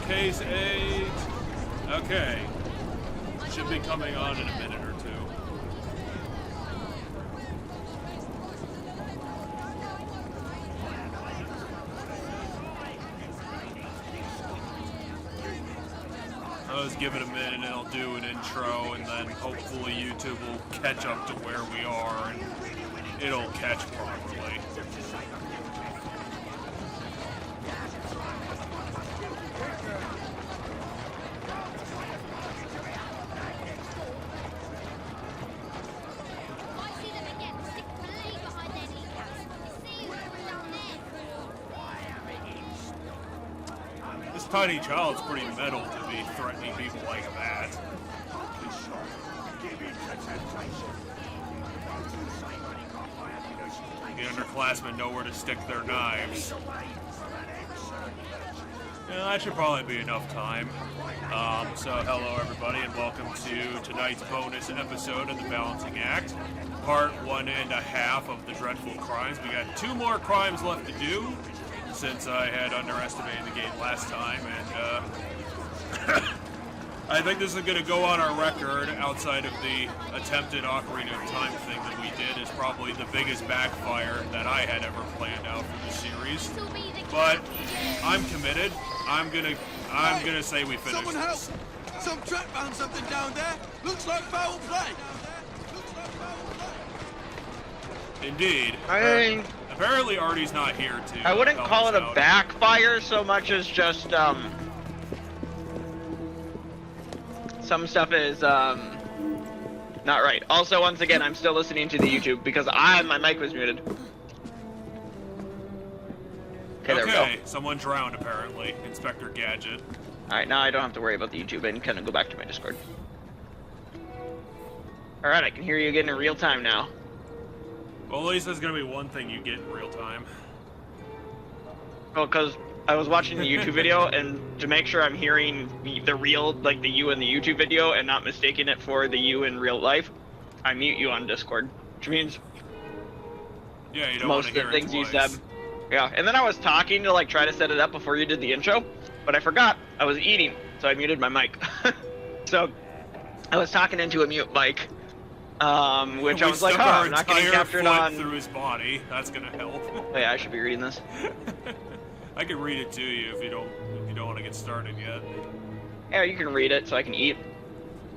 Case 8. Okay. Should be coming on in a minute or two. I'll just give it a minute and I'll do an intro, and then hopefully YouTube will catch up to where we are and it'll catch properly. This tiny child's pretty metal to be threatening people like that. The underclassmen know where to stick their knives. Yeah, that should probably be enough time. So hello everybody and welcome to tonight's bonus episode of The Balancing Act. Part 1.5 of the Dreadful Crimes. We got 2 more crimes left to do, since I had underestimated the game last time, and I think this is going to go on our record outside of the attempted Ocarina of Time thing that we did is probably the biggest backfire that I had ever planned out for the series. But I'm committed. I'm gonna say we finish. Someone help! This. Some trap found something down there. Looks like foul play. Indeed. Apparently Artie's not here to I wouldn't call it a out. backfire so much as just, some stuff is, not right. Also, once again, I'm still listening to the YouTube because my mic was muted. Okay, there we go. Someone drowned apparently. Inspector Gadget. Alright, now I don't have to worry about the YouTube and kind of go back to my Discord. Alright, I can hear you again in real time now. Well, at least there's gonna be one thing you get in real time. Well, because I was watching the YouTube video, and to make sure I'm hearing the real, like the you in the YouTube video, and not mistaking it for the you in real life, I mute you on Discord, which means Yeah, you don't most of the things you said. Yeah, and then I was talking to like try to set it up before you did the intro, but I forgot I was eating, so I muted my mic. So I was talking into a mute mic. Which I was like, oh, I'm not getting captured on through his body. That's gonna help. Oh, yeah, I should be reading this. I can read it to you if you don't want to get started yet. Yeah, you can read it so I can eat.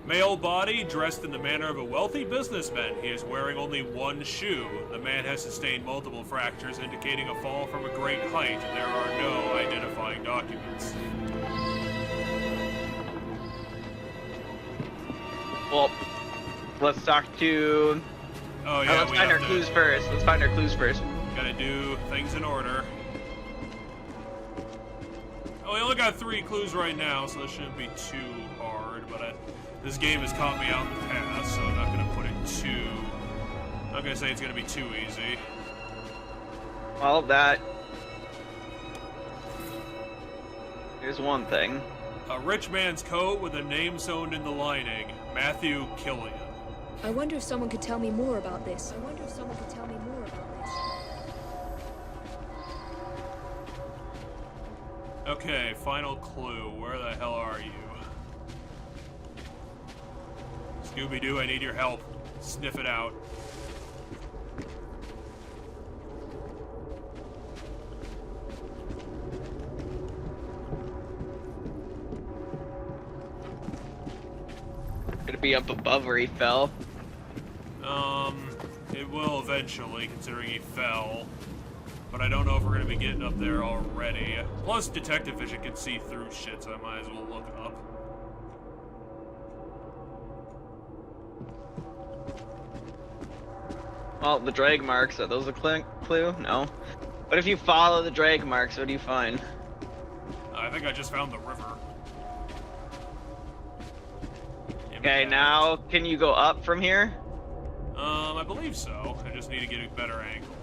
Male body dressed in the manner of a wealthy businessman. He is wearing only one shoe. The man has sustained multiple fractures, indicating a fall from a great height. There are no identifying documents. Well, let's talk to... Oh yeah, let's find our clues first. Let's find our clues first. Gotta do things in order. Oh, we only got 3 clues right now, so this shouldn't be too hard, but this game has caught me out in the past, so I'm not gonna put it too... I'm not gonna say it's gonna be too easy. Well, here's one thing. A rich man's coat with a name sewn in the lining. Matthew Killian. I wonder if someone could tell me more about this. Okay, final clue. Where the hell are you? Scooby-Doo, I need your help. Sniff it out. Could it be up above where he fell? It will eventually, considering he fell. But I don't know if we're gonna be getting up there already. Plus, detective vision can see through shit, so I might as well look it up. Well, the drag marks, are those a clue? No. But if you follow the drag marks, what do you find? I think I just found the river. Okay, now, can you go up from here? I believe so. I just need to get a better angle.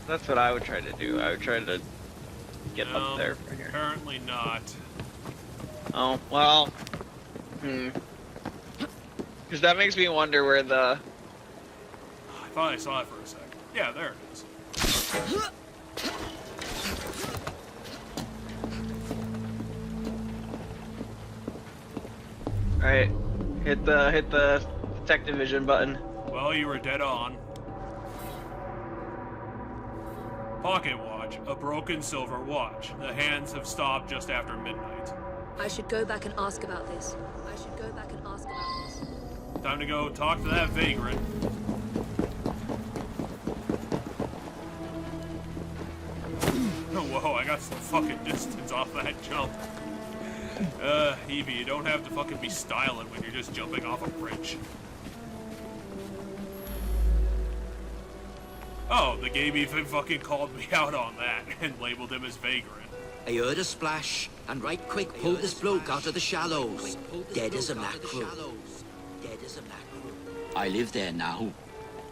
That's what I would try to do. I would try to get up there from here. Apparently not. Oh, well. Because that makes me wonder where the... I thought I saw it for a second. Yeah, there it is. Alright. Hit the detective vision button. Well, you were dead on. Pocket watch, a broken silver watch. The hands have stopped just after midnight. I should go back and ask about this. Time to go talk to that vagrant. Whoa, I got some fucking distance off that jump. Evie, you don't have to fucking be styling when you're just jumping off a bridge. Oh, the game even fucking called me out on that and labeled him as vagrant. I heard a splash, and right quick pulled this bloke out of the shallows. Dead as a mackerel. I live there now,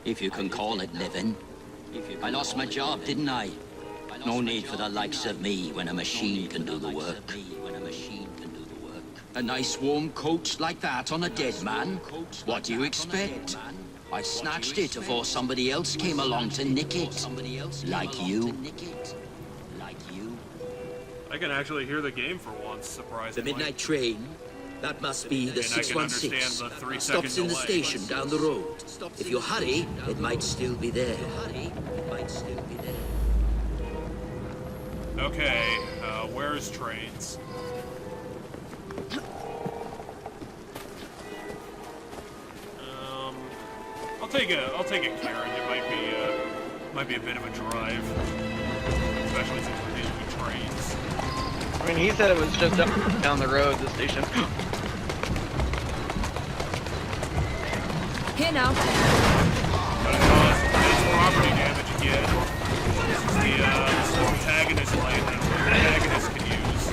if you can call it living. I lost my job, didn't I? No need for the likes of me when a machine can do the work. A nice warm coat like that on a dead man? What do you expect? I snatched it before somebody else came along to nick it. Like you. I can actually hear the game for once, surprisingly. The midnight train, that must be the And I can understand 616. the 3 second Stops in the delay. station down the road. If you hurry, it might still be there. Okay, where's trains? I'll take a carriage. It might be a bit of a drive, especially since we're dealing with trains. I mean, he said it was just up down the road, the station. Here now. But it's property damage again. This is the protagonist lane that the protagonist can use.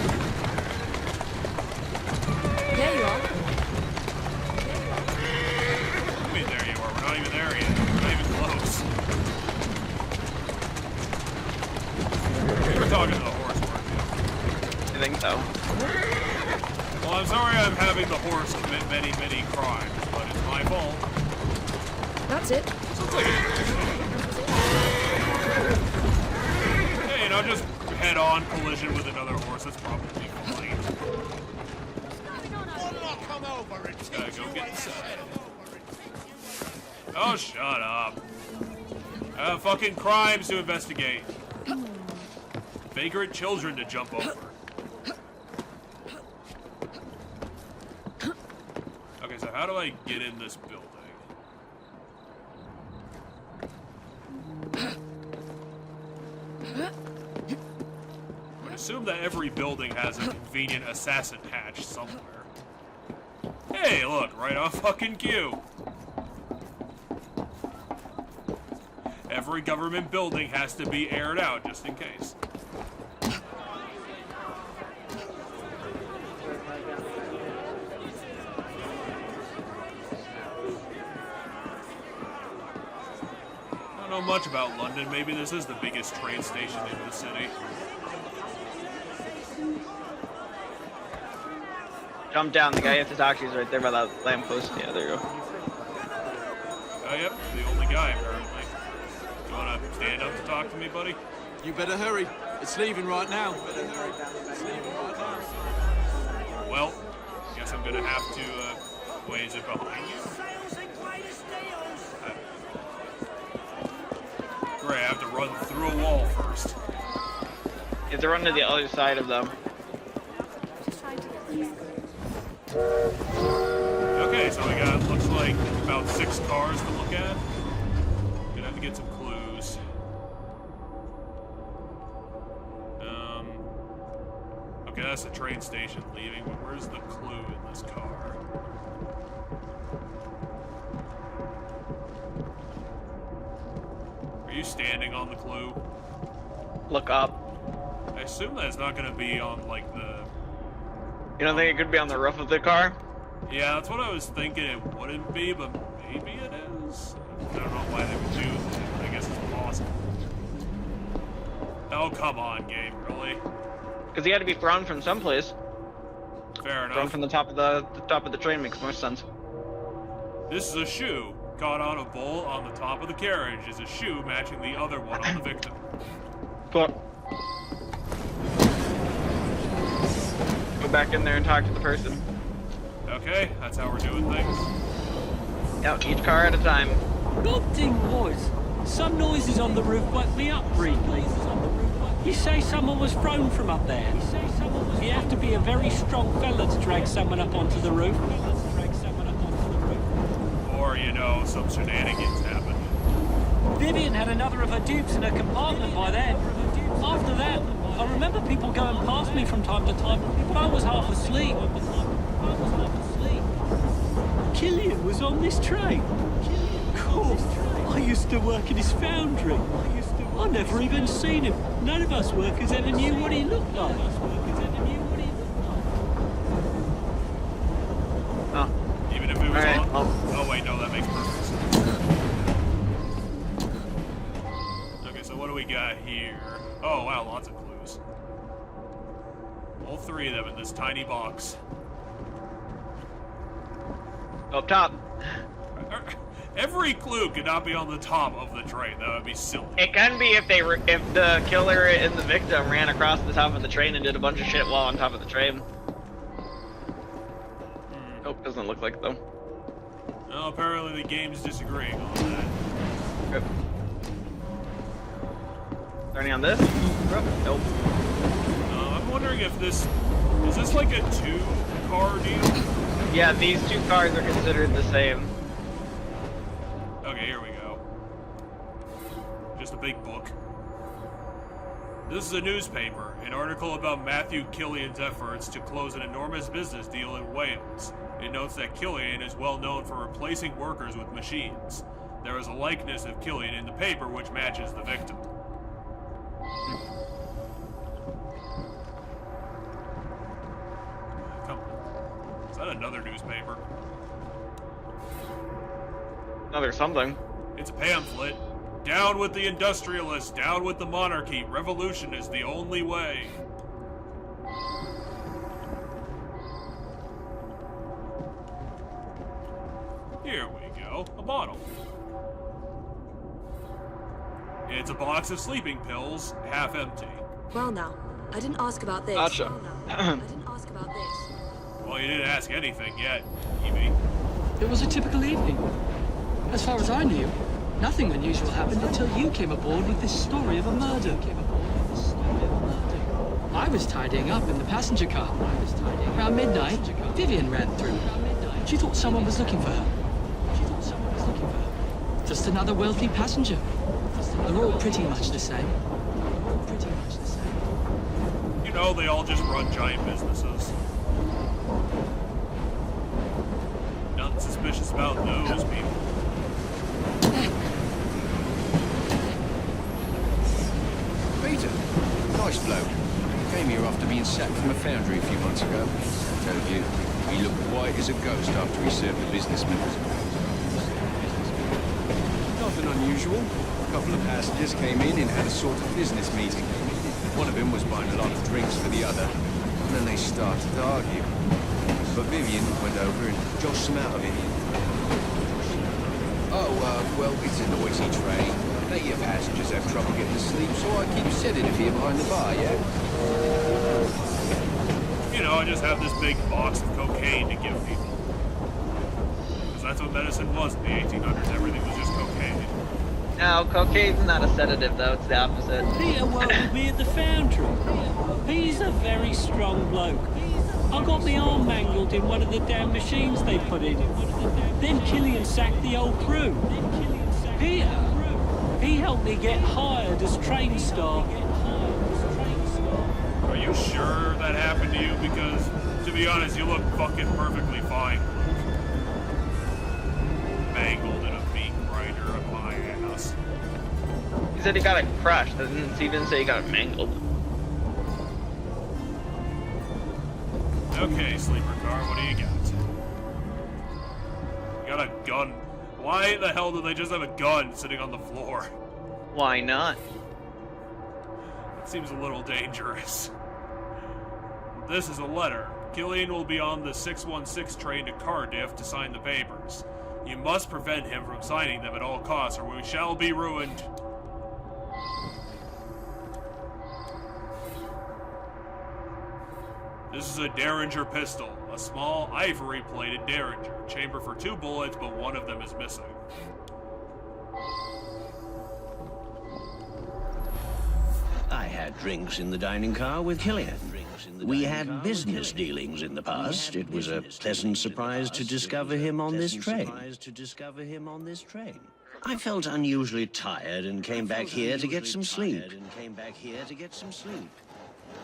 There you are. I mean, there you are. We're not even there yet. We're not even close. We were talking to the horse, weren't we? I think so. Well, I'm sorry I'm having the horse commit many, many crimes, but it's my fault. That's it. Sounds like hey, you know, just head-on collision with another horse. That's probably fine. Come over and Gotta go get inside. Oh, shut up. Fucking crimes to investigate. Vagrant children to jump over. Okay, so how do I get in this building? I would assume that every building has a convenient assassin hatch somewhere. Hey, look, right on fucking cue. Every government building has to be aired out just in case. I don't know much about London. Maybe this is the biggest train station in the city. Jump down. The guy at the doctor's right there by that lamppost. Yeah, there you go. Oh, yep, the only guy, apparently. You wanna stand up to talk to me, buddy? You better hurry. It's leaving right now. Well, guess I'm gonna have to, wait, is it behind you? Great, I have to run through a wall first. You have to run to the other side of them. Okay, so we got, looks like, about 6 cars to look at. Gonna have to get some clues. Okay, that's the train station leaving, but where's the clue in this car? Are you standing on the clue? Look up. I assume that it's not gonna be on, like, the... You don't think it could be on the roof of the car? Yeah, that's what I was thinking it wouldn't be, but maybe it is. I don't know why they would do that, but I guess it's possible. Oh, come on, game, really? Because he had to be thrown from someplace. Fair enough. Thrown from the top of the train makes more sense. This is a shoe. Caught on a bowl on the top of the carriage is a shoe matching the other one on the victim. Cool. Go back in there and talk to the person. Okay, that's how we're doing things. Yep, each car at a time. Good thing was, some noises on the roof woke me up briefly. You say someone was thrown from up there? You have to be a very strong fella to drag someone up onto the roof. Or, you know, some shenanigans happened. Vivian had another of her dupes in her compartment by then. After that, I remember people going past me from time to time, but I was half asleep. Killian was on this train. Cool. I used to work in his foundry. I never even seen him. None of us workers ever knew what he looked like. Oh, Even if it was Alright, on. well. Oh wait, no, that makes perfect sense. Okay, so what do we got here? Oh wow, lots of clues. All three of them in this tiny box. Up top. Every clue could not be on the top of the train. That would be silly. It can be if if the killer and the victim ran across the top of the train and did a bunch of shit while on top of the train. Nope, doesn't look like it though. Well, apparently the game's disagreeing on that. Yep. Turning on this? Nope. I'm wondering if is this like a 2-car deal? Yeah, these two cars are considered the same. Okay, here we go. Just a big book. This is a newspaper, an article about Matthew Killian's efforts to close an enormous business deal in Wales. It notes that Killian is well known for replacing workers with machines. There is a likeness of Killian in the paper which matches the victim. Come on. Is that another newspaper? Another something. It's a pamphlet. Down with the industrialists, down with the monarchy. Revolution is the only way. Here we go. A bottle. It's a box of sleeping pills, half empty. Well now, I didn't ask about this. Gotcha. I didn't ask about this. Well, you didn't ask anything yet, Evie. It was a typical evening. As far as I knew, nothing unusual happened until you came aboard with this story of a murder. I was tidying up in the passenger car. Around midnight, Vivian ran through. She thought someone was looking for her. Just another wealthy passenger. They're all pretty much the same. You know, they all just run giant businesses. Nothing suspicious about those people. Peter, nice bloke. Came here after being sacked from a foundry a few months ago. Tell you, he looked white as a ghost after he served the businessman. Nothing unusual. A couple of passengers came in and had a sort of business meeting. One of them was buying a lot of drinks for the other, and then they started to argue. But Vivian went over and joshed them out of it. Oh, well, it's a noisy train. Let your passengers have trouble getting to sleep, so I keep sedative here behind the bar, yeah? You know, I just have this big box of cocaine to give people. Because that's what medicine was in the 1800s. Everything was just cocaine. No, cocaine's not a sedative though, it's the opposite. Peter worked with me at the foundry. He's a very strong bloke. I got my arm mangled in one of the damn machines they put in. Then Killian sacked the old crew. Peter, he helped me get hired as train staff. Are you sure that happened to you? Because, to be honest, you look fucking perfectly fine. Mangled in a meat grinder of my ass. He said he got it crushed, he didn't say he got it mangled. Okay, sleeper car, what do you got? You got a gun. Why the hell do they just have a gun sitting on the floor? Why not? That seems a little dangerous. This is a letter. Killian will be on the 616 train to Cardiff to sign the papers. You must prevent him from signing them at all costs, or we shall be ruined. This is a Derringer pistol, a small ivory-plated Derringer. Chamber for 2 bullets, but one of them is missing. I had drinks in the dining car with Killian. We had business dealings in the past. It was a pleasant surprise to discover him on this train. I felt unusually tired and came back here to get some sleep.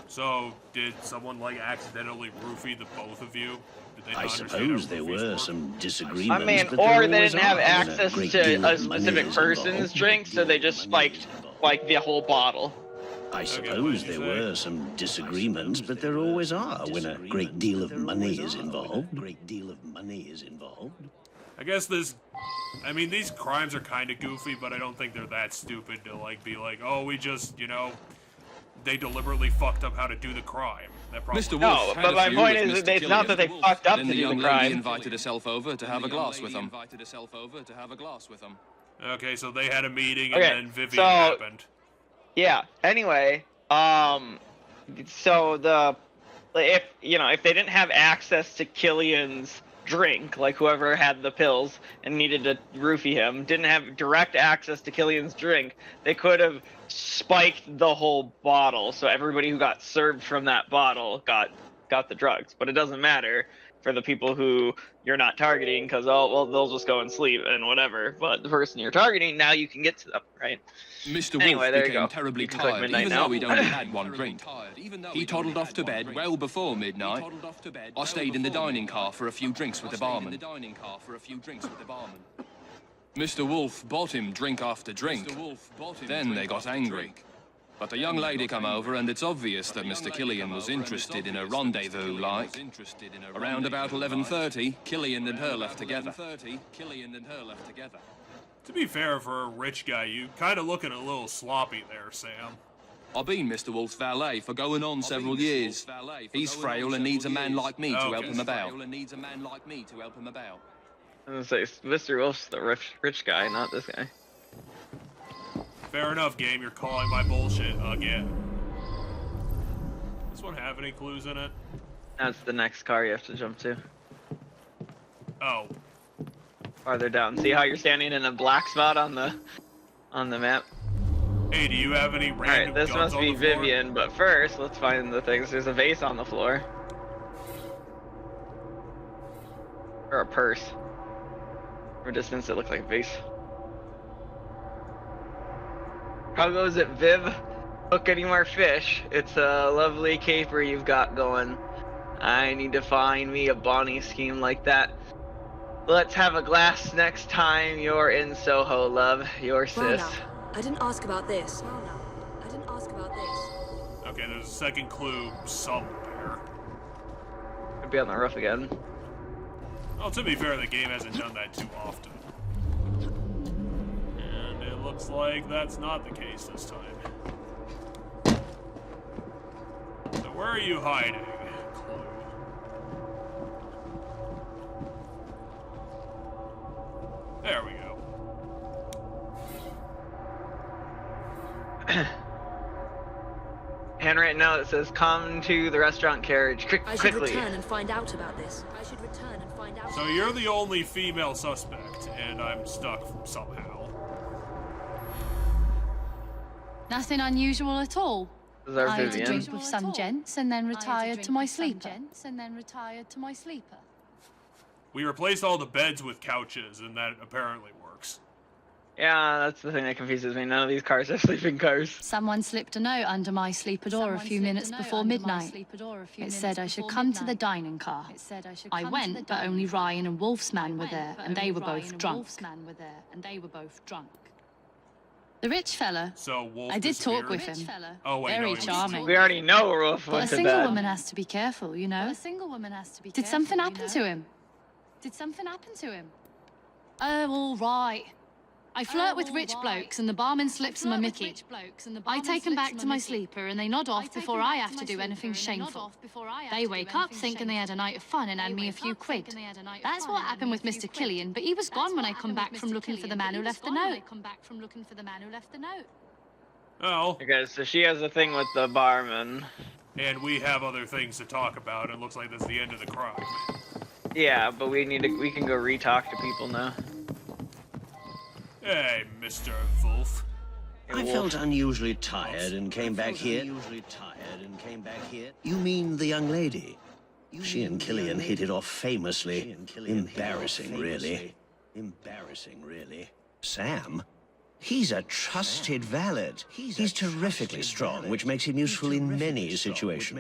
So, did someone, like, accidentally roofie the both of you? Did they not I understand suppose how there roofies were work? some disagreements, I mean, but there or they always didn't have are when access great to deal a of money specific is person's involved. drink, so they just spiked, like, the whole bottle. I what suppose did you there say? were some disagreements, but there always are when a great deal of money is involved. I guess this... I mean, these crimes are kind of goofy, but I don't think they're that stupid to, like, be like, oh, we just, you know... They deliberately fucked up how to do the crime. That probably... Mr. No, Wolf had but a my few point with is Mr. that it's not that they Killian. fucked up Then to the do the young lady crime. invited herself over to have a glass with them. Okay, so they had a meeting, Okay, and then Vivian so- happened. Yeah. Anyway, so if they didn't have access to Killian's drink, like whoever had the pills and needed to roofie him, didn't have direct access to Killian's drink, they could have spiked the whole bottle. So everybody who got served from that bottle got the drugs. But it doesn't matter for the people who you're not targeting, because they'll just go and sleep and whatever. But the person you're targeting, now you can get to them, right? Mr. Anyway, Wolf there you became go. terribly You can click tired, midnight even now. though he'd only had one drink. He toddled off to bed well before midnight. I stayed in the dining car for a few drinks with the barman. Mr. Wolf bought him drink after drink. Then they got angry. But the young lady come over, and it's obvious that Mr. Killian was interested in a rendezvous, like. Around about 11:30, Killian and her left together. To be fair, for a rich guy, you kind of looking a little sloppy there, Sam. I've been Mr. Wolf's valet for going on several years. He's frail and needs a man like me to help him about. I was gonna say, Mr. Wolf's the rich guy, not this guy. Fair enough, game. You're calling my bullshit again. This one have any clues in it? That's the next car you have to jump to. Oh. Farther down. See how you're standing in a black spot on the map? Hey, do you have any random Alright, this guns must on be the floor? Vivian, but first, let's find the things. There's a vase on the floor. Or a purse. From a distance, it looked like a vase. How goes it, Viv? Hook any more fish? It's a lovely caper you've got going. I need to find me a Bonnie scheme like that. Let's have a glass next time you're in Soho, love. Your Well sis. now, I didn't ask about this. Okay, there's a second clue somewhere. Could be on the roof again. Well, to be fair, the game hasn't done that too often. And it looks like that's not the case this time. So where are you hiding, Clue? There we go. Handwritten note that says, "Come to the restaurant carriage I should quickly." return and find out about this. So you're the only female suspect, and I'm stuck somehow. Nothing unusual at all. This is our I had a Vivian. drink with some gents and then retired to my sleeper. We replaced all the beds with couches, and that apparently works. Yeah, that's the thing that confuses me. None of these cars are sleeping cars. Someone slipped a note under my sleeper door a few minutes before midnight. It said I should come to the dining car. I went, but only Ryan and Wolf's man were there, and they were both drunk. The rich fella, So Wolf I did talk disappeared? with him. Oh wait, no, Very he was charming. We already know Wolf But went a to single bed. woman has to be careful, you know? Did something happen to him? Oh, all right. I flirt with rich blokes and the barman slips them a mickey. I take them back to my sleeper and they nod off before I have to do anything shameful. They wake up thinking they had a night of fun and hand me a few quid. That's what happened with Mr. Killian, but he was gone when I come back from looking for the man who left the note. Well, Okay, so she has a thing with the barman. And we have other things to talk about. It looks like that's the end of the crime. Yeah, but we can go re-talk to people now. Hey, Mr. Wolf. I felt unusually tired and came back here. You mean the young lady? She and Killian hit it off famously. Embarrassing, really. Sam? He's a trusted valet. He's terrifically strong, which makes him useful in many situations.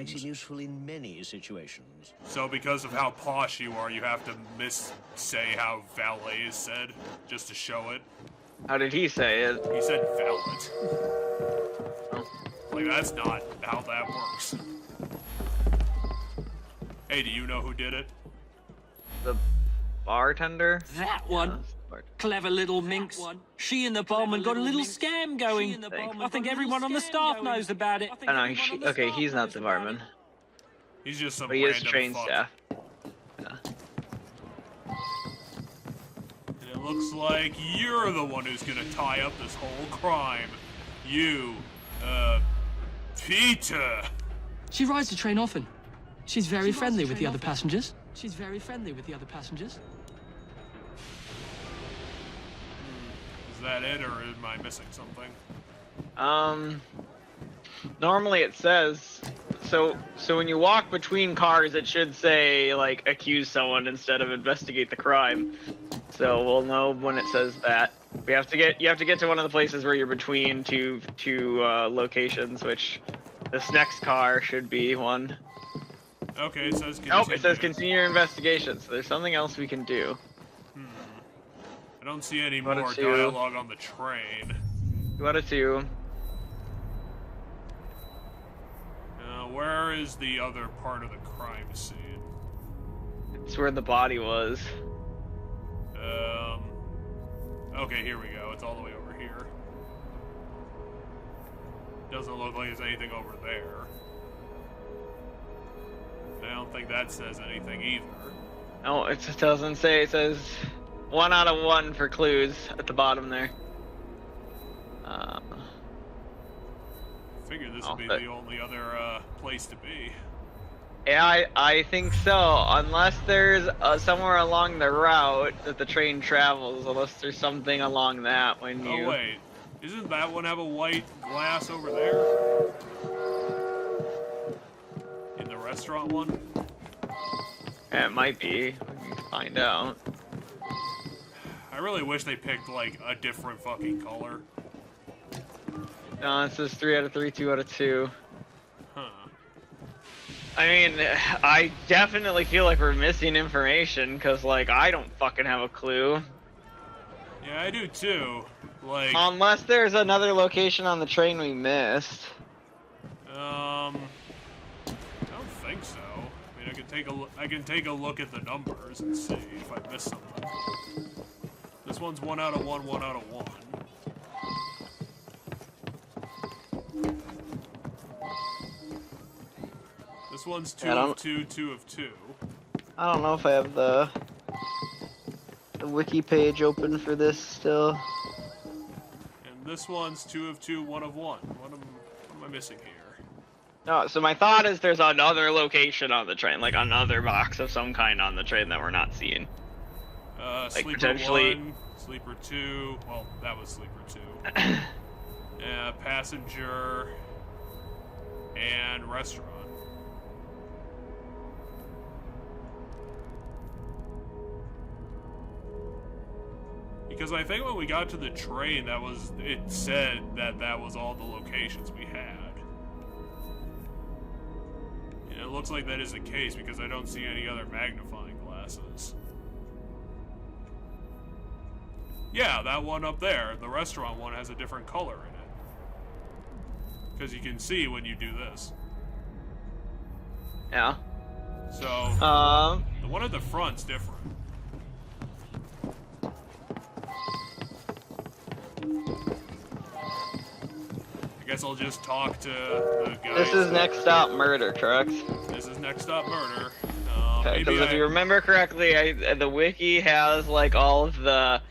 So because of how posh you are, you have to say how valet is said, just to show it. How did he say it? He said valet. Like, that's not how that works. Hey, do you know who did it? The bartender? That one. Clever little minx. She and the barman got a little scam going. I think everyone on the staff knows about it. I know, okay, he's not the barman. He's just some But he is random trained fuck. staff. And it looks like you're the one who's gonna tie up this whole crime. You, Peter. She rides the train often. She's very friendly with the other passengers. Is that it, or am I missing something? Normally it says, so when you walk between cars, it should say, like, accuse someone instead of investigate the crime. So we'll know when it says that. You have to get to one of the places where you're between two locations, which this next car should be one. Okay, it says continue. Nope, it says continue your investigation, so there's something else we can do. I don't see any What a more two. dialogue on the train. 2 out of 2. Where is the other part of the crime scene? It's where the body was. Okay, here we go. It's all the way over here. Doesn't look like there's anything over there. I don't think that says anything either. No, it just doesn't say. It says 1 out of 1 for clues at the bottom there. Figured this would be the only other place to be. Yeah, I think so. Unless there's somewhere along the route that the train travels. Unless there's something along that when you. Oh wait, isn't that one have a white glass over there? In the restaurant one? Yeah, it might be. We need to find out. I really wish they picked like a different fucking color. No, it says 3 out of 3, 2 out of 2. Huh. I mean, I definitely feel like we're missing information, because, like, I don't fucking have a clue. Yeah, I do too. Like, Unless there's another location on the train we missed. I don't think so. I mean, I can take a look at the numbers and see if I missed something. This one's 1 out of 1, 1 out of 1. This one's 2 of 2, 2 of 2. I don't know if I have the wiki page open for this still. And this one's 2 of 2, 1 of 1. What am I missing here? No, so my thought is there's another location on the train, like another box of some kind on the train that we're not seeing. Like Sleeper potentially 1, Sleeper 2. Well, that was Sleeper 2. Passenger and restaurant. Because I think when we got to the train, it said that was all the locations we had. And it looks like that is the case because I don't see any other magnifying glasses. Yeah, that one up there, the restaurant one, has a different color in it. Because you can see when you do this. Yeah. So, the one at the front's different. I guess I'll just talk to the guy. This is Next Stop Murder, correct? This is Next Stop Murder. Because if you remember correctly, the wiki has like all of the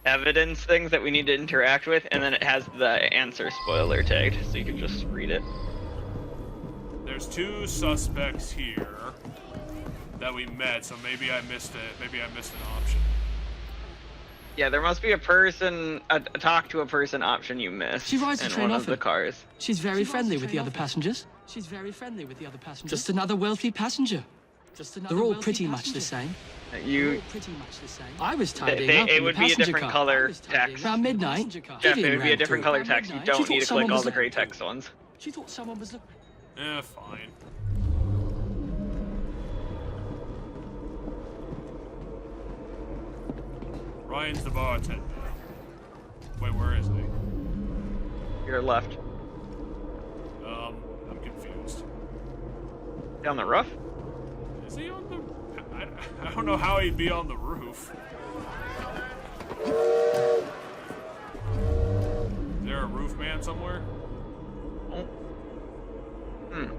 evidence things that we need to interact with, and then it has the answer spoiler tagged, so you can just read it. there's 2 suspects here that we met, so maybe I missed it. Maybe I missed an option. Yeah, there must be a person, a talk to a person option you missed. She rides the in train one of often. the cars. She's very friendly with the other passengers. Just another wealthy passenger. They're all pretty much the same. I was tidying up It in would the be a passenger different car. color text. Around midnight, Jeff, Vivian it would be a ran different through. color text. You She don't thought need to someone click all was the look- gray text ones. She thought someone was looking. Fine. Ryan's the bartender. Wait, where is he? Your left. I'm confused. Down the roof? Is he on the... I don't know how he'd be on the roof. Is there a roof man somewhere? Oh. If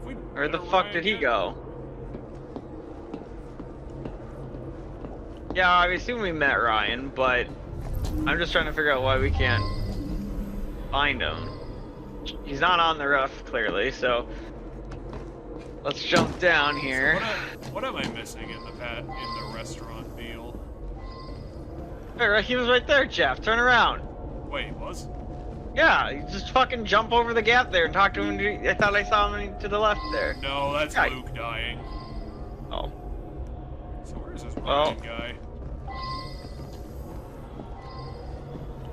we Where the met fuck Ryan did he yet? go? Yeah, I assume we met Ryan, but I'm just trying to figure out why we can't find him. He's not on the roof, clearly, so let's jump down here. What am I missing in the restaurant deal? Hey, he was right there, Jeff. Turn around. Wait, was? Yeah, you just fucking jump over the gap there and talk to him. I thought I saw him to the left there. No, that's Yeah. Luke dying. Oh. So where's this Well. Ryan guy?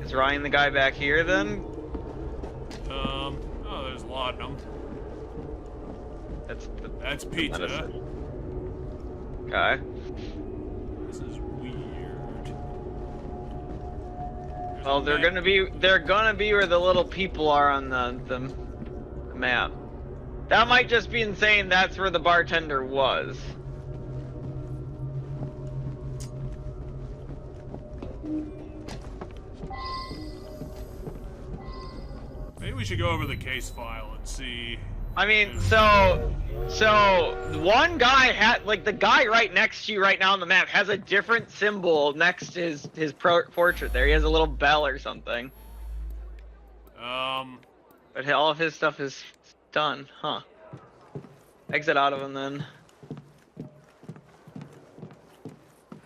Is Ryan the guy back here then? Oh, there's laudanum. That's pizza. medicine. Okay. This is weird. There's Well, a they're map. gonna be where the little people are on the map. That might just be insane. That's where the bartender was. Maybe we should go over the case file and see. I mean, so one guy had, like, the guy right next to you right now on the map has a different symbol next to his portrait there. He has a little bell or something. But all of his stuff is done, huh? Exit out of him then.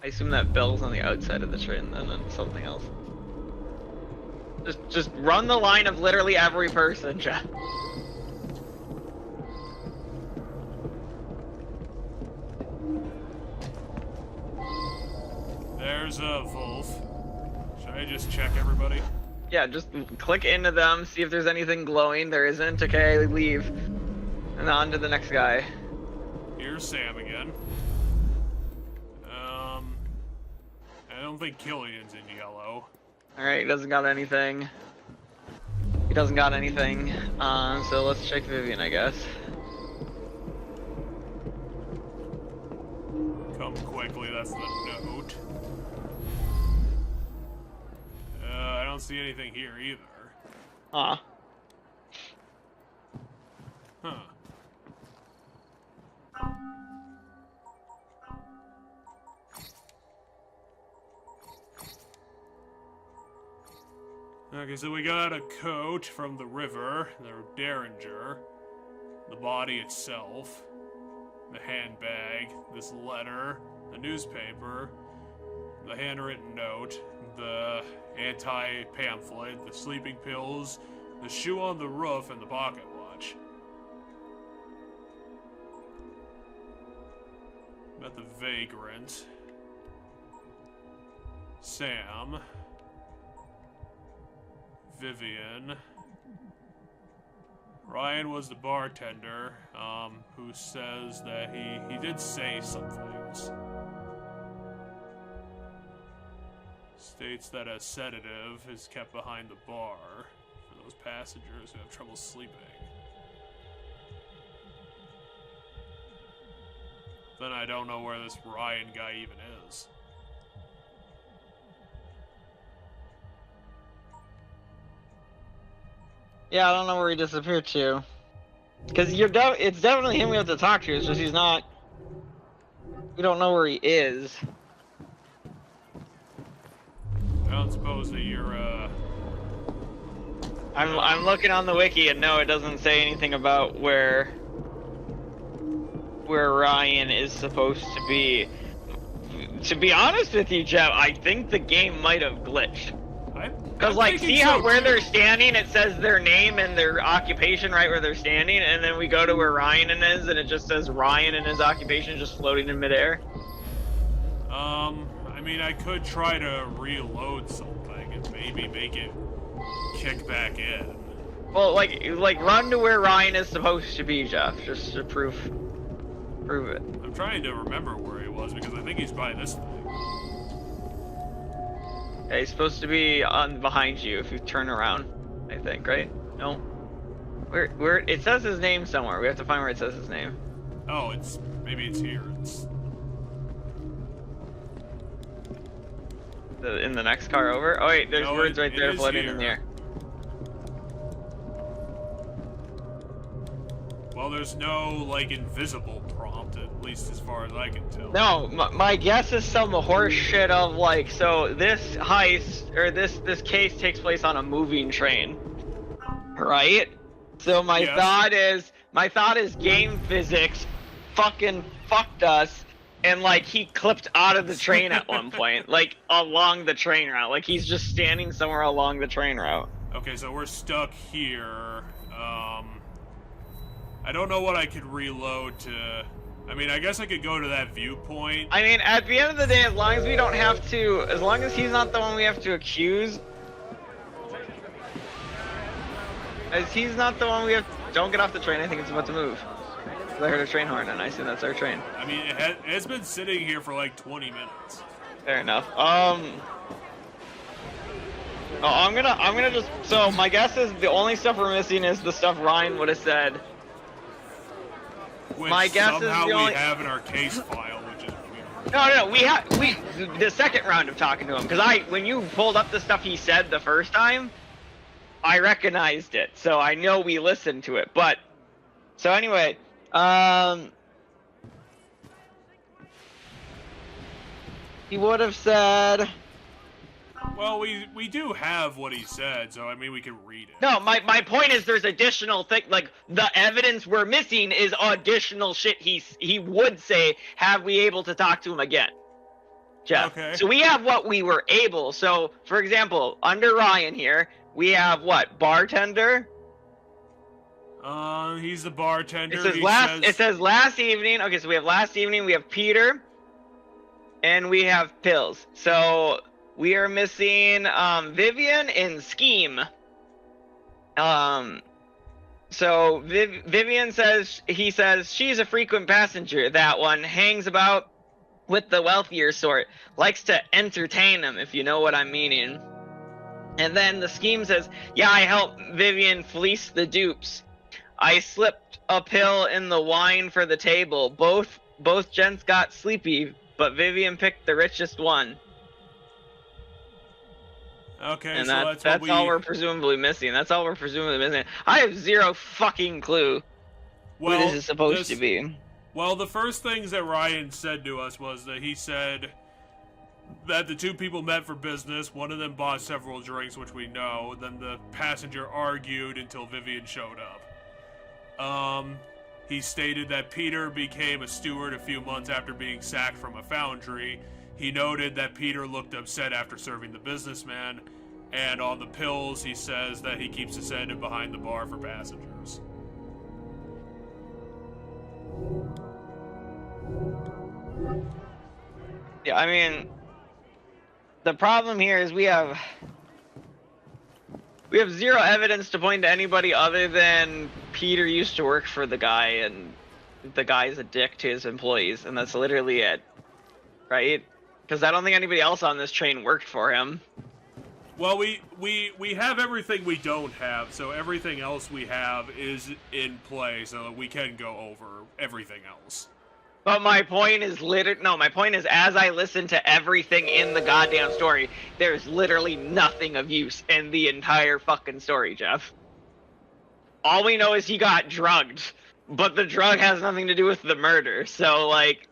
I assume that bell's on the outside of the train then, and something else. Just run the line of literally every person, Jeff. There's a Wolf. Should I just check everybody? Yeah, just click into them, see if there's anything glowing. There isn't. Okay, leave. And on to the next guy. Here's Sam again. I don't think Killian's in yellow. Alright, he doesn't got anything. He doesn't got anything. So let's check Vivian, I guess. Come quickly, that's the note. I don't see anything here either. Huh. Huh. Okay, so we got a coat from the river, the Derringer, the body itself, the handbag, this letter, the newspaper, the handwritten note, the anti-pamphlet, the sleeping pills, the shoe on the roof, and the pocket watch. Met the vagrant. Sam. Vivian. Ryan was the bartender, who says that he did say some things. States that a sedative is kept behind the bar for those passengers who have trouble sleeping. Then I don't know where this Ryan guy even is. Yeah, I don't know where he disappeared to. Because it's definitely him we have to talk to, it's just he's not... We don't know where he is. I don't suppose that you're, I'm looking on the wiki and no, it doesn't say anything about where where Ryan is supposed to be. To be honest with you, Jeff, I think the game might have glitched. Because, like, see how where they're standing, it says their name and their occupation right where they're standing, and then we go to where Ryan is, and it just says Ryan and his occupation just floating in midair? I mean, I could try to reload something and maybe make it kick back in. Well, like run to where Ryan is supposed to be, Jeff, just to prove it. I'm trying to remember where he was, because I think he's by this thing. Yeah, he's supposed to be on behind you if you turn around, I think, right? No? Where it says his name somewhere. We have to find where it says his name. Oh, maybe it's here. It's in the next car over? Oh wait, there's words right there floating in the air. Well, there's no, like, invisible prompt, at least as far as I can tell. No, my guess is some horse shit of, like, so this heist, or this case takes place on a moving train, right? So my thought is game physics fucking fucked us, and, like, he clipped out of the train at one point, like, along the train route. Like, he's just standing somewhere along the train route. Okay, so we're stuck here. I don't know what I could reload to... I mean, I guess I could go to that viewpoint. I mean, at the end of the day, as long as we don't have to... As long as he's not the one we have to accuse... As he's not the one we have... Don't get off the train, I think it's about to move. I heard a train horn, and I assume that's our train. I mean, it's been sitting here for like 20 minutes. Fair enough. I'm gonna just... So, my guess is the only stuff we're missing is the stuff Ryan would have said. Which my guess somehow is the only... we have in our case file, which is weird. No, the second round of talking to him, because when you pulled up the stuff he said the first time, I recognized it, so I know we listened to it, but... So anyway, he would have said... Well, we do have what he said, so I mean we can read it. No, my point is there's additional thing, like the evidence we're missing is additional shit he would say have we able to talk to him again. Jeff. Okay. So we have what we were able. So for example, under Ryan here, we have what? Bartender? He's the bartender. It says last evening. Okay, so we have last evening, we have Peter, and we have Pills. So we are missing Vivian and Scheme. So Vivian says she's a frequent passenger. That one hangs about with the wealthier sort, likes to entertain them, if you know what I'm meaning. And then the Scheme says, yeah, I helped Vivian fleece the dupes. I slipped a pill in the wine for the table. Both gents got sleepy, but Vivian picked the richest one. Okay, and so that's all we're presumably missing. That's all we're presumably missing. I have zero fucking clue who this is supposed to be. Well, the first things that Ryan said to us was that he said that the two people met for business. One of them bought several drinks, which we know. Then the passenger argued until Vivian showed up. He stated that Peter became a steward a few months after being sacked from a foundry. He noted that Peter looked upset after serving the businessman, and on the Pills, he says that he keeps a sedative behind the bar for passengers. Yeah, I mean, the problem here is we have zero evidence to point to anybody other than Peter used to work for the guy, and the guy's a dick to his employees, and that's literally it, right? Because I don't think anybody else on this train worked for him. Well, we have everything we don't have, so everything else we have is in play, so we can go over everything else. But my point is my point is as I listen to everything in the goddamn story, there's literally nothing of use in the entire fucking story, Jeff. All we know is he got drugged, but the drug has nothing to do with the murder, so, like...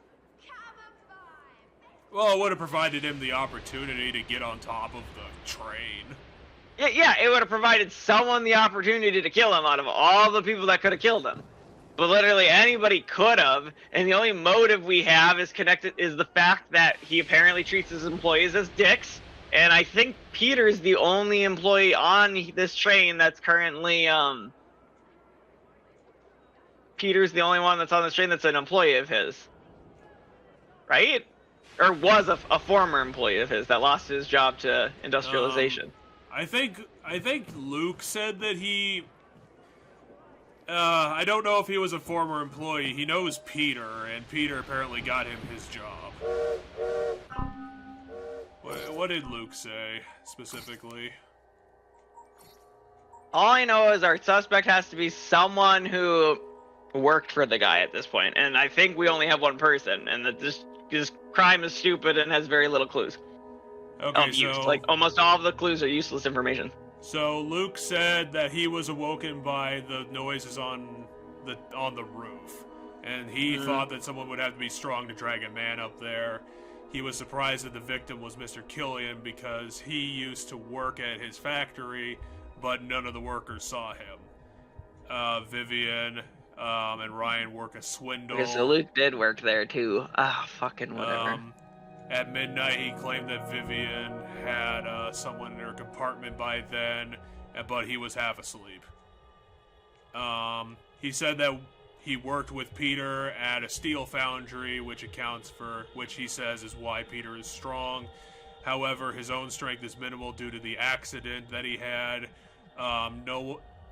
Well, it would have provided him the opportunity to get on top of the train. Yeah, it would have provided someone the opportunity to kill him out of all the people that could have killed him. but literally anybody could have, and the only motive we have is the fact that he apparently treats his employees as dicks, and I think Peter's the only employee on this train that's currently, Peter's the only one that's on this train that's an employee of his. Right? Or was a former employee of his that lost his job to industrialization. I think Luke said that he... I don't know if he was a former employee. He knows Peter, and Peter apparently got him his job. What did Luke say, specifically? All I know is our suspect has to be someone who worked for the guy at this point, and I think we only have one person, and that this crime is stupid and has very little clues. Okay, so... like, almost all of the clues are useless information. So Luke said that he was awoken by the noises on the roof, and he thought that someone would have to be strong to drag a man up there. He was surprised that the victim was Mr. Killian because he used to work at his factory, but none of the workers saw him. Vivian and Ryan work a swindle. Okay, so Luke did work there too. Fucking whatever. At midnight, he claimed that Vivian had someone in her compartment by then, but he was half asleep. He said that he worked with Peter at a steel foundry, which he says is why Peter is strong. However, his own strength is minimal due to the accident that he had.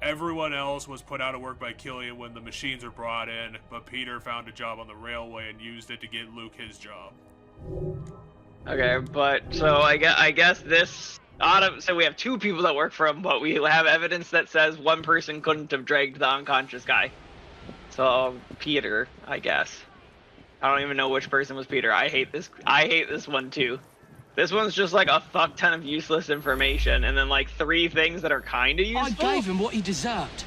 Everyone else was put out of work by Killian when the machines were brought in, but Peter found a job on the railway and used it to get Luke his job. Okay, but so I guess this so we have two people that work for him, but we have evidence that says one person couldn't have dragged the unconscious guy. So Peter, I guess. I don't even know which person was Peter. I hate this one too. This one's just like a fuck ton of useless information, and then like 3 things that are kind of useful. I gave him what he deserved.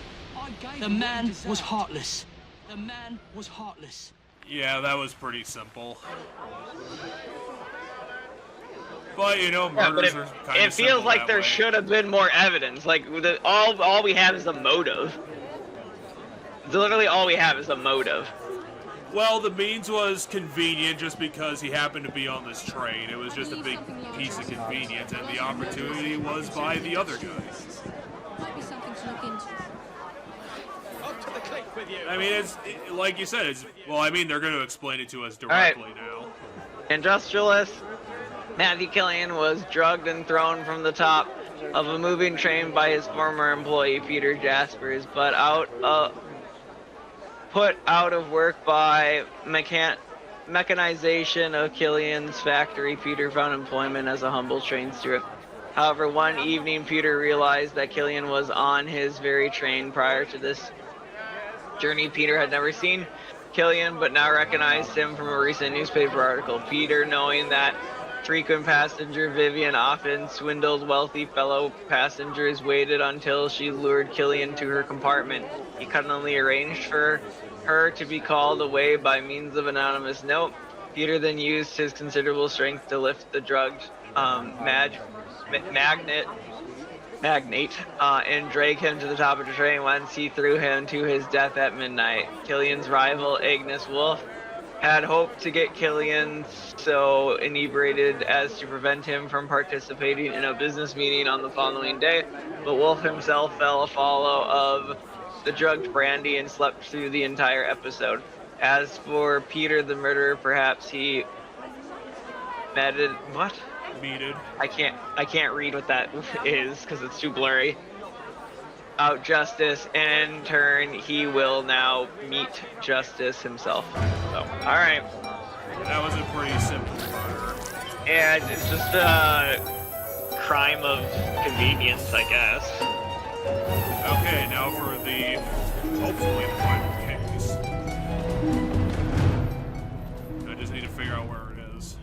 The man was heartless. The man was heartless. Yeah, that was pretty simple. But, you know, murders are kind of simple. It feels like there should have been more evidence. Like, all we have is a motive. Literally all we have is a motive. Well, the means was convenient just because he happened to be on this train. It was just a big piece of convenience, and the opportunity was by the other guy. Might be something to look into. I mean, like you said, they're going to explain it to us directly now. Industrialist Matthew Killian was drugged and thrown from the top of a moving train by his former employee, Peter Jaspers, but put out of work by mechanization of Killian's factory. Peter found employment as a humble train steward. However, one evening, Peter realized that Killian was on his very train. Prior to this journey, Peter had never seen Killian, but now recognized him from a recent newspaper article. Peter, knowing that frequent passenger Vivian often swindled wealthy fellow passengers, waited until she lured Killian to her compartment. He cunningly arranged for her to be called away by means of an anonymous note. Peter then used his considerable strength to lift the drugged magnate and drag him to the top of the train, whence he threw him to his death at midnight. Killian's rival, Agnes Wolf, had hoped to get Killian so inebriated as to prevent him from participating in a business meeting on the following day, but Wolf himself fell afoul of the drugged brandy and slept through the entire episode. As for Peter the murderer, perhaps he Meted. I can't read what that is because it's too blurry. Out justice, and in turn he will now meet justice himself. So, all right. That was a pretty simple murder. And it's just a crime of convenience, I guess. Okay, now for hopefully the final case. I just need to figure out where it is.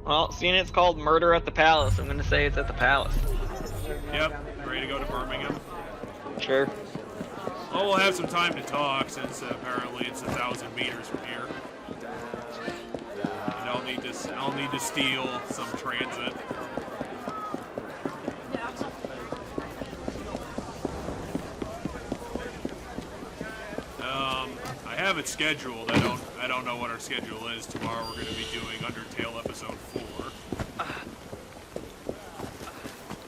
Well, seeing it's called Murder at the Palace, I'm going to say it's at the Palace. Yep, ready to go to Birmingham? Sure. Well, we'll have some time to talk since apparently it's 1,000 meters from here. And I'll need to steal some transit. have it scheduled. I don't know what our schedule is. Tomorrow we're going to be doing Undertale episode 4.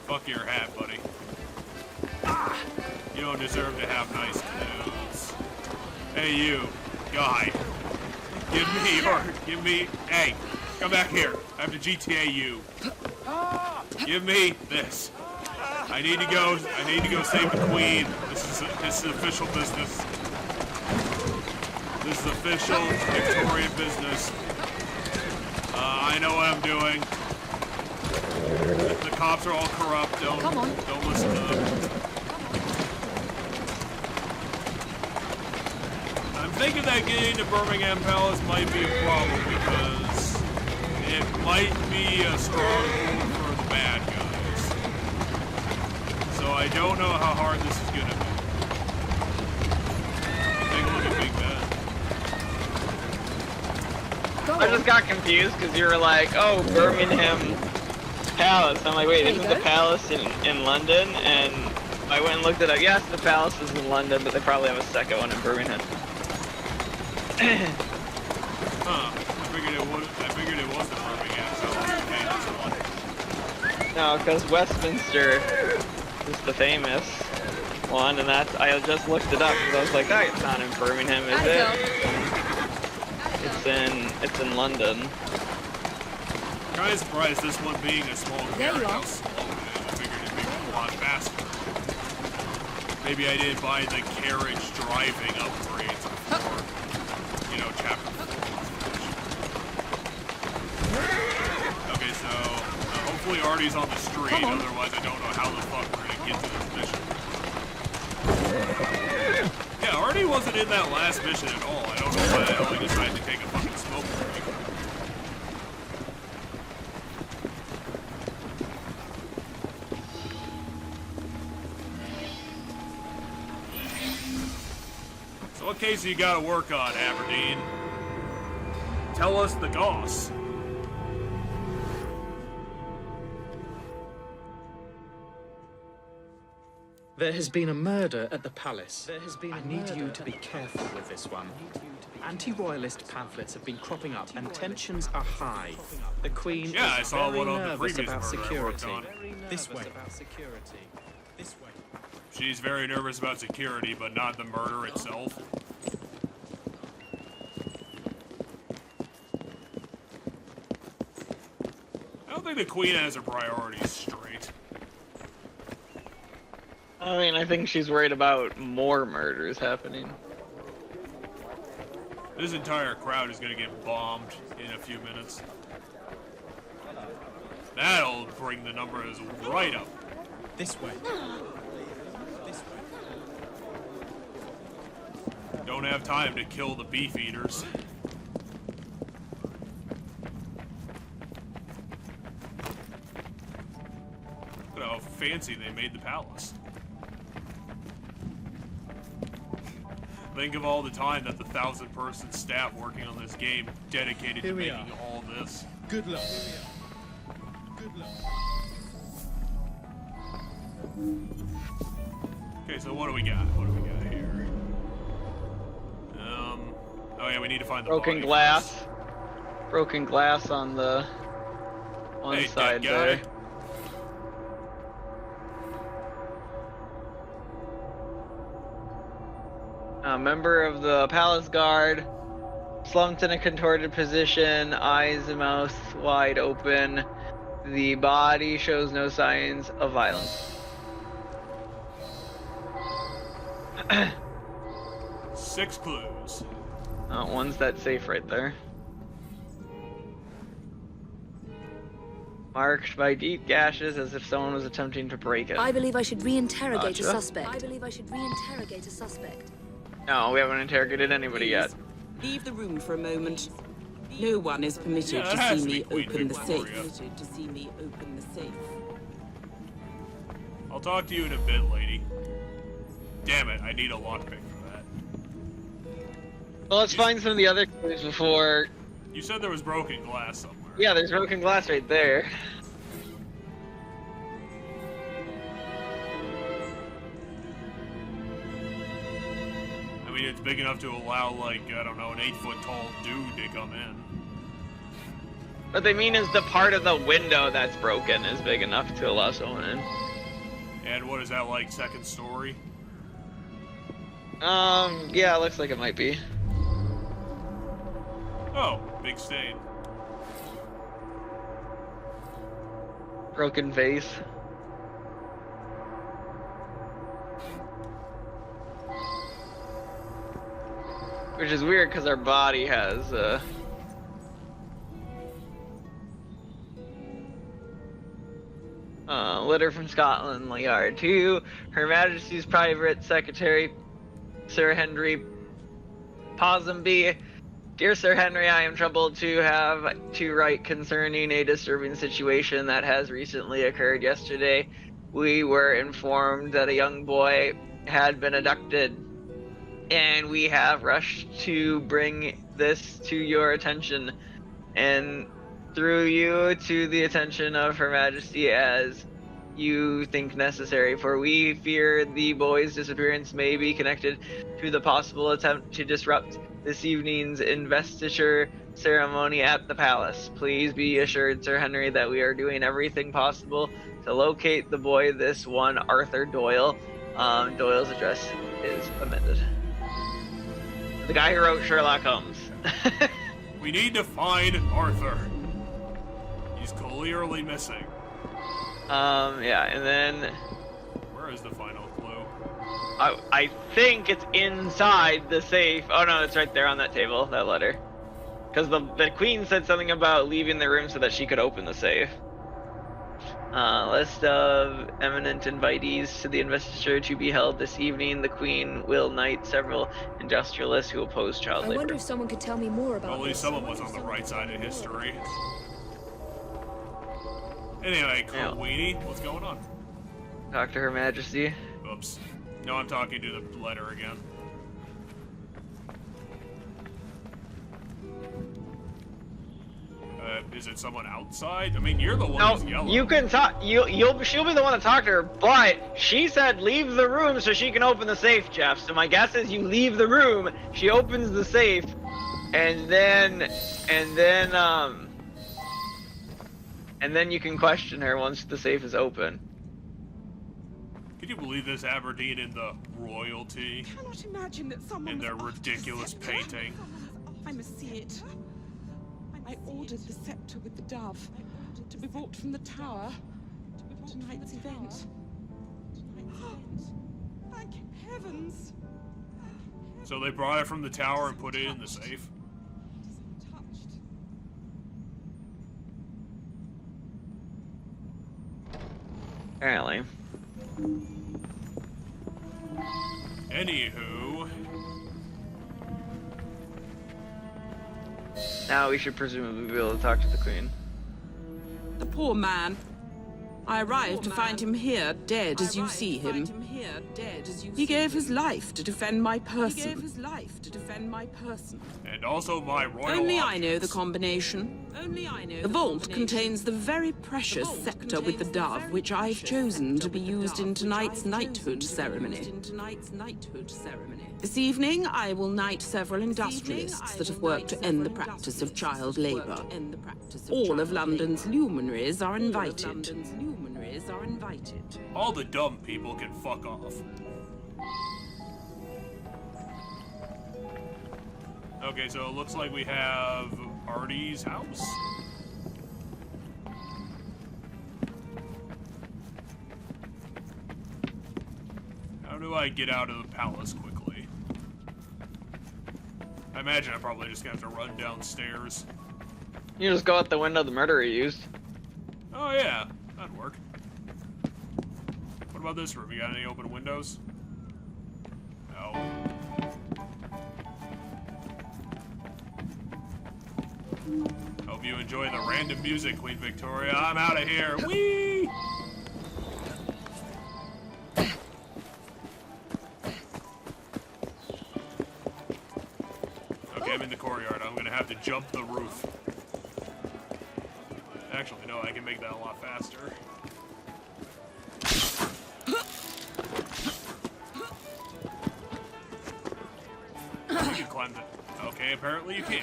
Fuck your hat, buddy. You don't deserve to have nice clothes. Hey, you, guy. Give me, hey, come back here. I have to GTA you. Give me this. I need to go save the queen. This is official business. This is official Victorian business. I know what I'm doing. The cops are all corrupt. Don't listen to them. I'm thinking that getting to Birmingham Palace might be a problem because it might be a stronghold for the bad guys. So I don't know how hard this is gonna be. Take a look at Big Ben. I just got confused because you were like, oh, Birmingham Palace. I'm like, wait, isn't the palace in London? And I went and looked it up. Yes, the palace is in London, but they probably have a second one in Birmingham. Huh. I figured it was the Birmingham, so I was okay. No, because Westminster is the famous one, and I just looked it up because I was like, oh, it's not in Birmingham, is it? It's in London. Kind of surprised this one being a small carriage how slow it is. I figured it'd be a lot faster. Maybe I didn't buy the carriage driving upgrades before, chapter 4. Okay, so hopefully Artie's on the street, otherwise I don't know how the fuck we're gonna get to this mission. Yeah, Artie wasn't in that last mission at all. I don't know why the hell he decided to take a fucking smoke break. So what case you gotta work on, Aberdeen? Tell us the goss. There has been a murder at the palace. I need you to be careful with this one. Anti-royalist pamphlets have been cropping up and tensions are high. The Queen is very nervous about security. This way. She's very nervous about security, but not the murder itself. I don't think the Queen has her priorities straight. I mean, I think she's worried about more murders happening. This entire crowd is gonna get bombed in a few minutes. That'll bring the numbers right up. This way. Don't have time to kill the beef eaters. Look at how fancy they made the palace. Think of all the time that the 1,000-person staff working on this game dedicated to making all this. Good luck. Good luck. Okay, so what do we got? What do we got here? Oh yeah, we need to find the broken body glass. first. Broken glass on the one side there. A member of the palace guard, slumped in a contorted position, eyes and mouth wide open. The body shows no signs of violence. 6 clues. One's that safe right there. Marked by deep gashes as if someone was attempting to break it. I believe I should re-interrogate Gotcha. a suspect. No, we haven't interrogated anybody yet. Leave the room for a moment. No one is permitted to see me open the safe. I'll talk to you in a bit, lady. Damn it, I need a lockpick for that. Well, let's find some of the other clues before... You said there was broken glass somewhere. Yeah, there's broken glass right there. I mean, it's big enough to allow, like, I don't know, an 8-foot-tall dude to come in. What they mean is the part of the window that's broken is big enough to allow someone in. And what is that, like, second story? Yeah, it looks like it might be. Oh, big stain. Broken vase. Which is weird because our body has, letter from Scotland Yard to Her Majesty's Private Secretary, Sir Henry Ponsonby. Dear Sir Henry, I am troubled to have to write concerning a disturbing situation that has recently occurred yesterday. We were informed that a young boy had been abducted, and we have rushed to bring this to your attention, and through you to the attention of Her Majesty as you think necessary, for we fear the boy's disappearance may be connected to the possible attempt to disrupt this evening's investiture ceremony at the palace. Please be assured, Sir Henry, that we are doing everything possible to locate the boy, this one Arthur Doyle. Doyle's address is amended. The guy who wrote Sherlock Holmes. We need to find Arthur. He's clearly missing. Yeah, and then... Where is the final clue? I think it's inside the safe. Oh no, it's right there on that table, that letter. Because the queen said something about leaving the room so that she could open the safe. List of eminent invitees to the investiture to be held this evening. The queen will knight several industrialists who oppose child labor. I wonder if someone could tell me more about At least someone was on the right side of history. Anyway, Queenie, what's going on? Talk to Her Majesty. Oops. No, I'm talking to the letter again. Is it someone outside? I mean, you're the one who's yellow. You can talk. She'll be the one to talk to her. But she said leave the room so she can open the safe, Jeff. So my guess is you leave the room. She opens the safe, and then you can question her once the safe is open. Can you believe this, Aberdeen and the royalty? I cannot imagine that someone in their was after ridiculous the scepter. painting. I must see it. I ordered the scepter with the dove to be brought from the tower to tonight's event. Thank heavens! So they brought it from the tower and put it in the safe? Apparently. Anywho. Now we should presumably be able to talk to the queen. The poor man. I arrived to find him here, dead as you see him. He gave his life to defend my person. And also my royal Only objects. I know the combination. The vault contains the very precious scepter with the dove, which I've chosen to be used in tonight's knighthood ceremony. This evening, I will knight several industrialists that have worked to end the practice of child labor. All of London's luminaries are invited. All the dumb people can fuck off. Okay, so it looks like we have Artie's house. How do I get out of the palace quickly? I imagine I'm probably just gonna have to run downstairs. You just go out the window the murderer used. Oh yeah, that'd work. What about this room? You got any open windows? No. Hope you enjoy the random music, Queen Victoria. I'm out of here. Whee! Okay, I'm in the courtyard. I'm gonna have to jump the roof. Actually, no, I can make that a lot faster. climb the... Okay, apparently you can.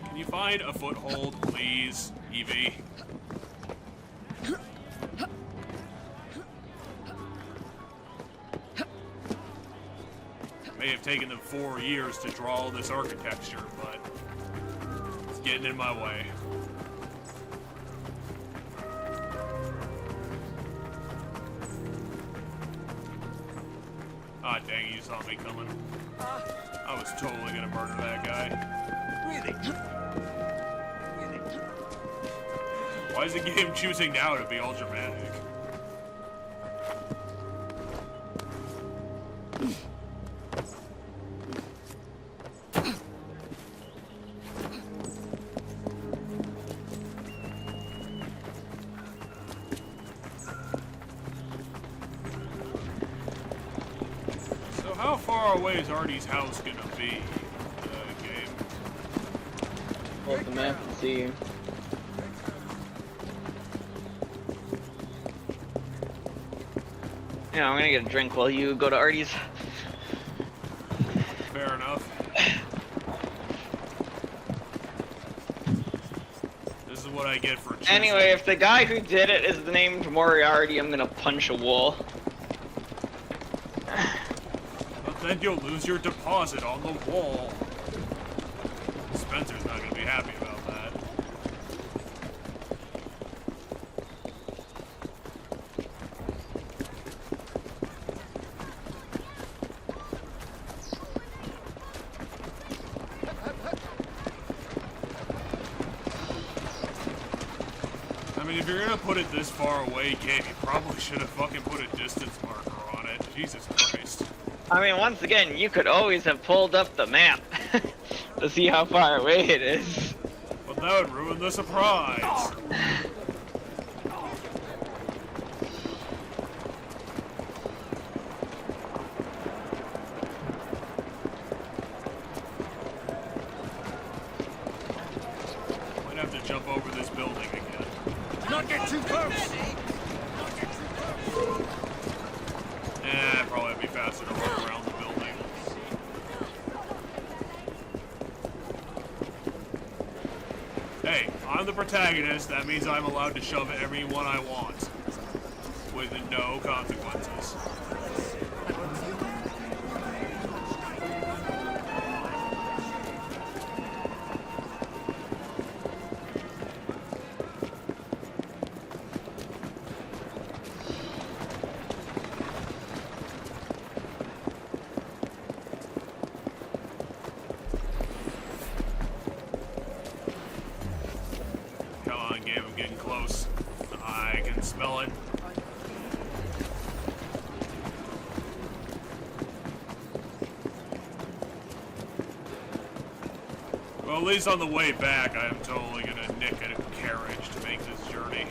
Can you find a foothold, please, Evie? May have taken them 4 years to draw all this architecture, but it's getting in my way. Ah, dang, you saw me coming. I was totally gonna murder that guy. Why is the game choosing now to be all dramatic? How far away is Artie's house gonna be? Game. Pull up the map and see. Yeah, I'm gonna get a drink while you go to Artie's. Fair enough. This is what I get for choosing. Anyway, if the guy who did it is named Moriarty, I'm gonna punch a wall. Then you'll lose your deposit on the wall. Spencer's not gonna be happy about that. I mean, if you're gonna put it this far away, game, you probably should have fucking put a distance marker on it. Jesus Christ. I mean, once again, you could always have pulled up the map to see how far away it is. But that would ruin the surprise. Might have to jump over this building again. Not get too close! Probably would be faster to run around the building. Hey, I'm the protagonist. That means I'm allowed to shove everyone I want. With no consequences. Smell it. Well, at least on the way back, I am totally gonna nick a carriage to make this journey.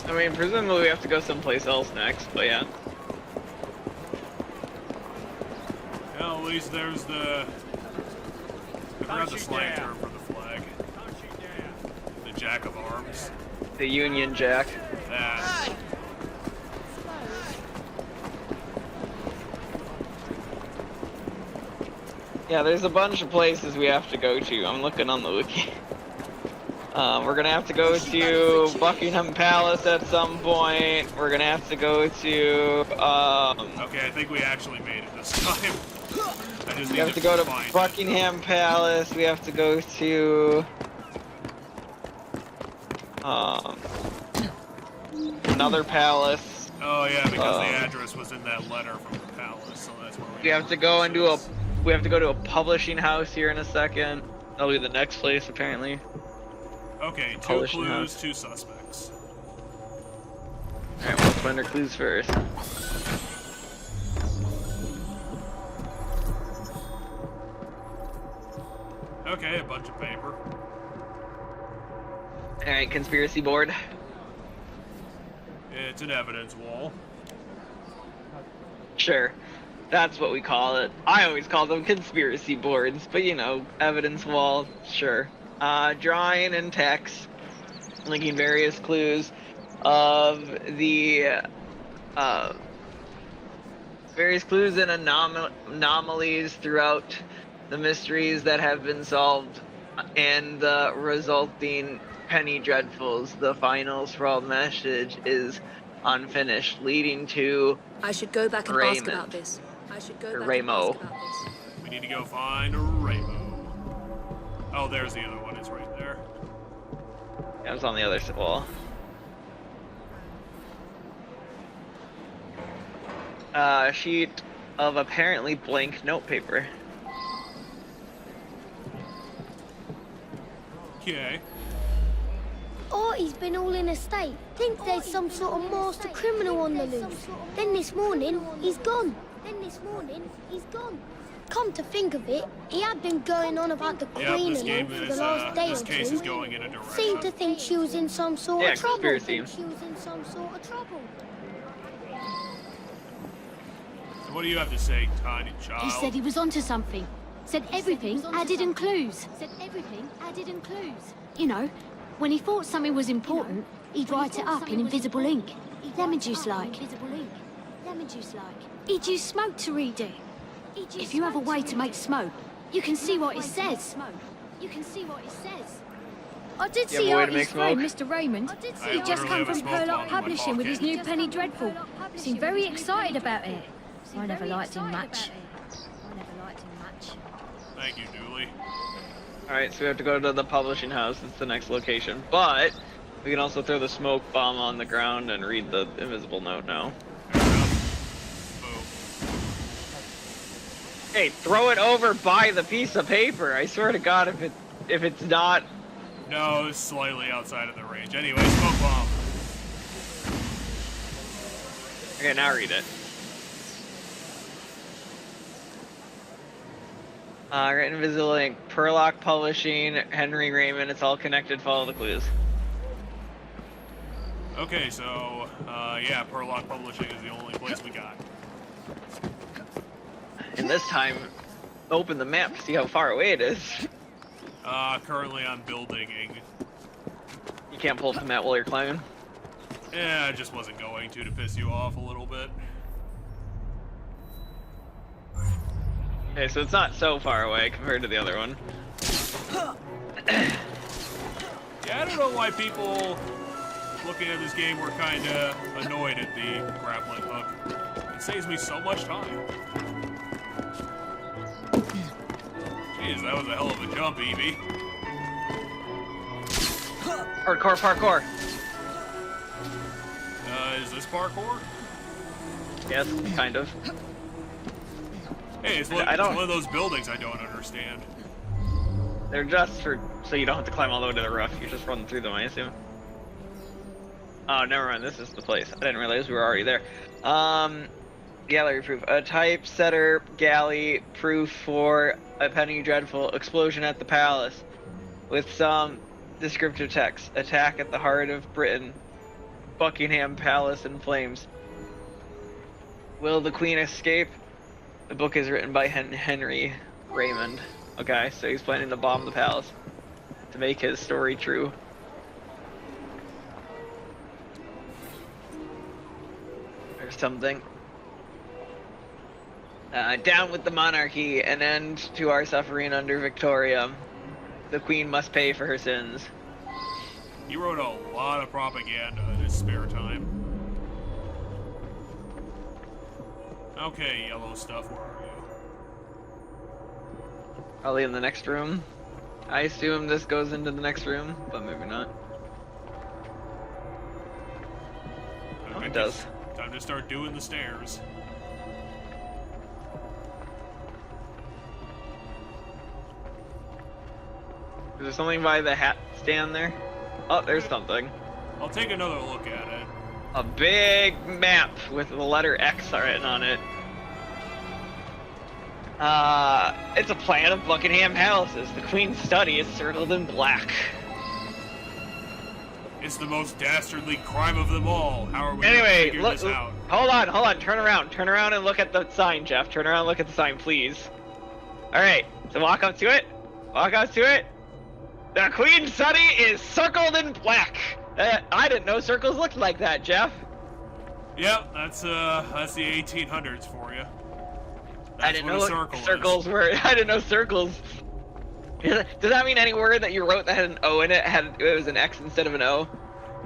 I mean, presumably we have to go someplace else next, but yeah. Well, at least there's the... I forgot the slang term for the flag. The Jack of Arms. The Union Jack. That. Yeah, there's a bunch of places we have to go to. I'm looking on the wiki. We're gonna have to go to Buckingham Palace at some point. We're gonna have to go to, Okay, I think we actually made it this time. We have to go to Buckingham Palace. We have to go to, another palace. Oh yeah, because the address was in that letter from the palace, so that's where we have to go and we have to go to a publishing house here in a second. That'll be the next place, apparently. Okay, 2 clues, 2 suspects. Alright, we'll find our clues first. Okay, a bunch of paper. Alright, conspiracy board. It's an evidence wall. Sure. That's what we call it. I always call them conspiracy boards, but you know, evidence wall, sure. drawing and text linking various clues of the various clues and anomalies throughout the mysteries that have been solved and the resulting penny dreadfuls. The final scroll message is unfinished, leading to I should go back and Raymond. ask about this. I should go Or back Ramo. and ask about this. We need to go find Ramo. Oh, there's the other one. It's right there. Yeah, it was on the other wall. A sheet of apparently blank notepaper. Okay. Artie's been all in a state. Thinks there's some sort of master criminal on the loose. Then this morning, he's gone. Come to think of it, he had been going on about the Queen this and game all for is, the last day this or case is two. going in a direction. Seemed to think she was in some sort Yeah, of trouble. conspiracy. So what do you have to say, tiny child? He said he was onto something. Said everything added in clues. You know, when he thought something was important, he'd write it up in invisible ink. Lemon juice like. He'd use smoke to read it. If you have a way to make smoke, you can see what it says. I did You have see a way to make Artie's friend, smoke? Mr. Raymond. I He'd just literally come have a from smoke bomb in Perlock my Publishing with his pocket. new Penny Dreadful. Seemed very excited about it. I never liked him much. Thank you, Dooley. Alright, so we have to go to the publishing house. It's the next location. But we can also throw the smoke bomb on the ground and read the invisible note now. Hey, throw it over by the piece of paper. I swear to God, if it's not. No, it's slightly outside of the range. Anyway, smoke bomb. Okay, now read it. Written invisible link. Perlock Publishing, Henry Raymond. It's all connected. Follow the clues. Okay, so, yeah, Perlock Publishing is the only place we got. And this time, open the map to see how far away it is. Currently I'm building. You can't pull from that while you're climbing. Yeah, I just wasn't going to piss you off a little bit. Okay, so it's not so far away compared to the other one. Yeah, I don't know why people looking at this game were kind of annoyed at the grappling hook. It saves me so much time. Jeez, that was a hell of a jump, Evie. Hardcore parkour. Is this parkour? Yes, kind of. Hey, it's one of those buildings I don't understand. They're just for so you don't have to climb all the way to the roof. You just run through them, I assume. Oh, never mind. This is the place. I didn't realize we were already there. Gallery proof. A typesetter galley proof for a penny dreadful explosion at the palace, with some descriptive text. Attack at the heart of Britain. Buckingham Palace in flames. Will the Queen escape? The book is written by Henry Raymond. Okay, so he's planning to bomb the palace to make his story true. There's something. Down with the monarchy, an end to our suffering under Victoria. The Queen must pay for her sins. He wrote a lot of propaganda in his spare time. Okay, yellow stuff, where are you? Probably in the next room. I assume this goes into the next room, but maybe not. Oh, it does. Time to start doing the stairs. Is there something by the hat stand there? Oh, there's something. I'll take another look at it. A big map with the letter X written on it. It's a plan of Buckingham Palaces. The Queen's study is circled in black. It's the most dastardly crime of them all. How are we Anyway, gonna figure this out? Hold on. Turn around and look at the sign, Jeff. Turn around and look at the sign, please. Alright, so walk up to it. The Queen Sunny is circled in black. I didn't know circles looked like that, Jeff. Yep, that's the 1800s for you. I didn't know circles were. I didn't know circles. Does that mean any word that you wrote that had an O in it it was an X instead of an O?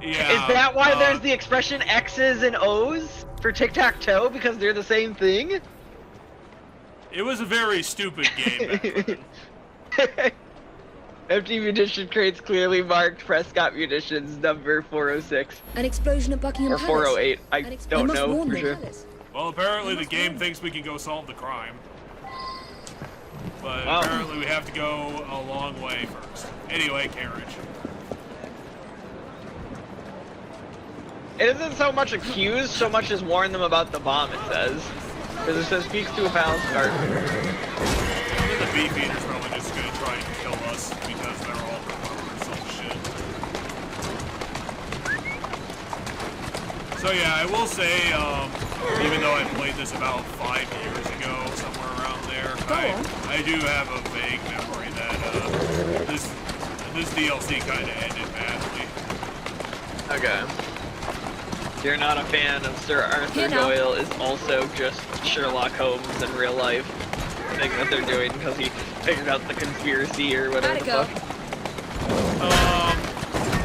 Yeah. Is that why there's the expression X's and O's for tic-tac-toe, because they're the same thing? It was a very stupid game back then. Empty munition crates clearly marked Prescott munitions number 406. An explosion at Buckingham or 408. I don't know for sure. Well, apparently the game thinks we can go solve the crime. But apparently we have to go a long way first. Anyway, carriage. It isn't so much accused, so much as warn them about the bomb, it says. Because it says speaks to a palace guard. The beef eater's probably just gonna try and kill us because they're all or some shit. So yeah, I will say, even though I played this about 5 years ago, somewhere around there, I do have a vague memory that this DLC kind of ended badly. Okay. If you're not a fan of Sir Arthur Doyle, is also just Sherlock Holmes in real life thing that they're doing because he figured out the conspiracy or whatever the fuck.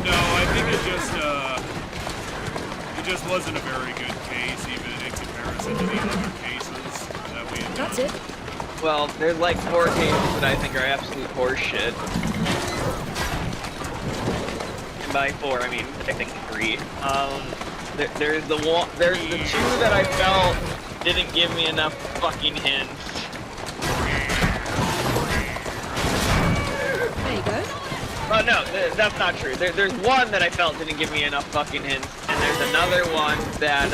No, I think it just wasn't a very good case, even in comparison to the other cases that we had done. That's it. Well, there's like 4 cases that I think are absolute horseshit. And by 4, I mean I think 3. There's the 2 that I felt didn't give me enough fucking hints. There you go. Oh no, that's not true. There's one that I felt didn't give me enough fucking hints, and there's another one that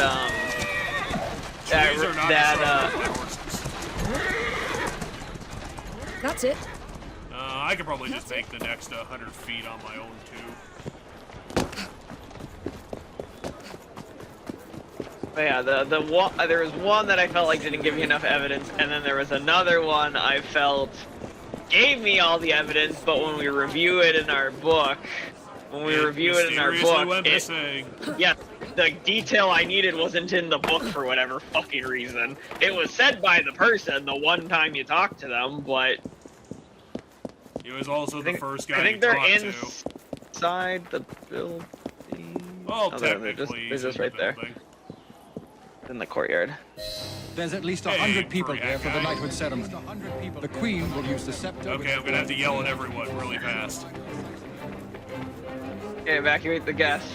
That's it. I could probably just make the next 100 feet on my own too. But yeah, there was one that I felt like didn't give me enough evidence, and then there was another one I felt gave me all the evidence, but when we review it in our book, yeah, the detail I needed wasn't in the book for whatever fucking reason. It was said by the person the one time you talked to them, but it was also the first guy I think they're inside the building. Well, technically, they're just right there. In the courtyard. There's at least 100 people here for the knighthood ceremony. The Queen will use the scepter. Okay, I'm gonna have to yell at everyone really fast. Okay, evacuate the guests.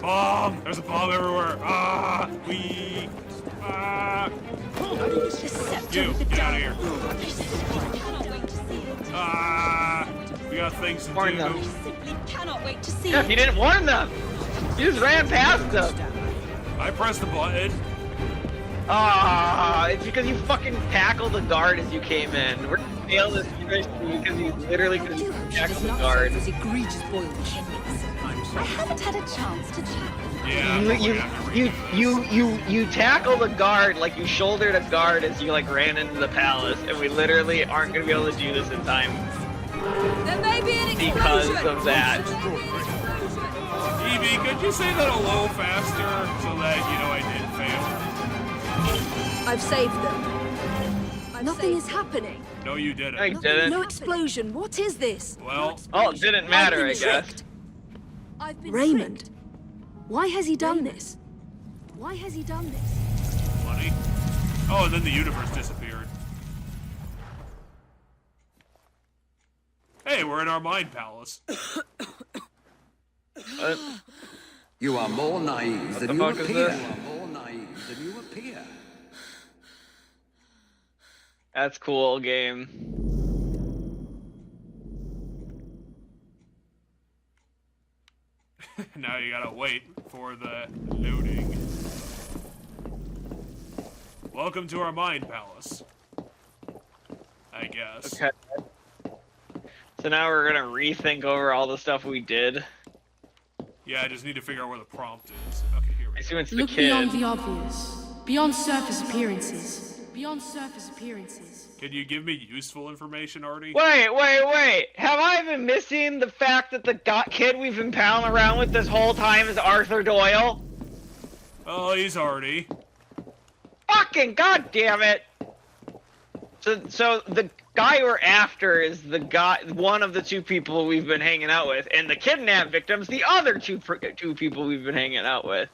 Bomb! There's a bomb everywhere! Ah! You, get out of here. Ah! We got things to warn do. Them. Cannot wait to see. Yeah, you didn't warn them! You just ran past them! I pressed the button. Ah, it's because you fucking tackled the guard as you came in. We're gonna fail this because you literally couldn't tackle the guard. Egregious boyish. I haven't had a chance to check. Yeah. You tackle the guard like you shouldered a guard as you like ran into the palace, and we literally aren't gonna be able to do this in time. There may be an explosion because of that. Evie, could you say that a little faster so that you know I didn't fail? I've saved them. Nothing is happening. No, you didn't. I didn't. No explosion. What is this? Well, oh, it didn't matter, I guess. Raymond, why has he done this? Why has he done this? Money. Oh, and then the universe disappeared. Hey, we're in our mind palace. You are more naive than you appear. More naive than you appear. That's cool, game. Now you gotta wait for the loading. Welcome to our mind palace. I guess. Okay. So now we're gonna rethink over all the stuff we did. Yeah, I just need to figure out where the prompt is. Okay, here we go. I assume it's the Look kid. beyond the obvious, beyond surface appearances, beyond surface appearances. Can you give me useful information, Artie? Wait. Have I been missing the fact that the kid we've been palling around with this whole time is Arthur Doyle? Oh, he's Artie. Fucking goddamn it! So the guy we're after is the guy, one of the two people we've been hanging out with, and the kidnap victim's the other two people we've been hanging out with.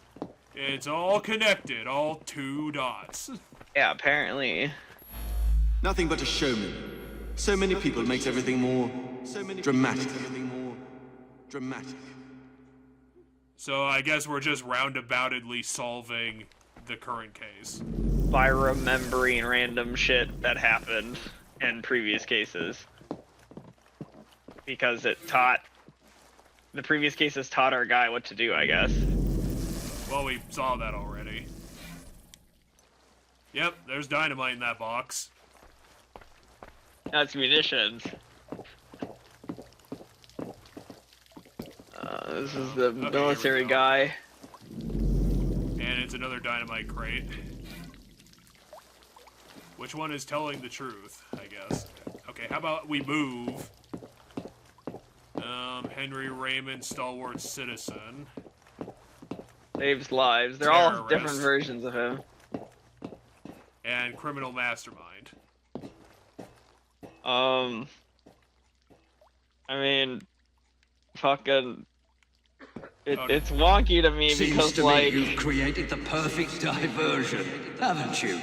It's all connected, all 2 dots. Yeah, apparently. Nothing but a showman. So many people makes everything more dramatic. So I guess we're just roundaboutedly solving the current case. By remembering random shit that happened in previous cases. Because the previous cases taught our guy what to do, I guess. Well, we saw that already. Yep, there's dynamite in that box. That's munitions. This is the military guy. And it's another dynamite crate. Which one is telling the truth, I guess? Okay, how about we move? Henry Raymond, stalwart citizen. Saves lives. They're all different versions of him. And criminal mastermind. I mean, fucking... It's wonky to me Seems because, to like... me you've created the perfect diversion, haven't you?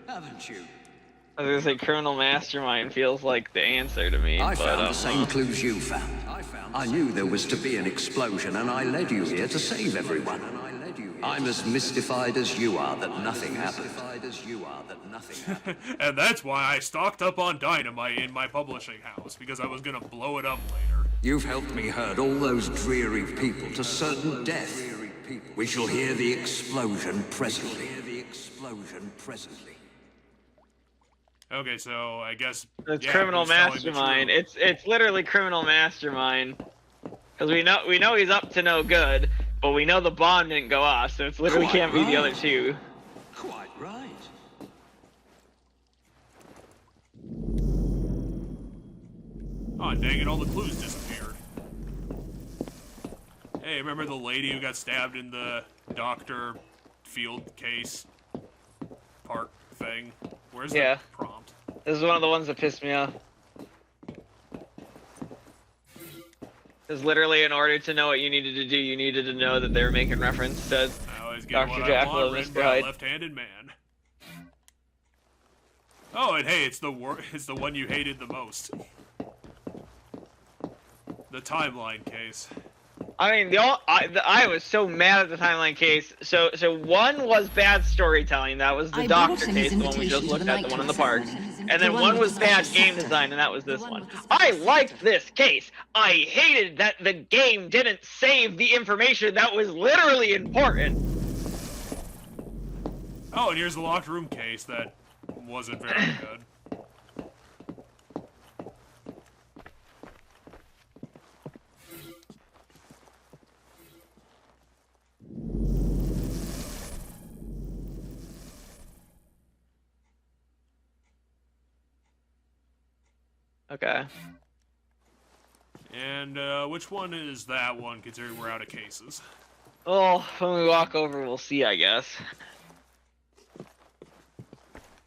I was gonna say criminal mastermind feels like the answer to me. I found the same clues you found. I knew there was to be an explosion, and I led you here to save everyone. I'm as mystified as you are that nothing happened. And that's why I stocked up on dynamite in my publishing house, because I was gonna blow it up later. You've helped me herd all those dreary people to certain death. We shall hear the explosion presently. Okay, so I guess it's criminal mastermind. It's literally criminal mastermind. Because we know he's up to no good, but we know the bomb didn't go off, so it's literally can't be the other two. Quite right. Oh, dang it, all the clues disappeared. Hey, remember the lady who got stabbed in the doctor field case part thing? Where's the prompt? This is one of the ones that pissed me off. Because literally, in order to know what you needed to do, you needed to know that they were making reference to Dr. Jekyll and Mr. Hyde. Left-handed man. Oh, and hey, it's the one you hated the most. The timeline case. I mean, I was so mad at the timeline case. So one was bad storytelling. That was the doctor case, the one we just looked at, the one in the park. And then one was bad game design, and that was this one. I liked this case. I hated that the game didn't save the information that was literally important. Oh, and here's the locked room case that wasn't very good. Okay. And which one is that one, considering we're out of cases? Well, when we walk over, we'll see, I guess.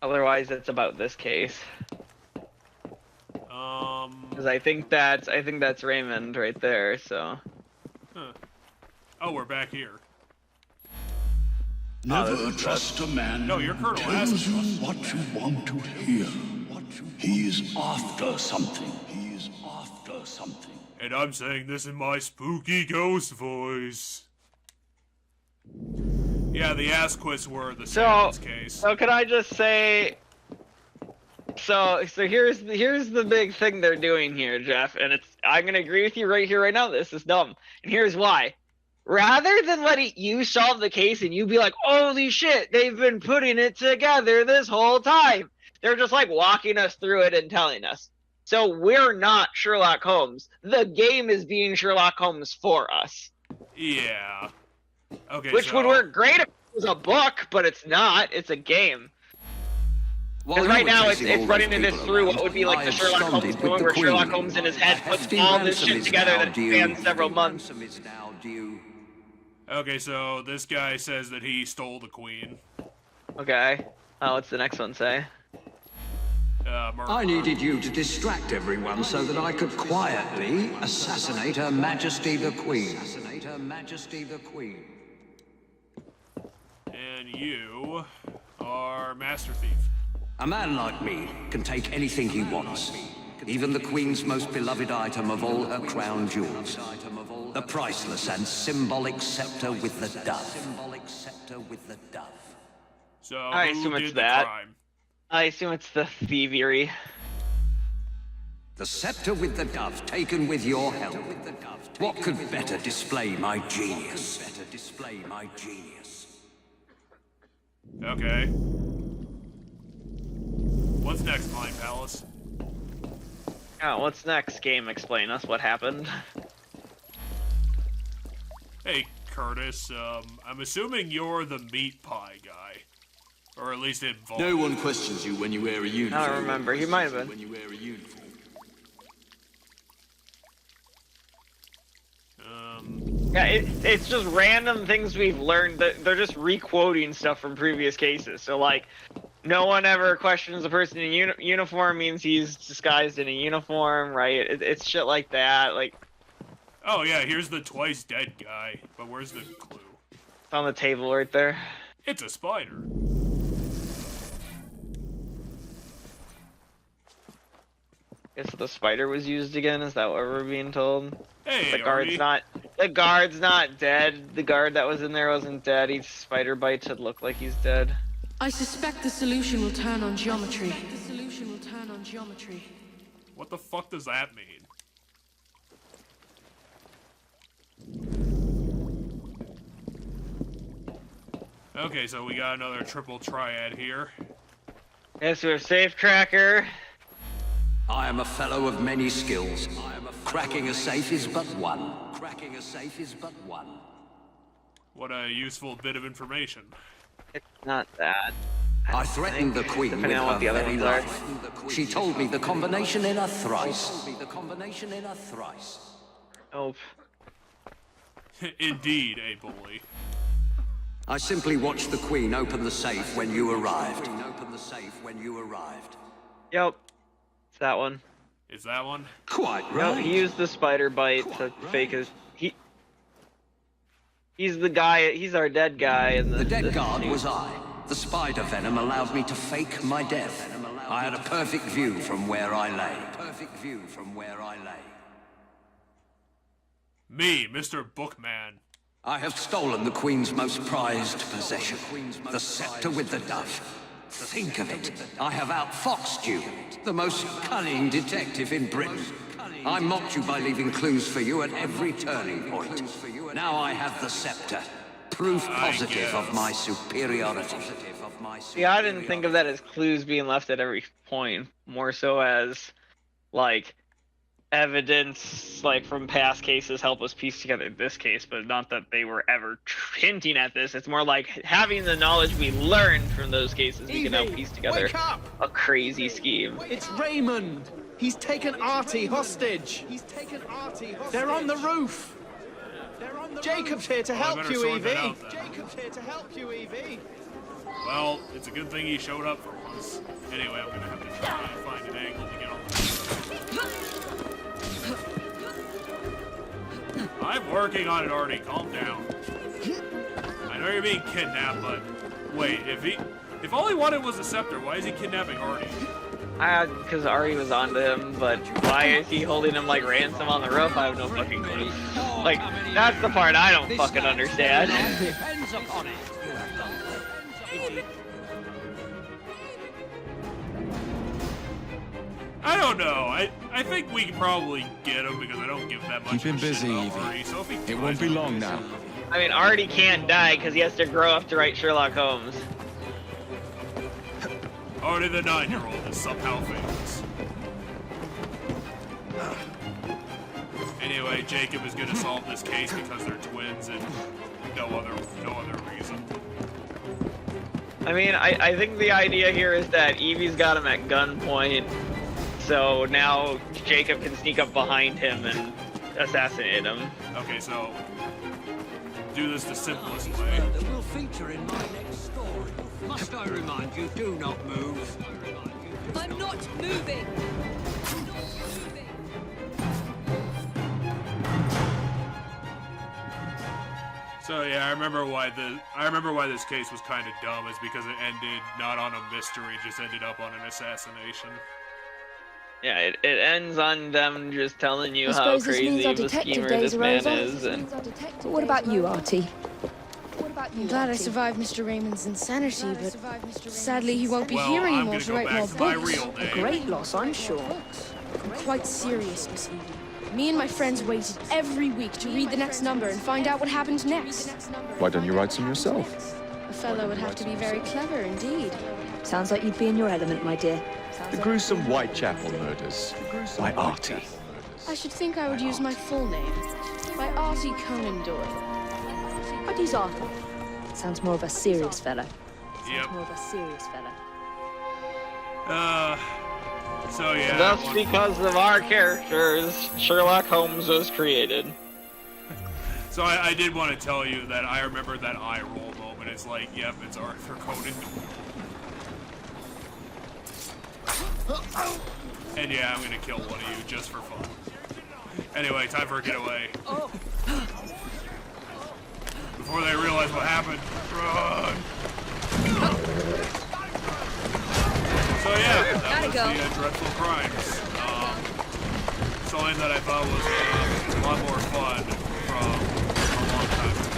Otherwise, it's about this case. Because I think that's Raymond right there. So. Huh. Oh, we're back here. Never trust a man no, you're Colonel tells you what you want to hear. He's after something. And I'm saying this in my spooky ghost voice. Yeah, the Asquiths were the Satan's case. So can I just say? So here's the big thing they're doing here, Jeff, and I'm gonna agree with you right here, right now. This is dumb, and here's why. Rather than letting you solve the case and you be like, holy shit, they've been putting it together this whole time. They're just like walking us through it and telling us. So we're not Sherlock Holmes. The game is being Sherlock Holmes for us. Yeah. Okay. Which would work great if it was a book, but it's not. It's a game. Because right now it's running this through what would be like the Sherlock Holmes moment where Sherlock Holmes in his head puts all this shit together that spans several months. Okay, so this guy says that he stole the queen. Okay. Oh, what's the next one say? I needed you to distract everyone so that I could quietly assassinate Her Majesty the Queen. And you are Master Thief. A man like me can take anything he wants, even the Queen's most beloved item of all her crown jewels. The priceless and symbolic scepter with the dove. So, I assume it's that. I assume it's the thievery. The scepter with the dove taken with your help. What could better display my genius? Okay. What's next, Mind Palace? Oh, what's next? Game, explain us what happened. Hey, Curtis, I'm assuming you're the meat pie guy. Or at least involved. No one questions you when you wear a uniform. I don't remember, he might have been. When you wear a uniform. Yeah, it's just random things we've learned. They're just re-quoting stuff from previous cases. So, like, no one ever questions the person in uniform means he's disguised in a uniform, right? It's shit like that, like... Oh, yeah, here's the twice dead guy. But where's the clue? It's on the table right there. It's a spider. Guess the spider was used again? Is that what we're being told? Hey, the guard's not dead. The guard that was in there wasn't dead. Each spider bite to look like he's dead. I suspect the solution will turn on geometry. What the fuck does that mean? Okay, so we got another triple triad here. Yes, we have safe tracker. I am a fellow of many skills. Cracking a safe is but one. What a useful bit of information. It's not that. I threatened the Queen with her very life. She told me the combination in a thrice. Nope. Indeed, a bully. I simply watched the Queen open the safe when you arrived. Yep. It's that one. Is that one? Quite right. No, he used the spider bite to fake his... He's the guy, he's our dead guy in the... The dead guard was I. The spider venom allowed me to fake my death. I had a perfect view from where I lay. Me, Mr. Bookman. I have stolen the Queen's most prized possession, the scepter with the dove. Think of it. I have outfoxed you, the most cunning detective in Britain. I mocked you by leaving clues for you at every turning point. Now I have the scepter, proof positive of my superiority. See, I didn't think of that as clues being left at every point, more so as, like, evidence, like, from past cases help us piece together this case, but not that they were ever hinting at this. It's more like having the knowledge we learned from those cases, we can now piece together a crazy scheme. It's Raymond! He's taken Artie hostage! They're on the roof! Jacob's here to help you, Evie! Well, it's a good thing he showed up for once. Anyway, I'm gonna have to try and find an angle to get on this. I'm working on it, Artie. Calm down. I know you're being kidnapped, but wait, if all he wanted was a scepter, why is he kidnapping Artie? Because Artie was onto him, but why is he holding him like ransom on the roof? I have no fucking clue. Like, that's the part I don't fucking understand. Depends upon it. I don't know. I think we can probably get him because I don't give that much. Keep him busy, Evie. So it won't be long now. I mean, Artie can't die because he has to grow up to write Sherlock Holmes. Artie the 9-year-old is somehow famous. Anyway, Jacob is going to solve this case because they're twins and no other reason. I mean, I think the idea here is that Evie's got him at gunpoint, so now Jacob can sneak up behind him and assassinate him. Okay, so do this the simplest way. That will feature in my next story. Must I remind you, do not move. I'm not moving. So yeah, I remember why this case was kind of dumb is because it ended not on a mystery, just ended up on an assassination. Yeah, it ends on them just telling you I how suppose this crazy means our of a detective schemer days this are man over. is. And But what about you, Artie? I'm glad I survived Mr. Raymond's insanity, but sadly he won't be Well, here I'm anymore gonna to go write back more to my books. real A name. great loss, I'm sure. Quite serious, Miss Evie. Me and my friends waited every week to read the next number and find out what happened next. Why don't you write some yourself? A fellow would have to be very clever indeed. Sounds like you'd be in your element, my dear. The gruesome Whitechapel murders by Artie. I should think I would use my full name. By Artie Conan Doyle. I'd use Arthur. Sounds more of a serious fella. Yep. More of a serious fella. So yeah. thus, because of our characters, Sherlock Holmes was created. So I did want to tell you that I remember that eye roll moment. It's like, yep, it's Arthur Conan Doyle. And yeah, I'm gonna kill one of you just for fun. Anyway, time for a getaway. Before they realize what happened, run! So yeah, that was the Dreadful Crimes. Something that I thought was a lot more fun from a long time ago.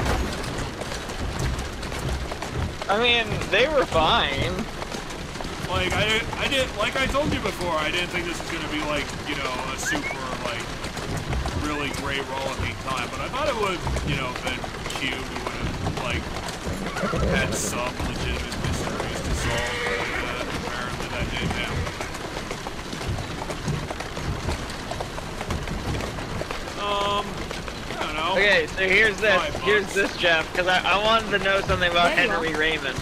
I mean, they were fine. Like I did, like I told you before, I didn't think this was gonna be like, you know, a super like really great rollicking time, but I thought it would, you know, been cute. It would have like had some legitimate mysteries to solve. But apparently that didn't happen. I don't know. Okay, so here's this, Jeff, because I wanted to know something about Henry Raymond.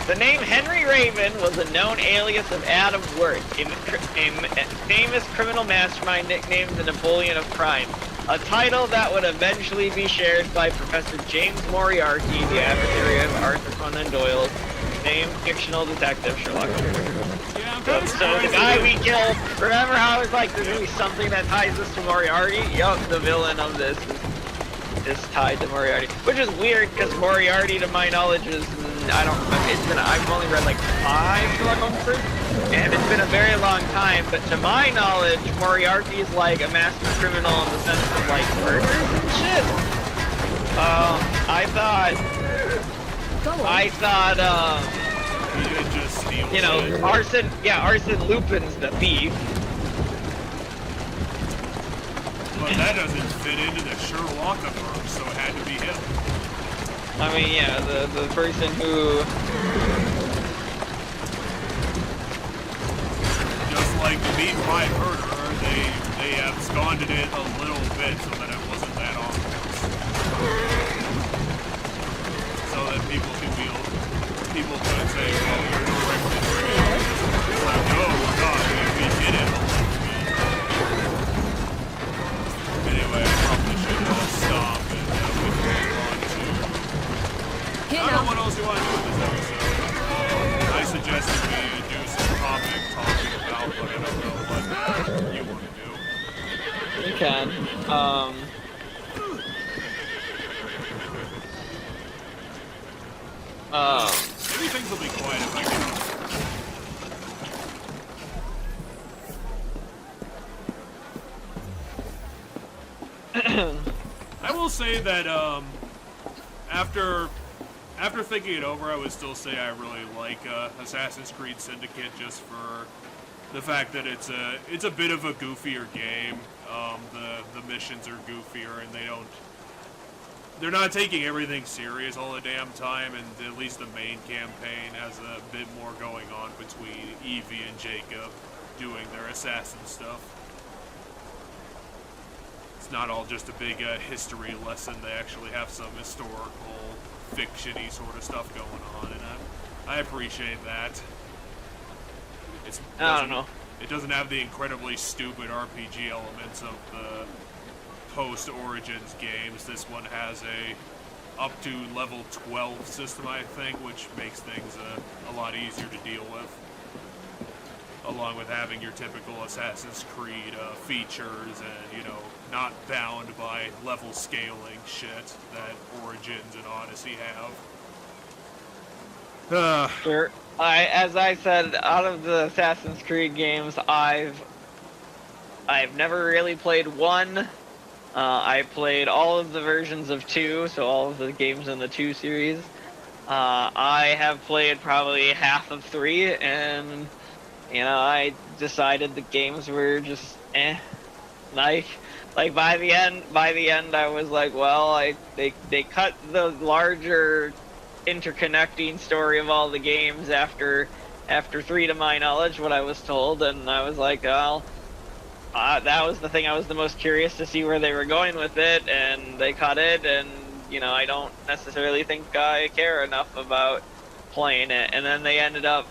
The name Henry Raymond was a known alias of Adam Worth, a famous criminal mastermind nicknamed the Napoleon of Crime, a title that would eventually be shared by Professor James Moriarty, the adversary of Arthur Conan Doyle's famed fictional detective Sherlock Holmes. So the guy we killed, remember how I was like, there's gonna be something that ties us to Moriarty? Yup, the villain of this is tied to Moriarty, which is weird because Moriarty, to my knowledge, is I've only read like 5 Sherlock Holmes books, and it's been a very long time. But to my knowledge, Moriarty is like a master criminal in the sense of like murders and shit. I thought, you know, Arsene Lupin's the thief. But that doesn't fit into the Sherlockiverse, so it had to be him. I mean, yeah, the person who... Just like the Meat Pie Murderer, they absconded it a little bit so that it wasn't that obvious. So that people couldn't say, well, you're directly related. It's like, no, we're not, we did it. Anyway, I probably should stop and we can move on to... I don't know what else you want to do with this episode. I suggested we do some topic talking about, but I don't know what you want to do. You can. Maybe things will be quiet if I get on. I will say that after thinking it over, I would still say I really like Assassin's Creed Syndicate just for the fact that it's a bit of a goofier game. The missions are goofier and they're not taking everything serious all the damn time, and at least the main campaign has a bit more going on between Evie and Jacob doing their assassin stuff. It's not all just a big history lesson. They actually have some historical, fiction-y sort of stuff going on, and I appreciate that. I don't know. It doesn't have the incredibly stupid RPG elements of the post-Origins games. This one has a up to level 12 system, I think, which makes things a lot easier to deal with. Along with having your typical Assassin's Creed features and, you know, not bound by level scaling shit that Origins and Odyssey have. Sure. As I said, out of the Assassin's Creed games, I've never really played 1. I played all of the versions of 2, so all of the games in the 2 series. I have played probably half of 3, and you know, I decided the games were just Like by the end, I was like, well, they cut the larger interconnecting story of all the games after 3, to my knowledge, what I was told, and I was like, well, that was the thing I was the most curious to see where they were going with it, and they cut it, and you know, I don't necessarily think I care enough about playing it. And then they ended up,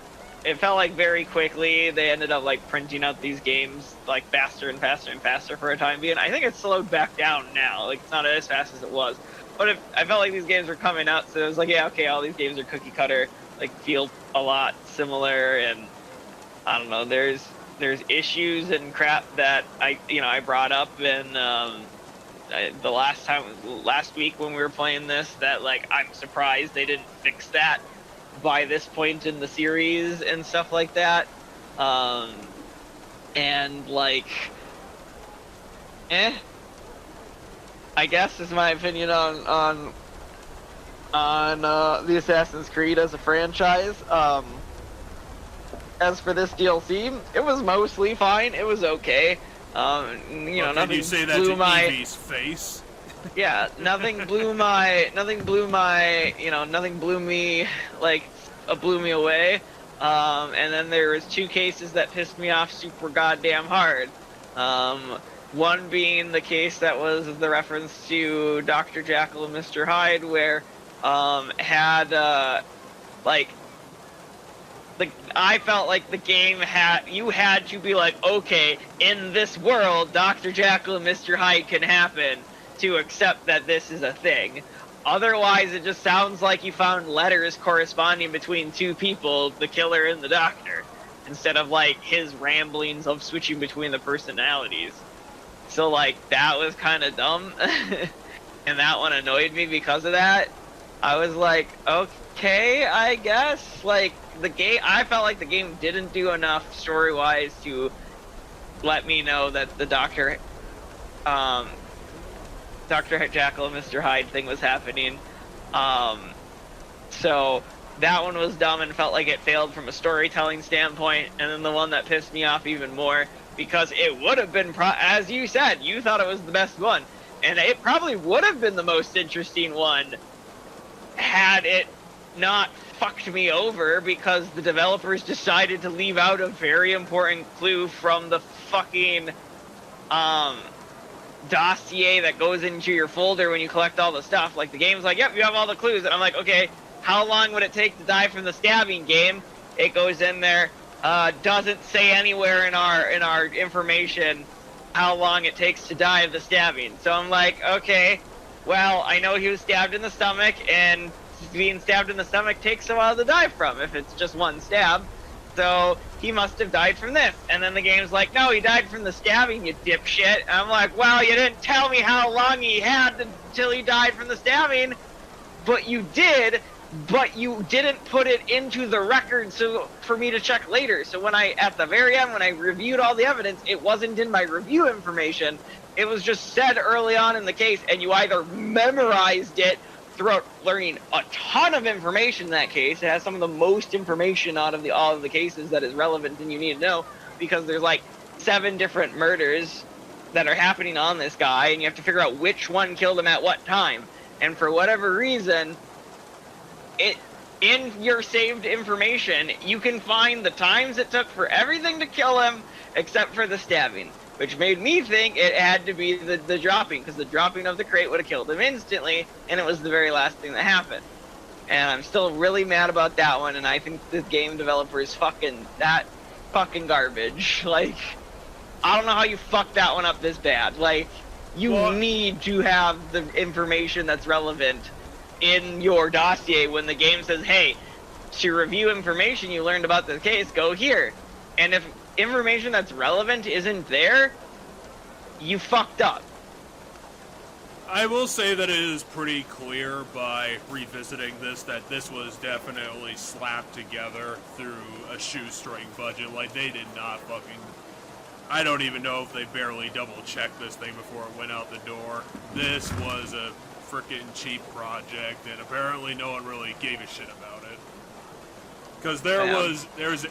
it felt like very quickly they ended up like printing out these games like faster and faster and faster for a time being. I think it's slowed back down now, like it's not as fast as it was. But I felt like these games were coming out, so it was like, yeah, okay, all these games are cookie cutter, like feel a lot similar, and I don't know, there's issues and crap that I brought up in the last week when we were playing this, that like I'm surprised they didn't fix that by this point in the series and stuff like that. And like, I guess is my opinion on the Assassin's Creed as a franchise. As for this DLC, it was mostly fine. It was okay. Nothing you say that blew to my Evie's face. Yeah, nothing blew me away. And then there was 2 cases that pissed me off super goddamn hard. One being the case that was the reference to Dr. Jekyll and Mr. Hyde, where I felt like the game you had to be like, okay, in this world, Dr. Jekyll and Mr. Hyde can happen to accept that this is a thing. Otherwise, it just sounds like you found letters corresponding between 2 people, the killer and the doctor, instead of like his ramblings of switching between the personalities. So like, that was kind of dumb, and that one annoyed me because of that. I was like, okay, I guess, like, I felt like the game didn't do enough story-wise to let me know that the Dr. Jekyll and Mr. Hyde thing was happening. So that one was dumb and felt like it failed from a storytelling standpoint. And then the one that pissed me off even more, because it would have been, as you said, you thought it was the best one, and it probably would have been the most interesting one had it not fucked me over, because the developers decided to leave out a very important clue from the fucking dossier that goes into your folder when you collect all the stuff. Like, the game's like, yep, you have all the clues, and I'm like, okay, how long would it take to die from the stabbing game? It goes in there, doesn't say anywhere in our information how long it takes to die of the stabbing. So I'm like, okay, well, I know he was stabbed in the stomach, and being stabbed in the stomach takes a while to die from if it's just one stab. So he must have died from this. And then the game's like, no, he died from the stabbing, you dipshit. And I'm like, well, you didn't tell me how long he had until he died from the stabbing, but you did, but you didn't put it into the record for me to check later. So at the very end, when I reviewed all the evidence, it wasn't in my review information. It was just said early on in the case, and you either memorized it throughout learning a ton of information in that case. It has some of the most information out of all of the cases that is relevant and you need to know, because there's like 7 different murders that are happening on this guy, and you have to figure out which one killed him at what time. And for whatever reason, in your saved information, you can find the times it took for everything to kill him except for the stabbing, which made me think it had to be the dropping, because the dropping of the crate would have killed him instantly, and it was the very last thing that happened. and I'm still really mad about that one. And I think the game developer is fucking garbage. Like, I don't know how you fucked that one up this bad. Like, you need to have the information that's relevant in your dossier when the game says, hey, to review information you learned about the case, go here. And if information that's relevant isn't there, you fucked up. I will say that it is pretty clear by revisiting this that this was definitely slapped together through a shoestring budget. Like, they did not fucking... I don't even know if they barely double-checked this thing before it went out the door. This was a freaking cheap project, and apparently no one really gave a shit about it. Because there's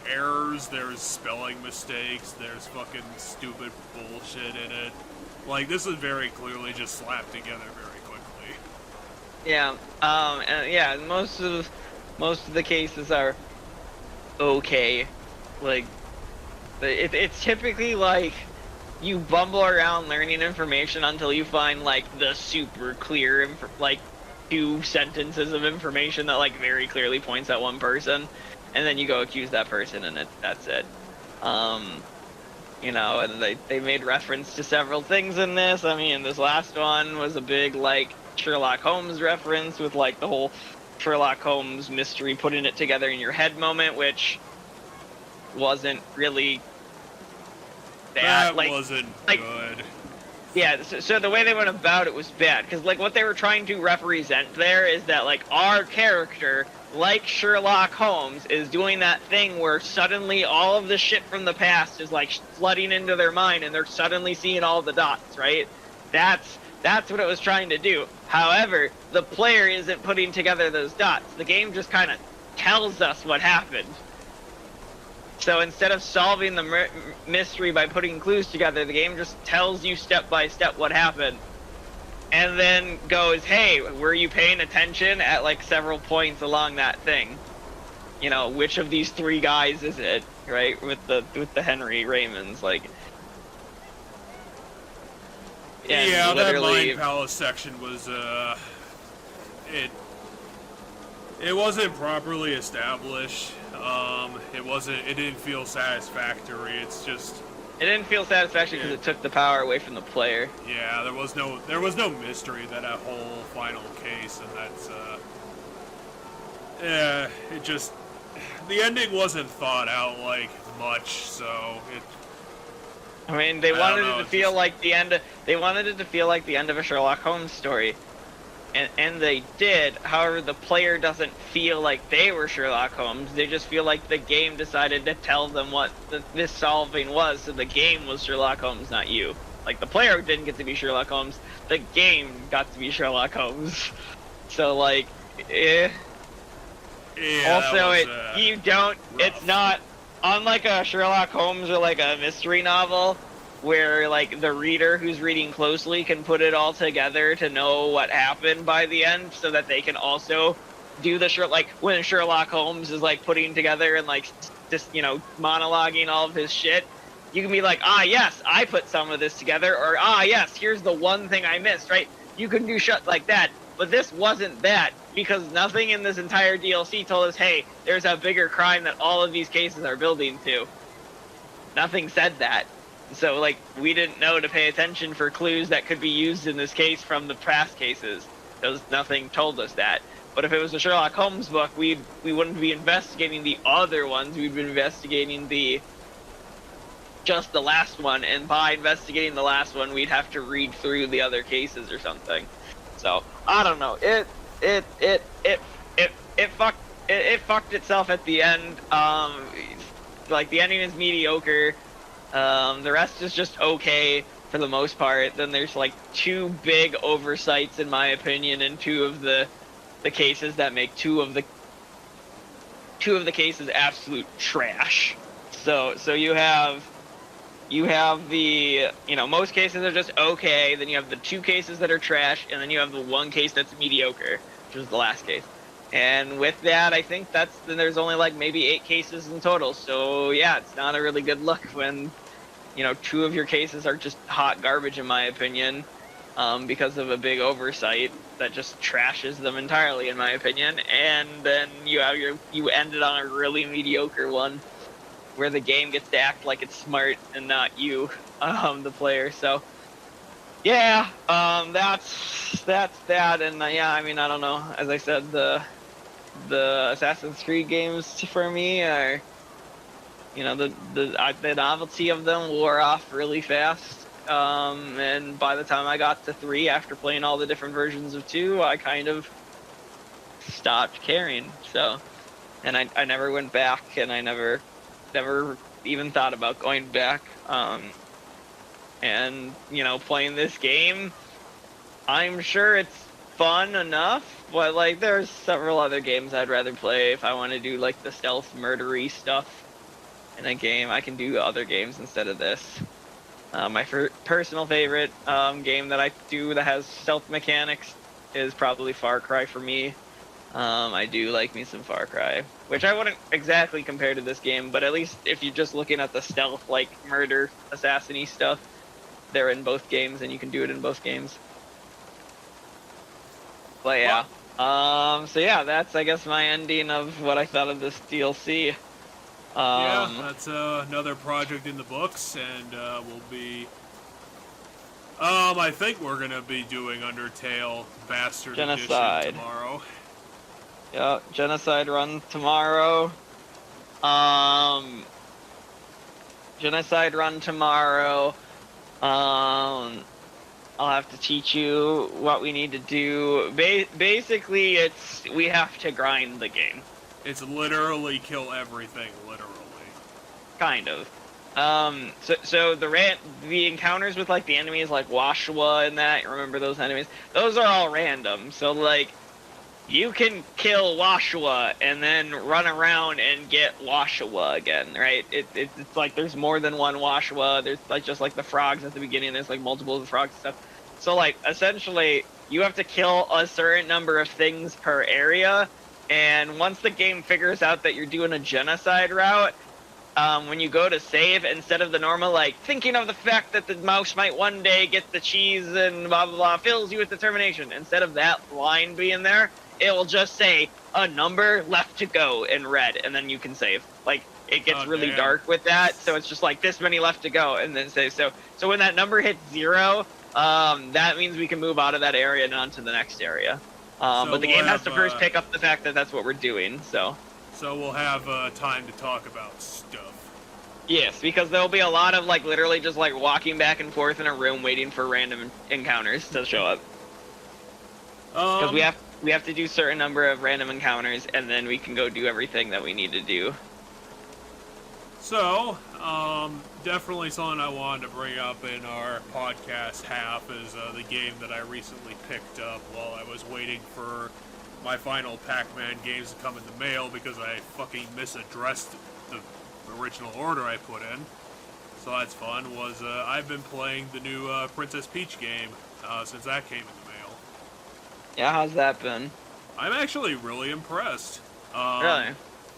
errors, there's spelling mistakes, there's fucking stupid bullshit in it. Like, this is very clearly just slapped together very quickly. Yeah, and yeah, most of the cases are okay. Like, it's typically like you bumble around learning information until you find like the super clear, like 2 sentences of information that like very clearly points at one person, and then you go accuse that person, and that's it. You know, and they made reference to several things in this. I mean, this last one was a big, like, Sherlock Holmes reference with, like, the whole Sherlock Holmes mystery, putting it together in your head moment, which wasn't really that like, wasn't like, good. Yeah, so the way they went about it was bad, because, like, what they were trying to represent there is that, like, our character, like Sherlock Holmes, is doing that thing where suddenly all of the shit from the past is, like, flooding into their mind, and they're suddenly seeing all the dots, right? That's what it was trying to do. However, the player isn't putting together those dots. The game just kind of tells us what happened. So instead of solving the mystery by putting clues together, the game just tells you step by step what happened. And then goes, hey, were you paying attention at like several points along that thing? You know, which of these 3 guys is it, right? With the Henry Raymonds, like. Yeah, that Mind Palace section was it wasn't properly established. It didn't feel satisfactory. It's just. It didn't feel satisfactory because it took the power away from the player. Yeah, there was no mystery to that whole final case, and that's yeah, it just, the ending wasn't thought out like much, so it. I mean, they wanted it to feel like the end. They wanted it to feel like the end of a Sherlock Holmes story, and they did. However, the player doesn't feel like they were Sherlock Holmes. They just feel like the game decided to tell them what this solving was, so the game was Sherlock Holmes, not you. Like, the player didn't get to be Sherlock Holmes. The game got to be Sherlock Holmes. So, like, Yeah, also, rough. It's not, unlike a Sherlock Holmes or like a mystery novel, where like the reader who's reading closely can put it all together to know what happened by the end, so that they can also do the like when Sherlock Holmes is like putting together and like just, you know, monologuing all of his shit, you can be like, ah yes, I put some of this together, or ah yes, here's the one thing I missed, right? You can do shit like that, but this wasn't that, because nothing in this entire DLC told us, hey, there's a bigger crime that all of these cases are building to. Nothing said that. So, like, we didn't know to pay attention for clues that could be used in this case from the past cases, because nothing told us that. But if it was a Sherlock Holmes book, we wouldn't be investigating the other ones. We'd be investigating just the last one, and by investigating the last one, we'd have to read through the other cases or something. So, I don't know. It fucked itself at the end. Like, the ending is mediocre. The rest is just okay for the most part. Then there's like 2 big oversights, in my opinion, in 2 of the cases that make 2 of the cases absolute trash. So you have the, you know, most cases are just okay, then you have the 2 cases that are trash, and then you have the 1 case that's mediocre, which is the last case. And with that, I think then there's only like maybe 8 cases in total. So yeah, it's not a really good look when, you know, 2 of your cases are just hot garbage, in my opinion, because of a big oversight. that just trashes them entirely, in my opinion. And then you ended on a really mediocre one, where the game gets to act like it's smart and not you, the player. So, yeah, that's that. And yeah, I mean, I don't know. As I said, the Assassin's Creed games for me are, you know, the novelty of them wore off really fast. And by the time I got to 3, after playing all the different versions of 2, I kind of stopped caring. So, and I never went back, and I never even thought about going back. And, you know, playing this game, I'm sure it's fun enough, but, like, there's several other games I'd rather play if I want to do, like, the stealth murdery stuff in a game. I can do other games instead of this. My personal favorite game that I do that has stealth mechanics is probably Far Cry for me. I do like me some Far Cry, which I wouldn't exactly compare to this game, but at least if you're just looking at the stealth, like, murder, assassin-y stuff, they're in both games, and you can do it in both games. But yeah, so yeah, that's, I guess, my ending of what I thought of this DLC. Yeah, that's another project in the books, and we'll be... I think we're going to be doing Undertale Bastard Genocide Edition tomorrow. Yeah, Genocide run tomorrow. Genocide run tomorrow. I'll have to teach you what we need to do. Basically, we have to grind the game. It's literally kill everything, literally. Kind of. So the encounters with, like, the enemies, like Washua and that, remember those enemies? Those are all random. So, like, you can kill Washua and then run around and get Washua again, right? It's like there's more than one Washua. There's, like, just like the frogs at the beginning. There's, like, multiple of the frogs and stuff. So, like, essentially, you have to kill a certain number of things per area. And once the game figures out that you're doing a genocide route, when you go to save, instead of the normal, like, thinking of the fact that the mouse might one day get the cheese and blah, blah, blah, fills you with determination. Instead of that line being there, it will just say a number left to go in red, and then you can save. Like, it gets really dark with that, so it's just like this many left to go, and then save. So when that number hits 0, that means we can move out of that area and on to the next area. But the game has to first pick up the fact that that's what we're doing, so... So we'll have time to talk about stuff. Yes, because there'll be a lot of, like, literally just, like, walking back and forth in a room waiting for random encounters to show up. Because we have to do a certain number of random encounters, and then we can go do everything that we need to do. So, definitely something I wanted to bring up in our podcast half is the game that I recently picked up while I was waiting for my final Pac-Man games to come in the mail because I fucking misaddressed the original order I put in. So that's fun. I've been playing the new Princess Peach game since that came in the mail. Yeah, how's that been? I'm actually really impressed. Really?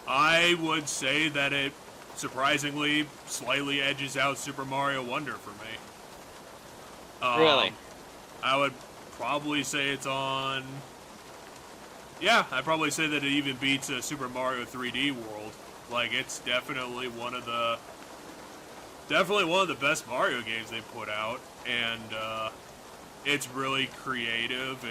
I would say that it surprisingly slightly edges out Super Mario Wonder for me. Really? I would probably say it's on... Yeah, I'd probably say that it even beats Super Mario 3D World. Like, it's definitely one of the best Mario games they put out, and it's really creative.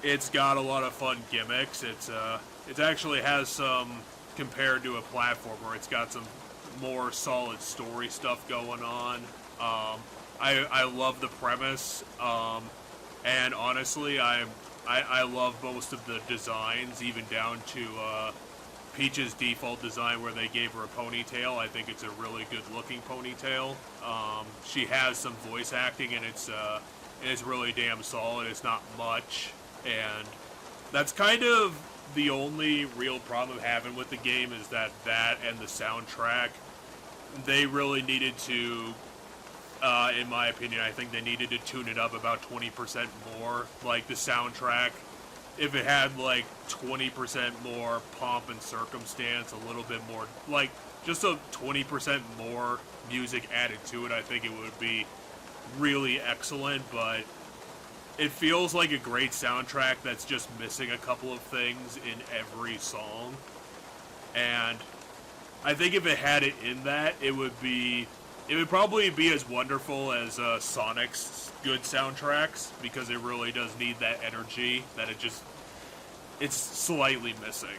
It's got a lot of fun gimmicks. It actually has some, compared to a platformer, it's got some more solid story stuff going on. I love the premise, and honestly, I love most of the designs, even down to Peach's default design where they gave her a ponytail. I think it's a really good-looking ponytail. She has some voice acting, and it's really damn solid. It's not much, and that's kind of the only real problem I'm having with the game is that and the soundtrack. They really needed to, in my opinion, I think they needed to tune it up about 20% more. Like, the soundtrack, if it had, like, 20% more pomp and circumstance, a little bit more, like, just a 20% more music added to it, I think it would be really excellent, but it feels like a great soundtrack that's just missing a couple of things in every song. And I think if it had it in that, it would probably be as wonderful as Sonic's good soundtracks, because it really does need that energy that it's slightly missing.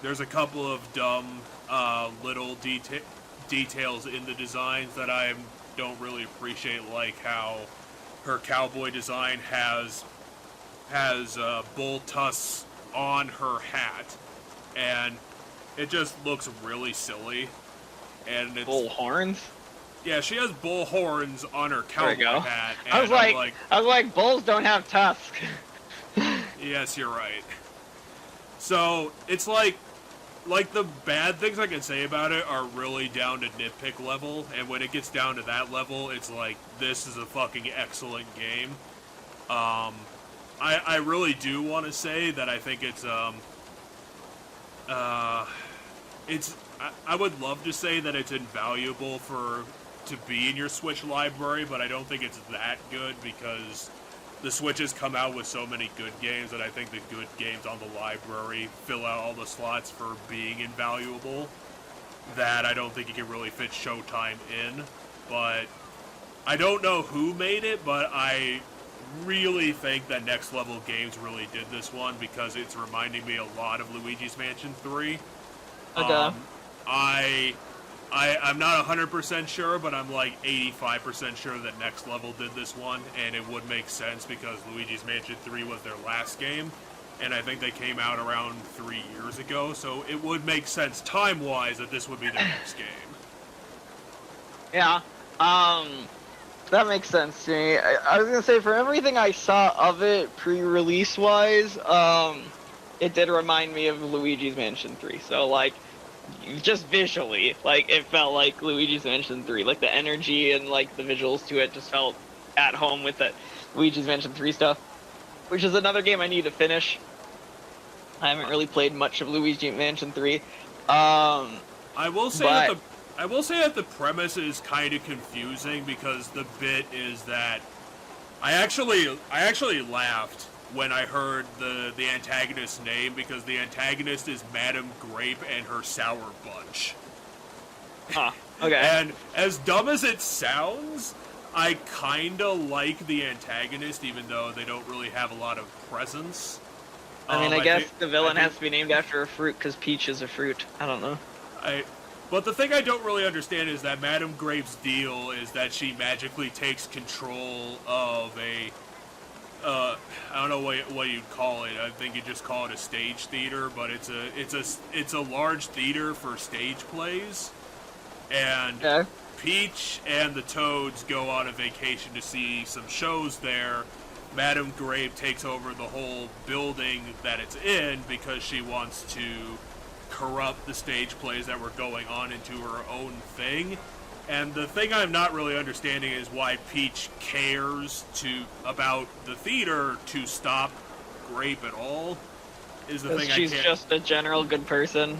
There's a couple of dumb little details in the designs that I don't really appreciate, like how her cowboy design has bull tusks on her hat, and it just looks really silly. And it's bull horns. Yeah, she has bull horns on her cowboy hat. And I was like, bulls don't have tusks. Yes, you're right. So it's like the bad things I can say about it are really down to nitpick level, and when it gets down to that level, it's like, this is a fucking excellent game. I really do want to say that I think I would love to say that it's invaluable to be in your Switch library, but I don't think it's that good, because the Switch has come out with so many good games that I think the good games on the library fill out all the slots for being invaluable, that I don't think you can really fit Showtime in. But I don't know who made it, but I really think that Next Level Games really did this one, because it's reminding me a lot of Luigi's Mansion 3. Okay. I'm not 100% sure, but I'm like 85% sure that Next Level did this one, and it would make sense because Luigi's Mansion 3 was their last game, and I think they came out around 3 years ago, so it would make sense time-wise that this would be their next game. Yeah, that makes sense to me. I was gonna say, for everything I saw of it pre-release-wise, it did remind me of Luigi's Mansion 3, so like, just visually, like, it felt like Luigi's Mansion 3. Like, the energy and, like, the visuals to it just felt at home with that Luigi's Mansion 3 stuff. Which is another game I need to finish. I haven't really played much of Luigi Mansion 3. I will say that the premise is kind of confusing, because the bit is that I actually laughed when I heard the antagonist's name, because the antagonist is Madame Grape and her Sour Bunch. Huh, okay. And as dumb as it sounds, I kinda like the antagonist, even though they don't really have a lot of presence. I mean, I guess the villain has to be named after a fruit, because Peach is a fruit. I don't know. But the thing I don't really understand is that Madame Grape's deal is that she magically takes control of a I don't know what you'd call it. I think you just call it a stage theater, but it's a large theater for stage plays. And Peach and the Toads go on a vacation to see some shows there. Madame Grape takes over the whole building that it's in because she wants to corrupt the stage plays that were going on into her own thing. And the thing I'm not really understanding is why Peach cares about the theater to stop Grape at all. Is the thing she's just a general good person.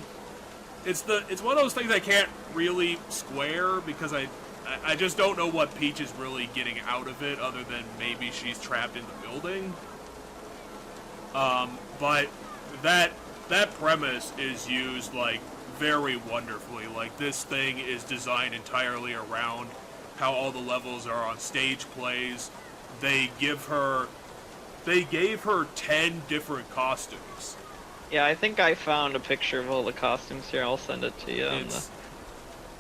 It's one of those things I can't really square, because I just don't know what Peach is really getting out of it, other than maybe she's trapped in the building. But that premise is used like very wonderfully. Like, this thing is designed entirely around how all the levels are on stage plays. They gave her 10 different costumes. Yeah, I think I found a picture of all the costumes here. I'll send it to you.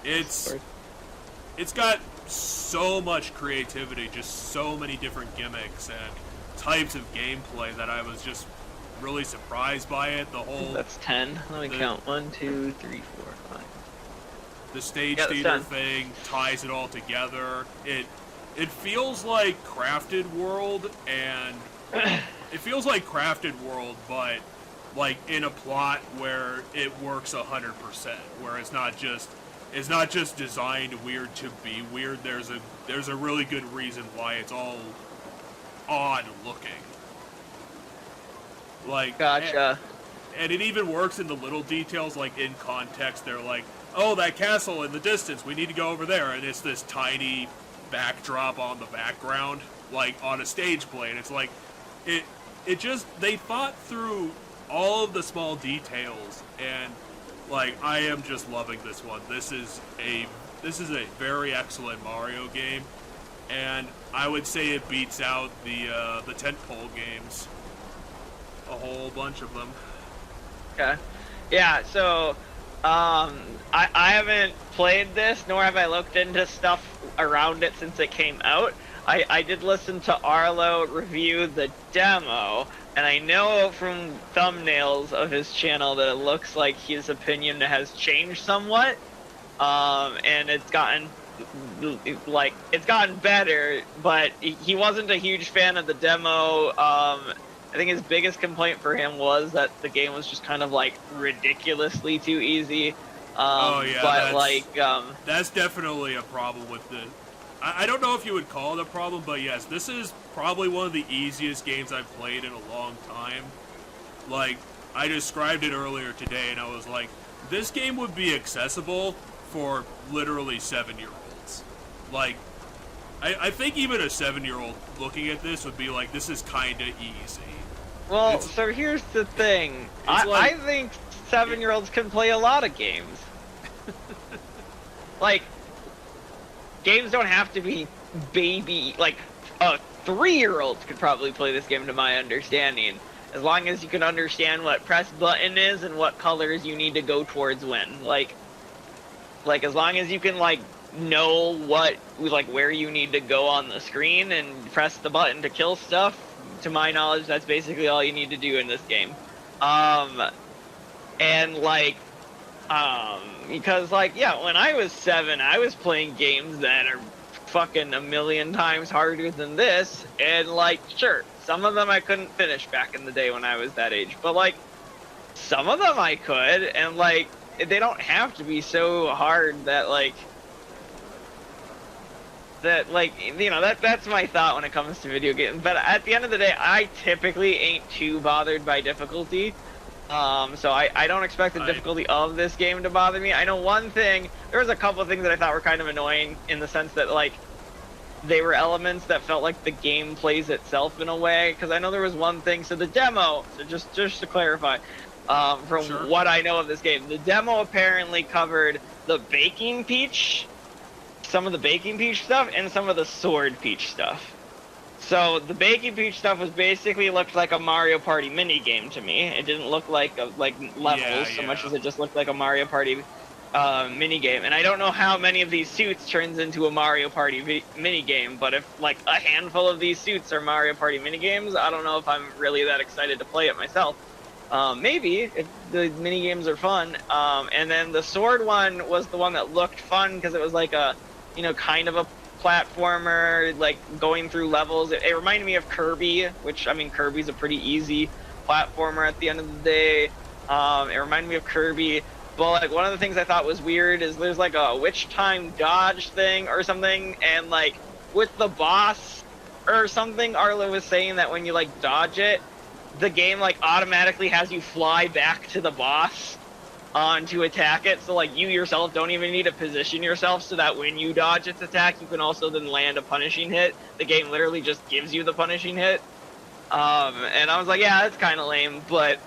It's got so much creativity, just so many different gimmicks and types of gameplay that I was just really surprised by it. That's 10. Let me count. 1, 2, 3, 4, 5. The stage theater thing ties it all together. It feels like Crafted World, and it feels like Crafted World, but like in a plot where it works 100%, where it's not just designed weird to be weird. There's a really good reason why it's all odd looking. Like, gotcha. And it even works in the little details, like in context. They're like, oh, that castle in the distance, we need to go over there, and it's this tiny backdrop on the background, like on a stage play, and it's like it just, they thought through all of the small details, and like I am just loving this one. This is a very excellent Mario game, and I would say it beats out the tentpole games, a whole bunch of them. Okay. Yeah, so I haven't played this, nor have I looked into stuff around it since it came out. I did listen to Arlo review the demo, and I know from thumbnails of his channel that it looks like his opinion has changed somewhat, and it's gotten better, but he wasn't a huge fan of the demo. I think his biggest complaint for him was that the game was just kind of like ridiculously too easy. That's definitely a problem with the. I don't know if you would call it a problem, but yes, this is probably one of the easiest games I've played in a long time. Like, I described it earlier today, and I was like, this game would be accessible for literally 7-year-olds. Like, I think even a 7-year-old looking at this would be like, this is kinda easy. Well, so here's the thing. I think 7-year-olds can play a lot of games. Like, games don't have to be baby, like, 3-year-olds could probably play this game to my understanding. As long as you can understand what press button is and what colors you need to go towards when. Like as long as you can, like, know what, like, where you need to go on the screen and press the button to kill stuff, to my knowledge, that's basically all you need to do in this game. Because, like, yeah, when I was 7, I was playing games that are fucking a million times harder than this, and, like, sure, some of them I couldn't finish back in the day when I was that age, but, like, some of them I could, and, like, they don't have to be so hard that, like, you know, that's my thought when it comes to video games. But at the end of the day, I typically ain't too bothered by difficulty. So I don't expect the difficulty of this game to bother me. I know one thing, there was a couple of things that I thought were kind of annoying in the sense that, like, they were elements that felt like the game plays itself in a way. Because I know there was one thing, so the demo, so just to clarify, from what I know of this game, the demo apparently covered the Baking Peach, some of the Baking Peach stuff, and some of the Sword Peach stuff. So the Baking Peach stuff was basically looked like a Mario Party mini game to me. It didn't look like levels so much as it just looked like a Mario Party mini game. And I don't know how many of these suits turns into a Mario Party mini game, but if like a handful of these suits are Mario Party mini games, I don't know if I'm really that excited to play it myself. Maybe if the mini games are fun. And then the sword one was the one that looked fun because it was like a, you know, kind of a platformer, like going through levels. It reminded me of Kirby, which, I mean, Kirby's a pretty easy platformer at the end of the day. It reminded me of Kirby, but like one of the things I thought was weird is there's like a witch time dodge thing or something, and like with the boss or something, Arlo was saying that when you like dodge it, the game like automatically has you fly back to the boss to attack it, so like you yourself don't even need to position yourself so that when you dodge its attack you can also then land a punishing hit. The game literally just gives you the punishing hit. And I was like, yeah, that's kind of lame, but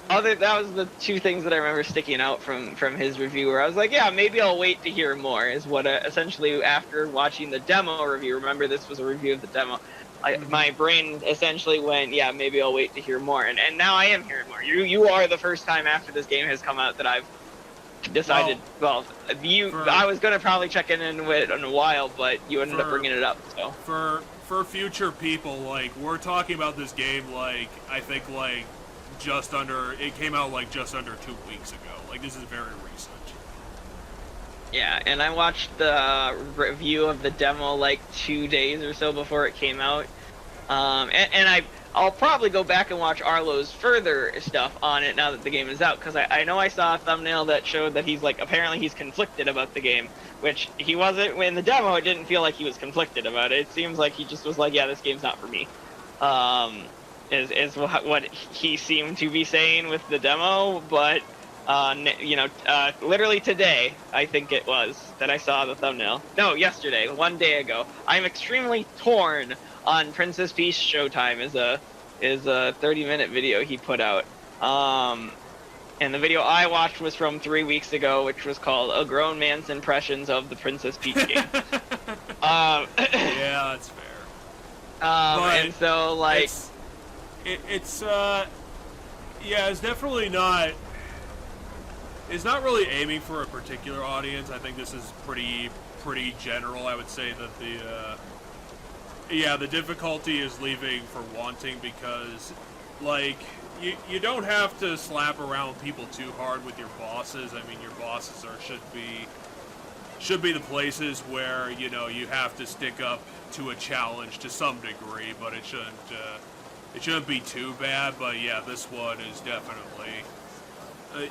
that was the two things that I remember sticking out from his review, where I was like, yeah, maybe I'll wait to hear more, is what essentially after watching the demo review, remember this was a review of the demo, my brain essentially went, yeah, maybe I'll wait to hear more, and now I am hearing more. You are the first time after this game has come out that I've decided. I was gonna probably check in with in a while, but you ended up bringing it up. So for future people, like, we're talking about this game, like, I think like it came out like just under 2 weeks ago. Like, this is very recent. Yeah, and I watched the review of the demo like 2 days or so before it came out. And I'll probably go back and watch Arlo's further stuff on it now that the game is out, because I know I saw a thumbnail that showed that he's like, apparently he's conflicted about the game, which he wasn't. In the demo, it didn't feel like he was conflicted about it. It seems like he just was like, yeah, this game's not for me. Is what he seemed to be saying with the demo, but Literally today, I think it was, that I saw the thumbnail. No, yesterday, 1 day ago. I'm extremely torn on Princess Peach Showtime is a 30-minute video he put out. And the video I watched was from 3 weeks ago, which was called A Grown Man's Impressions of the Princess Peach Game. Yeah, that's fair. And so, like... It's definitely not... It's not really aiming for a particular audience. I think this is pretty general. I would say that the difficulty is leaving for wanting because, like, you don't have to slap around people too hard with your bosses. I mean, your bosses should be the places where, you know, you have to stick up to a challenge to some degree, but it shouldn't be too bad. But yeah, this one is definitely...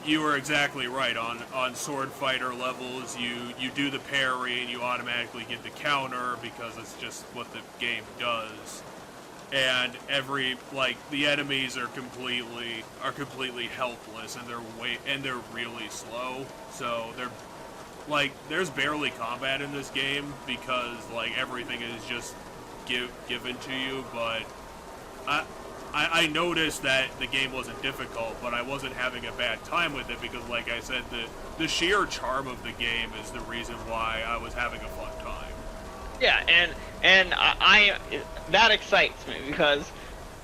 you were exactly right. On sword fighter levels, you do the parry and you automatically get the counter because it's just what the game does. And the enemies are completely helpless and they're really slow. So there's barely combat in this game because like everything is just given to you. But I noticed that the game wasn't difficult, but I wasn't having a bad time with it because, like I said, the sheer charm of the game is the reason why I was having a fun time. Yeah, and I that excites me because,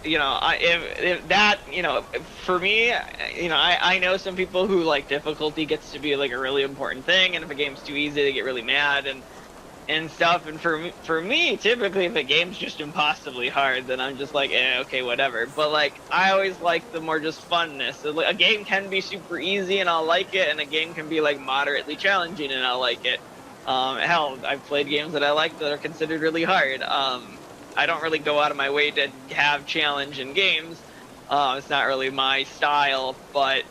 you know, if that, you know, for me, you know, I know some people who like difficulty gets to be like a really important thing, and if a game's too easy, they get really mad and stuff. And for me, typically, if a game's just impossibly hard, then I'm just like, okay, whatever. But like, I always like the more just funness. So, like, a game can be super easy and I'll like it, and a game can be like moderately challenging and I'll like it. Hell, I've played games that I like that are considered really hard. I don't really go out of my way to have challenge in games. It's not really my style, but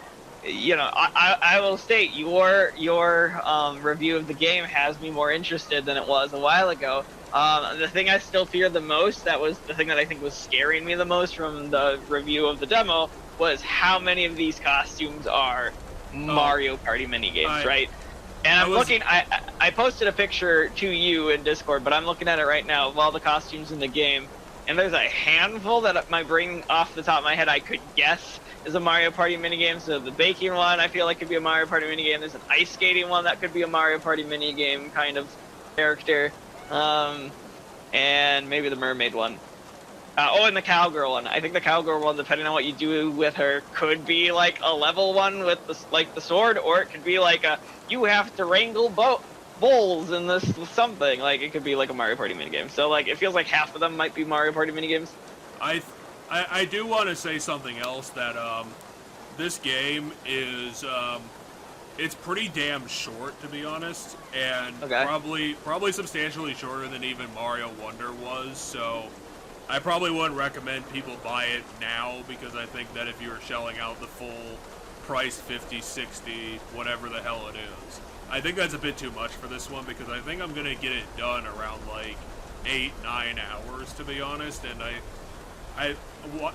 you know, I will state your review of the game has me more interested than it was a while ago. The thing I still fear the most, that was the thing that I think was scaring me the most from the review of the demo, was how many of these costumes are Mario Party minigames, right? And I'm looking, I posted a picture to you in Discord, but I'm looking at it right now of all the costumes in the game, and there's a handful that my brain off the top of my head I could guess is a Mario Party minigame. So the baking one, I feel like could be a Mario Party minigame. There's an ice skating one that could be a Mario Party minigame kind of character. And maybe the mermaid one. And the cowgirl one. I think the cowgirl one, depending on what you do with her, could be like a level one with the sword, or it could be like you have to wrangle bowls in this something. Like, it could be like a Mario Party minigame. So like, it feels like half of them might be Mario Party minigames. I do want to say something else, that this game is it's pretty damn short, to be honest, and probably substantially shorter than even Mario Wonder was. So I probably wouldn't recommend people buy it now, because I think that if you were shelling out the full price, 50, 60, whatever the hell it is, I think that's a bit too much for this one, because I think I'm gonna get it done around like 8-9 hours, to be honest. And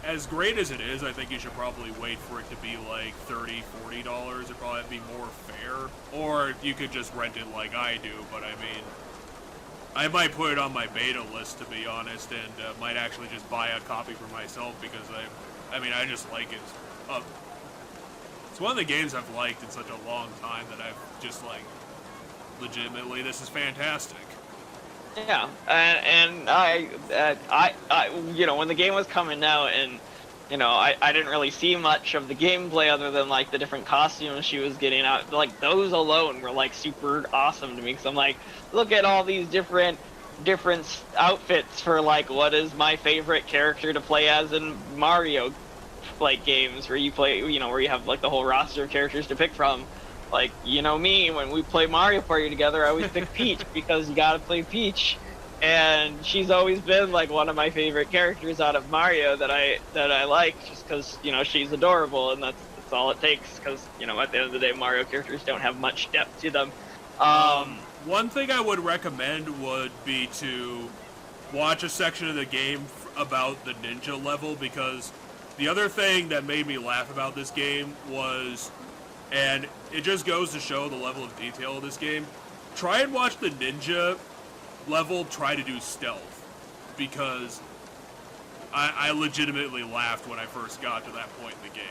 as great as it is, I think you should probably wait for it to be like $30, $40. It'd probably be more fair. Or you could just rent it like I do, but I mean, I might put it on my beta list, to be honest, and might actually just buy a copy for myself, because I just like it. It's one of the games I've liked in such a long time that I've just like, legitimately, this is fantastic. Yeah, and I you know, when the game was coming out, and you know, I didn't really see much of the gameplay other than like the different costumes she was getting out. Like, those alone were like super awesome to me, because I'm like, look at all these different outfits for like what is my favorite character to play as in Mario like games, where you play, you know, where you have like the whole roster of characters to pick from. Like, you know me, when we play Mario Party together, I always pick Peach, because you gotta play Peach, and she's always been like one of my favorite characters out of Mario that I like, just because, you know, she's adorable, and that's all it takes, because, you know, at the end of the day, Mario characters don't have much depth to them. One thing I would recommend would be to watch a section of the game about the ninja level, because the other thing that made me laugh about this game was And it just goes to show the level of detail of this game. Try and watch the ninja level try to do stealth, because I legitimately laughed when I first got to that point in the game.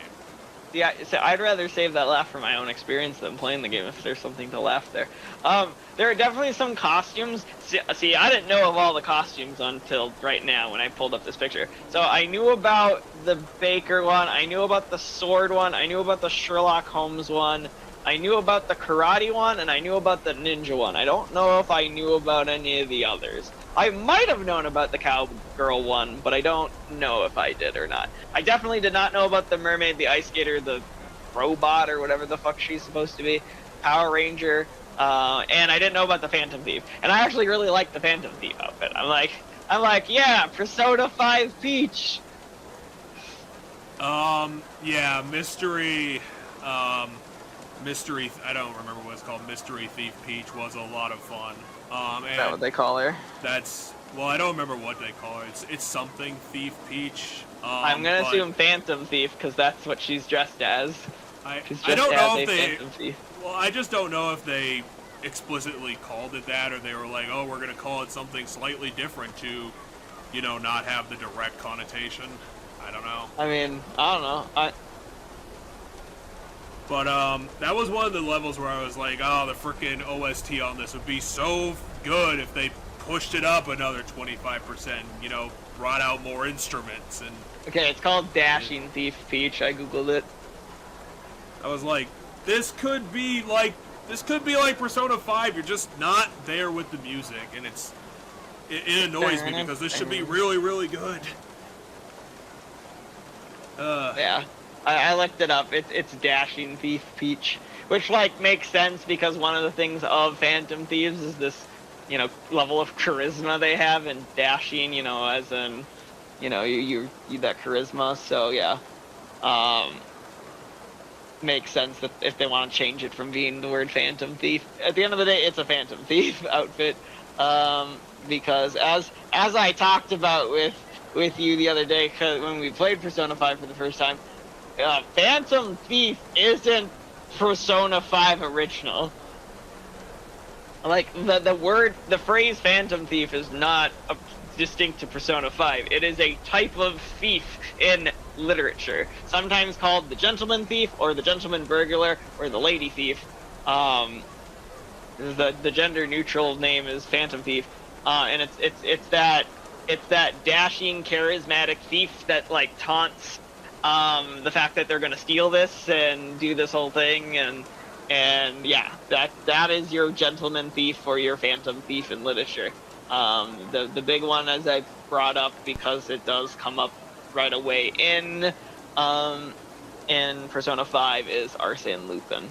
Yeah, so I'd rather save that laugh for my own experience than playing the game if there's something to laugh there. There are definitely some costumes. See, I didn't know of all the costumes until right now when I pulled up this picture. So I knew about the Baker one, I knew about the sword one, I knew about the Sherlock Holmes one, I knew about the karate one, and I knew about the ninja one. I don't know if I knew about any of the others. I might have known about the cowgirl one, but I don't know if I did or not. I definitely did not know about the mermaid, the ice skater, the robot, or whatever the fuck she's supposed to be, Power Ranger, and I didn't know about the Phantom Thief. And I actually really like the Phantom Thief outfit. I'm like, yeah, Persona 5 Peach. Yeah, Mystery, I don't remember what it's called, Mystery Thief Peach was a lot of fun. Is that what they call her? Well, I don't remember what they call her. It's something Thief Peach. I'm gonna assume Phantom Thief, because that's what she's dressed as. I don't know if Phantom Thief. Well, I just don't know if they explicitly called it that, or they were like, oh, we're gonna call it something slightly different to, you know, not have the direct connotation. I don't know. I mean, I don't know. But that was one of the levels where I was like, oh, the frickin' OST on this would be so good if they pushed it up another 25%, you know, brought out more instruments and... Okay, it's called Dashing Thief Peach. I googled it. I was like, this could be like Persona 5. You're just not there with the music, and it annoys me because this should be really, really good. Yeah. I looked it up. It's Dashing Thief Peach, which like makes sense because one of the things of Phantom Thieves is this, you know, level of charisma they have, and dashing, you know, as in, you know, you that charisma. So yeah, makes sense that if they want to change it from being the word Phantom Thief, at the end of the day, it's a Phantom Thief outfit, because as I talked about with you the other day, when we played Persona 5 for the first time. Phantom Thief isn't Persona 5 original. Like, the phrase Phantom Thief is not distinct to Persona 5. It is a type of thief in literature, sometimes called the gentleman thief, or the gentleman burglar, or the lady thief. The gender-neutral name is Phantom Thief, and it's that dashing, charismatic thief that, like, taunts the fact that they're gonna steal this and do this whole thing, and yeah, that is your gentleman thief or your Phantom Thief in literature. The big one, as I brought up, because it does come up right away in Persona 5, is Arsène Lupin,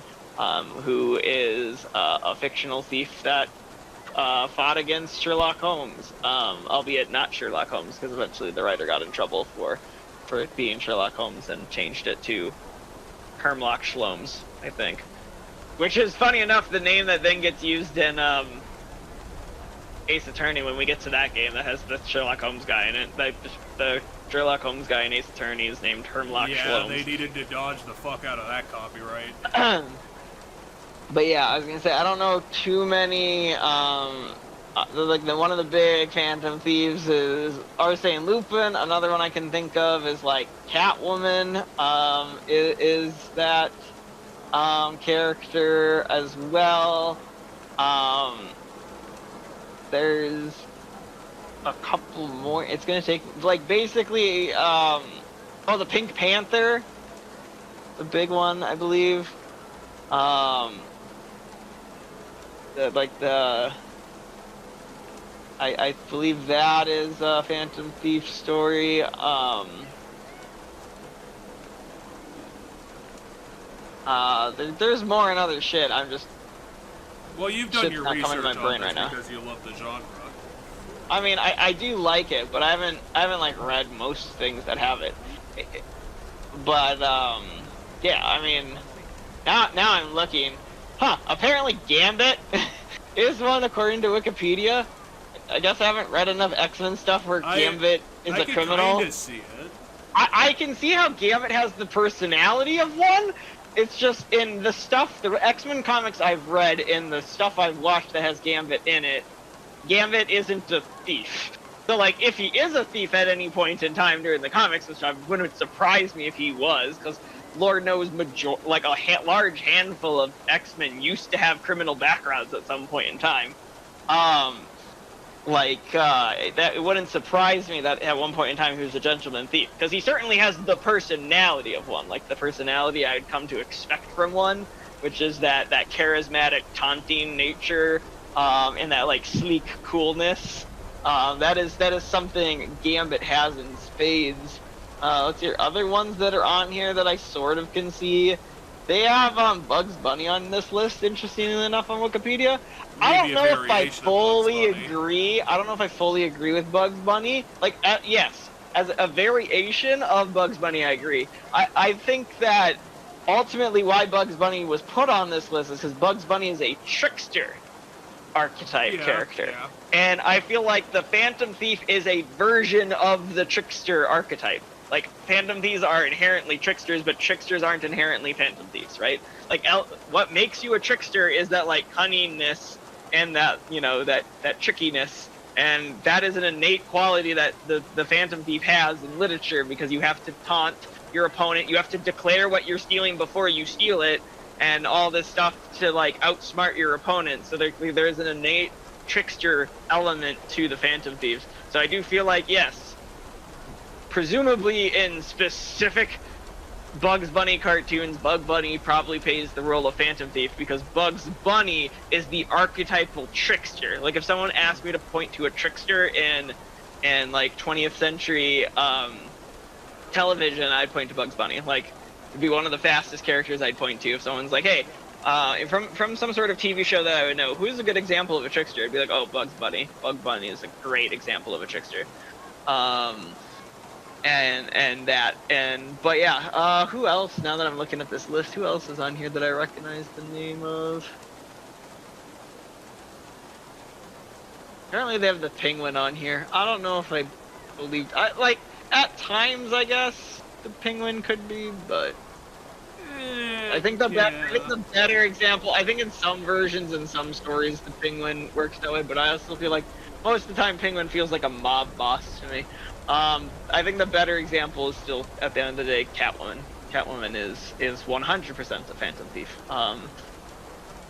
who is a fictional thief that fought against Sherlock Holmes, albeit not Sherlock Holmes, because eventually the writer got in trouble for it being Sherlock Holmes and changed it to Hermlock Sholmes, I think. Which is, funny enough, the name that then gets used in Ace Attorney when we get to that game that has the Sherlock Holmes guy in it. The Sherlock Holmes guy in Ace Attorney is named Hermlock Sholmes. Yeah, they needed to dodge the fuck out of that copyright. But yeah, I was gonna say, I don't know too many, one of the big Phantom Thieves is Arsène Lupin. Another one I can think of is like Catwoman, is that character as well. There's a couple more. It's gonna take, like, basically, the Pink Panther, the big one, I believe. I believe that is a Phantom Thief story. There's more and other shit. I'm just... Well, you've done your research on this right now because you love the genre. I mean, I do like it, but I haven't like read most things that have it. But yeah, I mean, now I'm looking. Apparently Gambit is one according to Wikipedia. I guess I haven't read enough X-Men stuff where Gambit is a criminal. I can see it. I can see how Gambit has the personality of one, it's just in the stuff, the X-Men comics I've read, in the stuff I've watched that has Gambit in it, Gambit isn't a thief. So, like, if he is a thief at any point in time during the comics, which wouldn't surprise me if he was, because Lord knows, like, a large handful of X-Men used to have criminal backgrounds at some point in time. That it wouldn't surprise me that at one point in time he was a gentleman thief, because he certainly has the personality of one, like the personality I'd come to expect from one, which is that charismatic, taunting nature, and that like sleek coolness. That is something Gambit has in spades. Let's see, other ones that are on here that I sort of can see. They have Bugs Bunny on this list, interestingly enough, on Wikipedia. I don't know if I fully agree. I don't know if I fully agree with Bugs Bunny. Like, yes, as a variation of Bugs Bunny, I agree. I think that ultimately why Bugs Bunny was put on this list is because Bugs Bunny is a trickster archetype character. Yeah. And I feel like the Phantom Thief is a version of the trickster archetype. Like, Phantom Thieves are inherently tricksters, but tricksters aren't inherently Phantom Thieves, right? Like, what makes you a trickster is that, like, cunningness and that, you know, that trickiness. And that is an innate quality that the Phantom Thief has in literature, because you have to taunt your opponent, you have to declare what you're stealing before you steal it, and all this stuff to, like, outsmart your opponent. So there's an innate trickster element to the Phantom Thieves. So I do feel like, yes, presumably in specific Bugs Bunny cartoons, Bugs Bunny probably plays the role of Phantom Thief, because Bugs Bunny is the archetypal trickster. Like, if someone asked me to point to a trickster in like 20th century television, I'd point to Bugs Bunny. Like, it'd be one of the fastest characters I'd point to. If someone's like, hey, from some sort of TV show that I would know, who's a good example of a trickster? I'd be like, oh, Bugs Bunny. Bugs Bunny is a great example of a trickster. But yeah, who else, now that I'm looking at this list, who else is on here that I recognize the name of? Apparently they have the Penguin on here. I don't know if I believed, like, at times, I guess, the Penguin could be, but I think the better example, I think in some versions and some stories, the Penguin works that way, but I also feel like most of the time Penguin feels like a mob boss to me. I think the better example is still, at the end of the day, Catwoman. Catwoman is 100% a Phantom Thief.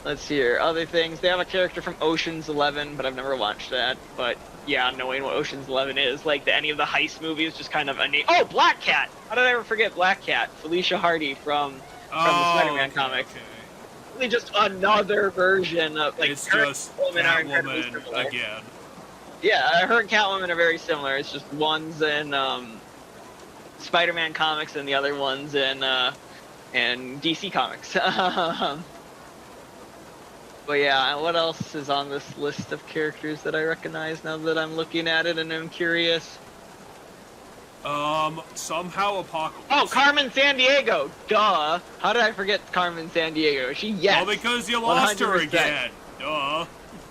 Let's see here, other things. They have a character from Ocean's 11, but I've never watched that. But yeah, knowing what Ocean's 11 is, like any of the heist movies, just kind of a name. Oh, Black Cat! How did I ever forget Black Cat? Felicia Hardy from the Spider-Man comics. Okay. Really just another version of, like, it's just Catwoman again. Yeah, her and Catwoman are very similar. It's just one's in Spider-Man comics and the other one's in DC comics. But yeah, what else is on this list of characters that I recognize now that I'm looking at it and I'm curious? Somehow Apocalypse. Oh, Carmen Sandiego! Duh! How did I forget Carmen Sandiego? Yes! Well, because you lost 100%. Her again. Duh.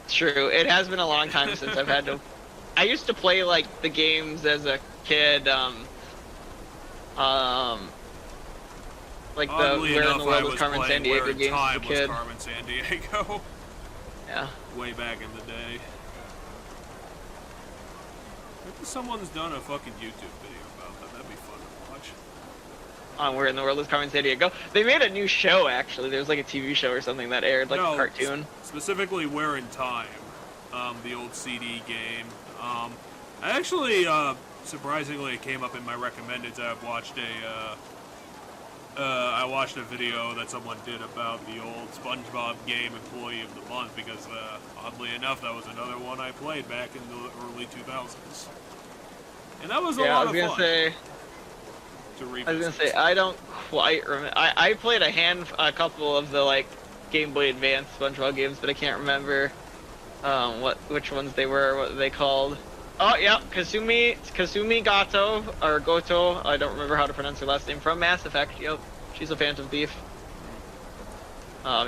True. It has been a long time since I've had to. I used to play like the games as a kid. Like the Where in the World was Carmen Sandiego games as a kid. Carmen Sandiego. Yeah. Way back in the day. Maybe someone's done a fucking YouTube video about that. That'd be fun to watch. On Where in the World is Carmen Sandiego. They made a new show, actually. There was like a TV show or something that aired, like a cartoon. Specifically Where in Time, the old CD game. I actually, surprisingly, it came up in my recommendeds. I watched a video that someone did about the old SpongeBob game Employee of the Month, because oddly enough, that was another one I played back in the early 2000s. And that was a lot of fun. I was gonna say, I don't quite remember. I played a couple of the like Game Boy Advance SpongeBob games, but I can't remember which ones they were, what they called. Oh yeah, Kasumi Gato or Goto. I don't remember how to pronounce her last name, from Mass Effect. Yep, she's a Phantom Thief.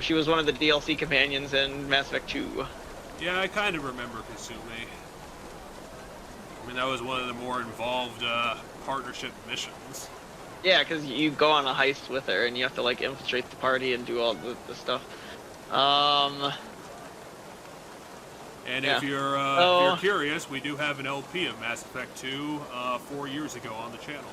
She was one of the DLC companions in Mass Effect 2. Yeah, I kind of remember Kasumi. I mean, that was one of the more involved partnership missions. Yeah, because you go on a heist with her, and you have to like infiltrate the party and do all the stuff. And yeah. if you're curious, we do have an LP of Mass Effect 2 4 years ago on the channel.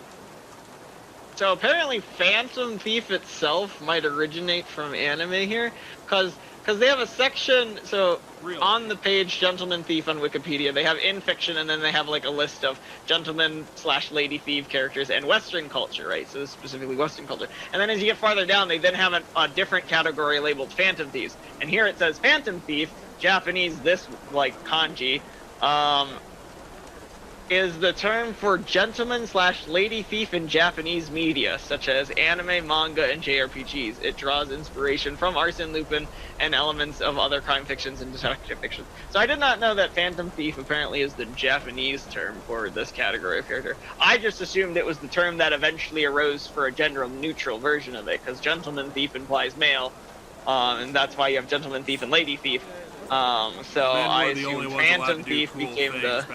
So apparently Phantom Thief itself might originate from anime here, because they have a section, so on the page Gentleman Thief on Wikipedia, they have in fiction, and then they have like a list of gentleman/lady thief characters and Western culture, right? So specifically Western culture. And then as you get farther down, they then have a different category labeled Phantom Thieves. And here it says Phantom Thief, Japanese, this like kanji, is the term for gentleman/lady thief in Japanese media, such as anime, manga, and JRPGs. It draws inspiration from Arsène Lupin and elements of other crime fictions and detective fiction. So I did not know that Phantom Thief apparently is the Japanese term for this category of character. I just assumed it was the term that eventually arose for a gender-neutral version of it, because gentleman thief implies male, and that's why you have gentleman thief and lady thief. So I assume Phantom Thief became the...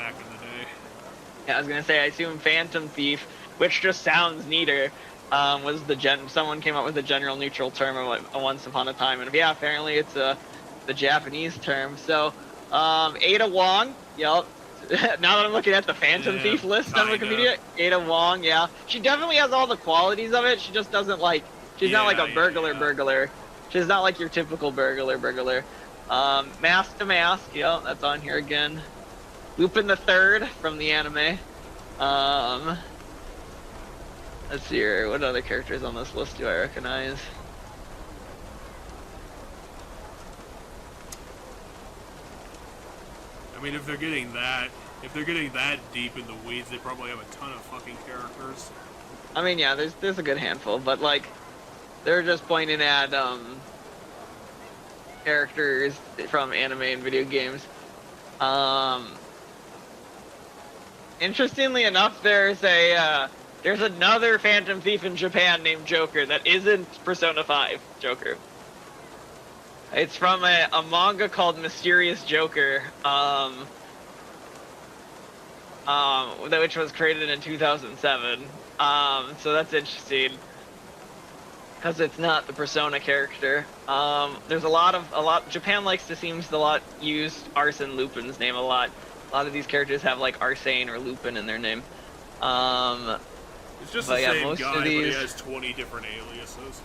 Yeah, I was gonna say, I assume Phantom Thief, which just sounds neater, was someone came up with a general neutral term once upon a time, and yeah, apparently it's the Japanese term. So, Ada Wong, yep. Now that I'm looking at the Phantom Thief list on Wikipedia, Ada Wong, yeah, she definitely has all the qualities of it. She just doesn't like, she's not like a burglar. She's not like your typical burglar. Mask to Mask, yeah, that's on here again. Lupin the Third from the anime. Let's see here. What other characters on this list do I recognize? I mean, if they're getting that deep in the weeds, they probably have a ton of fucking characters. I mean, yeah, there's a good handful, but like, they're just pointing at characters from anime and video games. Interestingly enough, there's another Phantom Thief in Japan named Joker that isn't Persona 5 Joker. It's from a manga called Mysterious Joker, which was created in 2007. So that's interesting, because it's not the Persona character. There's Japan likes to use Arsène Lupin's name a lot. A lot of these characters have like Arsène or Lupin in their name. It's just the same guy, but he has 20 different aliases.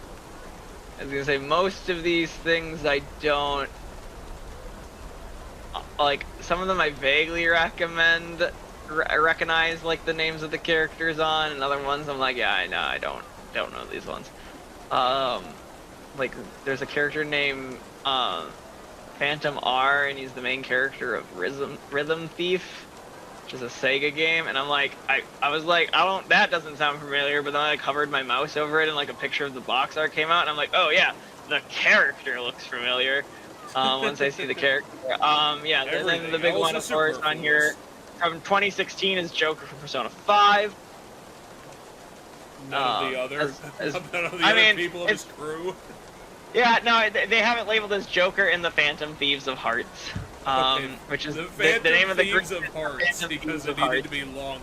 I was gonna say, most of these things I don't like. Some of them I vaguely recognize like the names of the characters on, and other ones I'm like, yeah, I don't know these ones. Like there's a character named Phantom R, and he's the main character of Rhythm Thief, which is a Sega game, and I'm like, I was like, that doesn't sound familiar, but then I covered my mouse over it, and like a picture of the box art came out, and I'm like, oh yeah, the character looks familiar. Once I see the character, yeah, and then the big one, of course, on here from 2016 is Joker from Persona 5. None of the other people of his crew. Yeah, no, they have it labeled as Joker in the Phantom Thieves of Hearts, which is the name of the group. Thieves of Hearts, because it needed to be longer.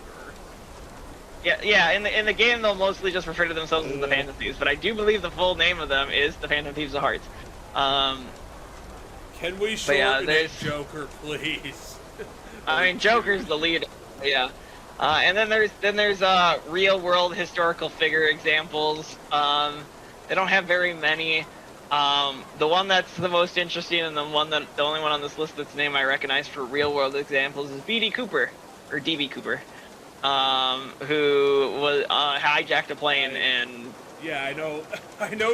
Yeah. In the game, they'll mostly just refer to themselves as the Phantom Thieves, but I do believe the full name of them is the Phantom Thieves of Hearts. Can we shorten it, Joker, please? I mean, Joker's the lead. Yeah. And then there's real world historical figure examples. They don't have very many. The one that's the most interesting, and the only one on this list that's name I recognize for real world examples is DB Cooper, who was hijacked a plane and. Yeah, I know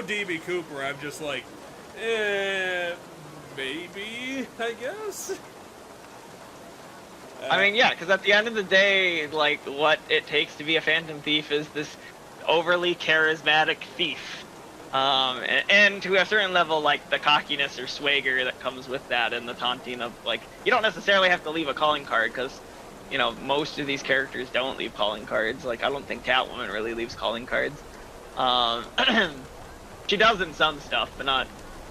DB Cooper. I'm just like, maybe, I guess. I mean, yeah, because at the end of the day, like, what it takes to be a Phantom Thief is this overly charismatic thief. And to a certain level, like, the cockiness or swagger that comes with that, and the taunting of, like, you don't necessarily have to leave a calling card, because, you know, most of these characters don't leave calling cards. Like, I don't think Catwoman really leaves calling cards. She does in some stuff, but not,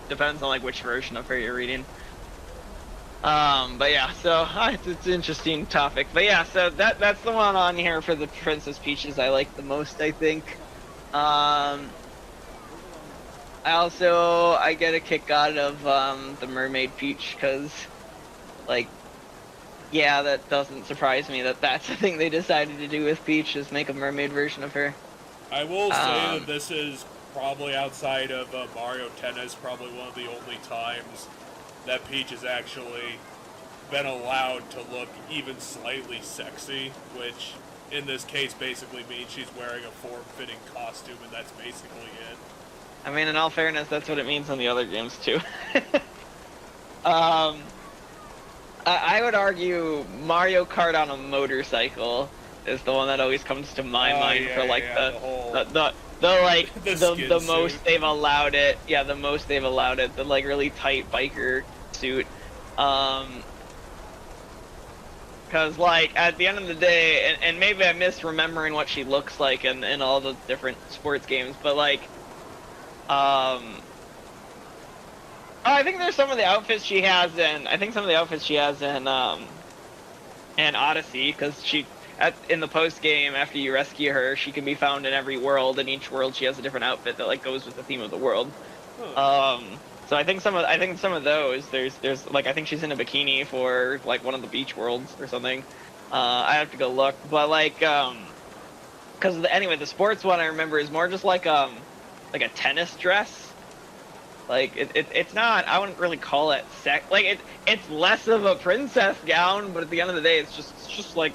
depends on, like, which version of her you're reading. But yeah, so it's an interesting topic. But yeah, so that's the one on here for the Princess Peaches I like the most, I think. I get a kick out of the Mermaid Peach because, like, yeah, that doesn't surprise me that that's the thing they decided to do with Peach, is make a mermaid version of her. I will say that this is probably, outside of Mario Tennis, probably one of the only times that Peach has actually been allowed to look even slightly sexy, which in this case basically means she's wearing a form-fitting costume, and that's basically it. I mean, in all fairness, that's what it means in the other games too. I would argue Mario Kart on a motorcycle is the one that always comes to my mind for like the most they've allowed it. Yeah, the most they've allowed it. The like really tight biker suit. Because like at the end of the day, and maybe I'm misremembering what she looks like in all the different sports games, but like, I think there's some of the outfits she has in. I think some of the outfits she has in Odyssey, because in the post game after you rescue her, she can be found in every world. In each world, she has a different outfit that like goes with the theme of the world. So I think some of those. There's like I think she's in a bikini for like one of the beach worlds or something. I have to go look, but like because anyway, the sports one I remember is more just like a tennis dress. Like it's not. I wouldn't really call it like it's less of a princess gown, but at the end of the day, it's just like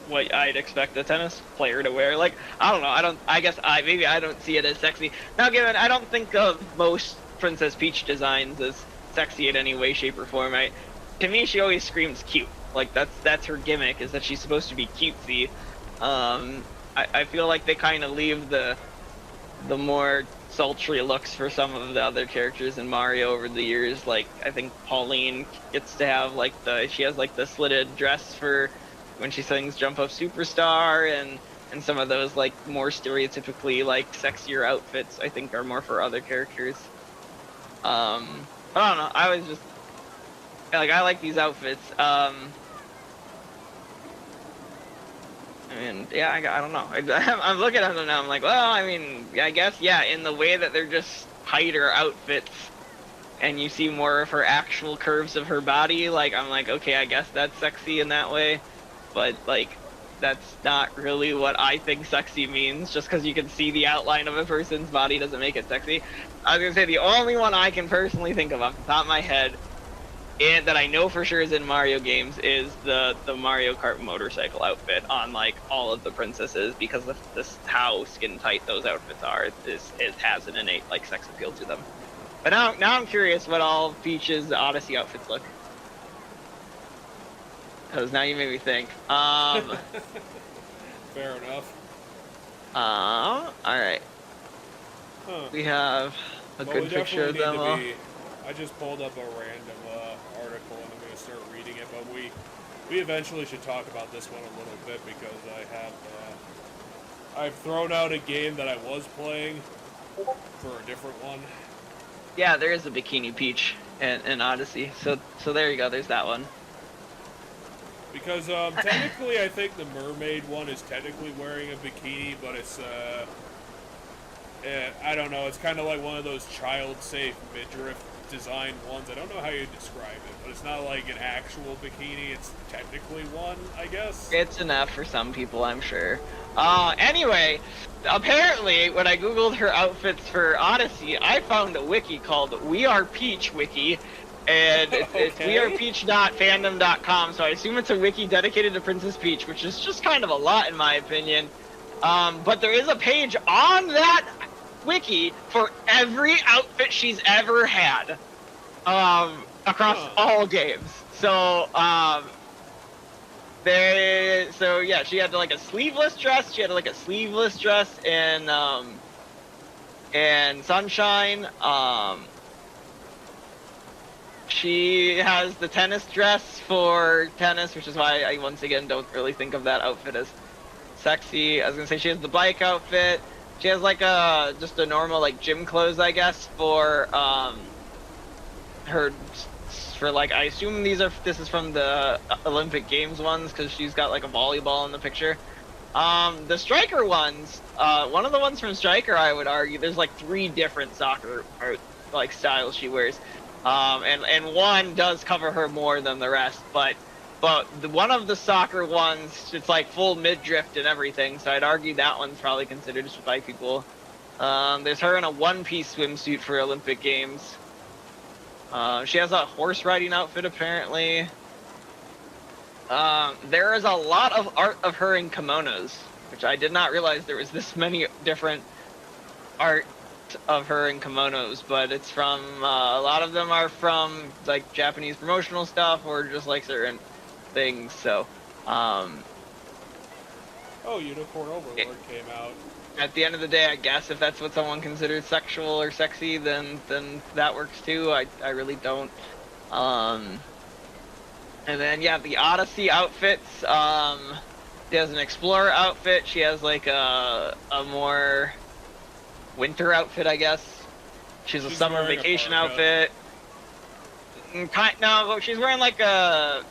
what I'd expect a tennis player to wear. Like I don't know. I guess maybe I don't see it as sexy. Now, given I don't think of most Princess Peach designs as sexy in any way, shape, or form. To me, she always screams cute. Like that's her gimmick, is that she's supposed to be cutesy. I feel like they kind of leave the more sultry looks for some of the other characters in Mario over the years. Like I think Pauline gets to have like she has like the slitted dress for when she sings Jump Up Superstar, and some of those like more stereotypically like sexier outfits I think are more for other characters. I don't know. I was just like, I like these outfits. I mean, yeah, I don't know. I'm looking at them now. I'm like, well, I mean, I guess, yeah, in the way that they're just tighter outfits, and you see more of her actual curves of her body. Like, I'm like, okay, I guess that's sexy in that way, but like, that's not really what I think sexy means. Just because you can see the outline of a person's body doesn't make it sexy. I was gonna say the only one I can personally think of off the top of my head, and that I know for sure is in Mario games, is the Mario Kart motorcycle outfit on like all of the princesses, because of this how skin tight those outfits are. It has an innate like sex appeal to them. But now I'm curious what all Peach's Odyssey outfits look. Because now you made me think. Fair enough. Alright. Huh. We have a good picture of them all. I just pulled up a random article and I'm going to start reading it, but we eventually should talk about this one a little bit, because I've thrown out a game that I was playing for a different one. Yeah, there is a Bikini Peach in Odyssey, so there you go, there's that one. Because technically, I think the mermaid one is technically wearing a bikini, but it's I don't know. It's kind of like one of those child-safe midriff design ones. I don't know how you describe it, but it's not like an actual bikini. It's technically one, I guess. It's enough for some people, I'm sure. Anyway, apparently, when I googled her outfits for Odyssey, I found a wiki called We Are Peach Wiki. And it's wearepeach.fandom.com, so I assume it's a wiki dedicated to Princess Peach, which is just kind of a lot in my opinion. But there is a page on that wiki for every outfit she's ever had, across all games. So, yeah, she had like a sleeveless dress. She had like a sleeveless dress in Sunshine. She has the tennis dress for tennis, which is why I once again don't really think of that outfit as sexy. I was gonna say she has the bike outfit. She has like just a normal like gym clothes, I guess, for like, I assume this is from the Olympic Games ones, because she's got like a volleyball in the picture. The Striker ones, one of the ones from Striker, I would argue, there's like 3 different soccer like styles she wears, and one does cover her more than the rest, but one of the soccer ones, it's like full midriff and everything, so I'd argue that one's probably considered spiky cool. There's her in a one-piece swimsuit for Olympic Games. She has a horse riding outfit apparently. There is a lot of art of her in kimonos, which I did not realize there was this many different art of her in kimonos, but it's from, a lot of them are from, like, Japanese promotional stuff, or just, like, certain things, so, Oh, Unicorn Overlord came out. At the end of the day, I guess if that's what someone considers sexual or sexy, then that works too. I really don't. And then, yeah, the Odyssey outfits, she has an Explorer outfit, she has, like, a more winter outfit, I guess. She's a summer vacation outfit. No, she's wearing, like, a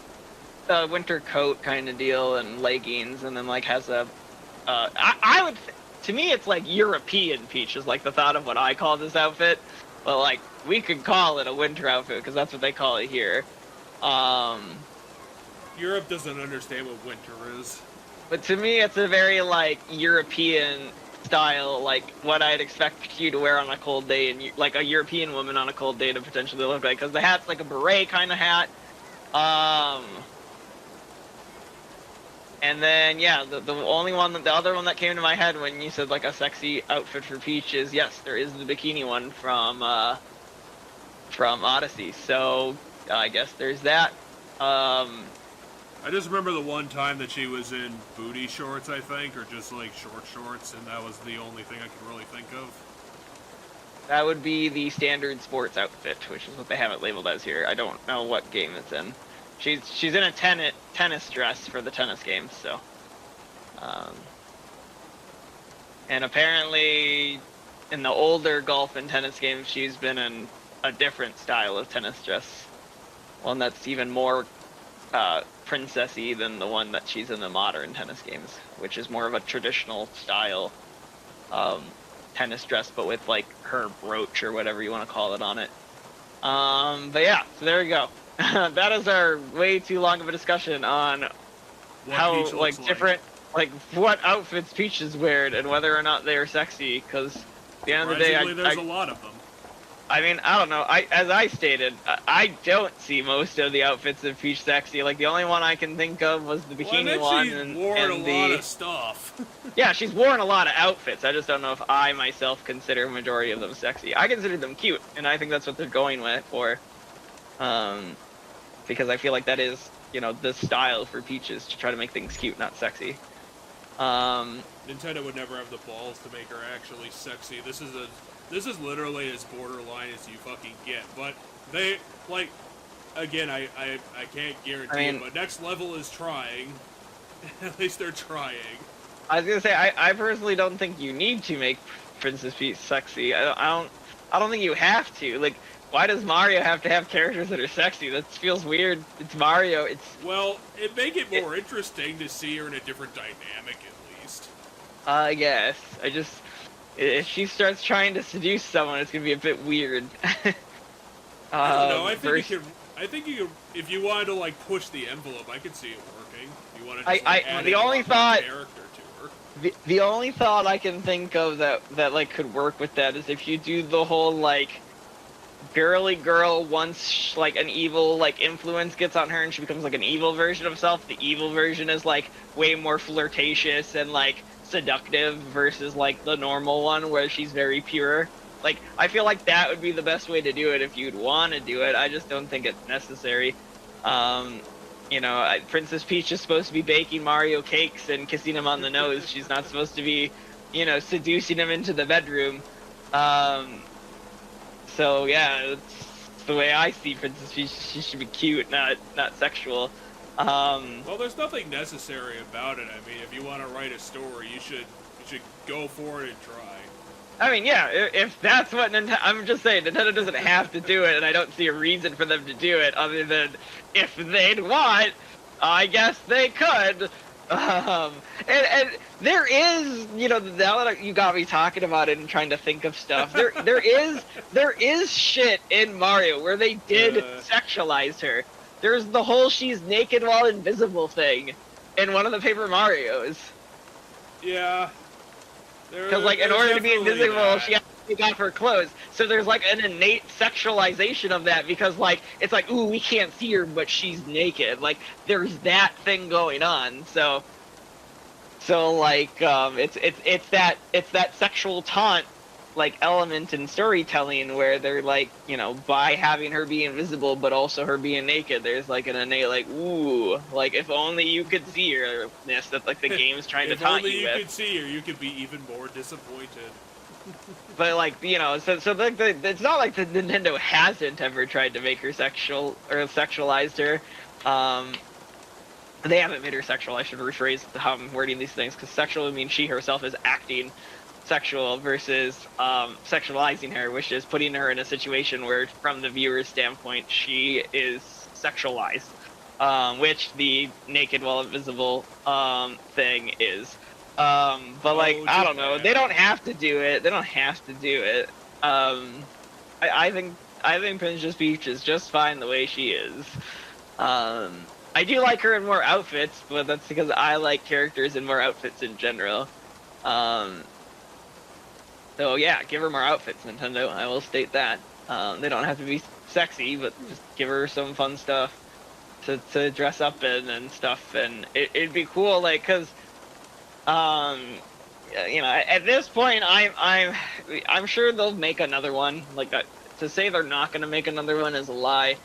winter coat kind of deal and leggings, and then, like, has a, I would, to me, it's, like, European Peach is, like, the thought of what I call this outfit, but, like, we could call it a winter outfit, because that's what they call it here. Europe doesn't understand what winter is. But to me, it's a very, like, European style, like, what I'd expect you to wear on a cold day, and like, a European woman on a cold day to potentially look like, because the hat's like a beret kind of hat. And then, yeah, the only one, the other one that came to my head when you said, like, a sexy outfit for Peach is, yes, there is the bikini one from Odyssey, so I guess there's that. I just remember the one time that she was in booty shorts, I think, or just like short shorts, and that was the only thing I could really think of. That would be the standard sports outfit, which is what they have it labeled as here. I don't know what game it's in. She's in a tennis dress for the tennis games, so. And apparently, in the older golf and tennis games, she's been in a different style of tennis dress. One that's even more princessy than the one that she's in the modern tennis games, which is more of a traditional style tennis dress, but with like her brooch or whatever you want to call it on it. But yeah, so there we go. That is our way too long of a discussion on how like different, like what outfits Peach is wearing and whether or not they are sexy. Because at the end of the day, there's a lot of them. I mean, I don't know. As I stated, I don't see most of the outfits of Peach sexy. Like, the only one I can think of was the bikini one. She's worn a lot of stuff. Yeah, she's worn a lot of outfits. I just don't know if I myself consider a majority of them sexy. I consider them cute, and I think that's what they're going with for. Because I feel like that is, you know, the style for Peaches, to try to make things cute, not sexy. Nintendo would never have the balls to make her actually sexy. This is literally as borderline as you fucking get. But they, like, again, I can't guarantee it, but Next Level is trying. At least they're trying. I was gonna say, I personally don't think you need to make Princess Peach sexy. I don't think you have to. Like, why does Mario have to have characters that are sexy? That feels weird. It's Mario. Well, it make it more interesting to see her in a different dynamic, at least. I guess. If she starts trying to seduce someone, it's gonna be a bit weird. I don't know. I think you could, if you wanted to like push the envelope, I could see it working. You want to just add the only thought, character to her. The only thought I can think of that like could work with that is if you do the whole like girly girl once like an evil like influence gets on her and she becomes like an evil version of herself. The evil version is like way more flirtatious and like seductive versus like the normal one where she's very pure. Like, I feel like that would be the best way to do it if you'd want to do it. I just don't think it's necessary. You know, Princess Peach is supposed to be baking Mario cakes and kissing him on the nose. She's not supposed to be, you know, seducing him into the bedroom. So yeah, it's the way I see Princess Peach. She should be cute, not sexual. Well, there's nothing necessary about it. I mean, if you want to write a story, you should go for it and try. I mean, yeah, if that's what I'm just saying, Nintendo doesn't have to do it, and I don't see a reason for them to do it other than if they'd want, I guess they could. And there is, you know, now that you got me talking about it and trying to think of stuff, there is shit in Mario where they did sexualize her. There's the whole she's naked while invisible thing in one of the Paper Marios. Yeah. Because, like, in order to be invisible, she has to take off her clothes. So there's, like, an innate sexualization of that because, like, it's like, ooh, we can't see her, but she's naked. Like, there's that thing going on. So like, it's that sexual taunt, like, element in storytelling where they're, like, you know, by having her be invisible, but also her being naked, there's, like, an innate, like, ooh, like, if only you could see her-ness that, like, the game's trying to taunt you with. If only you could see her, you could be even more disappointed. But, like, you know, so like, it's not like the Nintendo hasn't ever tried to make her sexual, or sexualized her. They haven't made her sexual, I should rephrase how I'm wording these things, because sexual would mean she herself is acting sexual versus sexualizing her, which is putting her in a situation where, from the viewer's standpoint, she is sexualized, which the naked while invisible thing is. But like, I don't know, they don't have to do it. I think Princess Peach is just fine the way she is. I do like her in more outfits, but that's because I like characters in more outfits in general. So yeah, give her more outfits, Nintendo. I will state that. They don't have to be sexy, but just give her some fun stuff to dress up in and stuff. And it'd be cool, like, cause, you know, at this point, I'm sure they'll make another one. Like, to say they're not gonna make another one is a lie.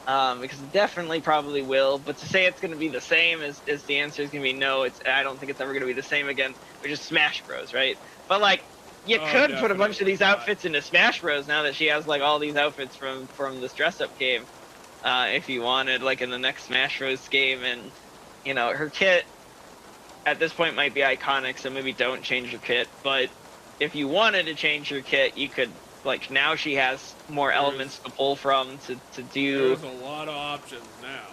Because it definitely probably will, but to say it's going to be the same is the answer is going to be no. I don't think it's ever going to be the same again, which is Smash Bros, right? But like, you could put a bunch of these outfits into Smash Bros now that she has like all these outfits from this dress-up game, if you wanted, like in the next Smash Bros game. And you know, her kit at this point might be iconic, so maybe don't change her kit. But if you wanted to change her kit, you could. Like, now she has more elements to pull from to do... There's a lot of options now.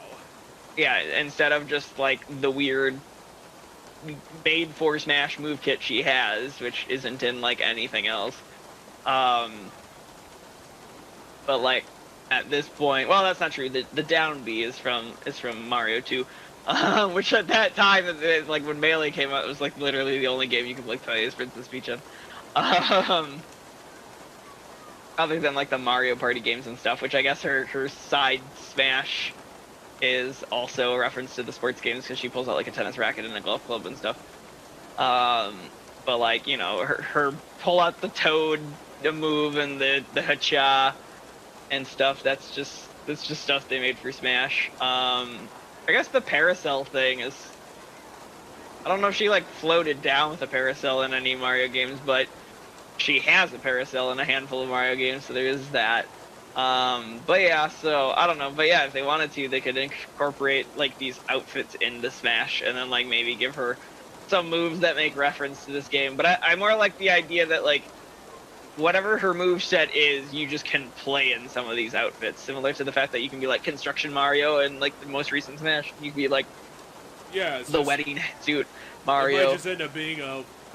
Yeah, instead of just, like, the weird made for Smash move kit she has, which isn't in, like, anything else. But, like, at this point... Well, that's not true. The down B is from Mario 2. Which at that time, like, when Melee came out, it was, like, literally the only game you could, like, play as Princess Peach in. Other than like the Mario Party games and stuff, which I guess her side smash is also a reference to the sports games because she pulls out like a tennis racket and a golf club and stuff. But like, you know, her pull out the Toad move and the Hacha and stuff, that's just stuff they made for Smash. I guess the Paracel thing is, I don't know if she like floated down with a Paracel in any Mario games, but she has a Paracel in a handful of Mario games, so there is that. But yeah, so, I don't know. But yeah, if they wanted to, they could incorporate, like, these outfits into Smash, and then, like, maybe give her some moves that make reference to this game. But I more like the idea that, like, whatever her moveset is, you just can play in some of these outfits. Similar to the fact that you can be, like, Construction Mario and, like, the most recent Smash. You can be, like, the wedding suit Mario. It might just end up being,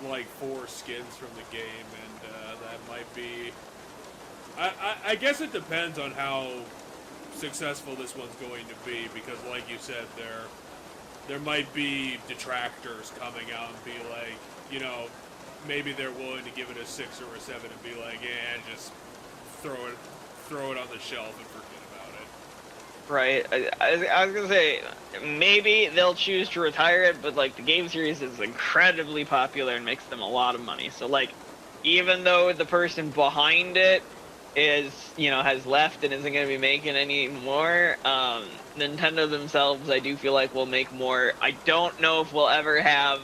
like, 4 skins from the game, and that might be... I guess it depends on how successful this one's going to be, because like you said, there might be detractors coming out and be like, you know, maybe they're willing to give it a 6 or a 7 and be like, yeah, just throw it on the shelf and forget about it. Right. I was gonna say, maybe they'll choose to retire it, but like the game series is incredibly popular and makes them a lot of money. So like, even though the person behind it is, you know, has left and isn't going to be making any more, Nintendo themselves, I do feel like, will make more. I don't know if we'll ever have,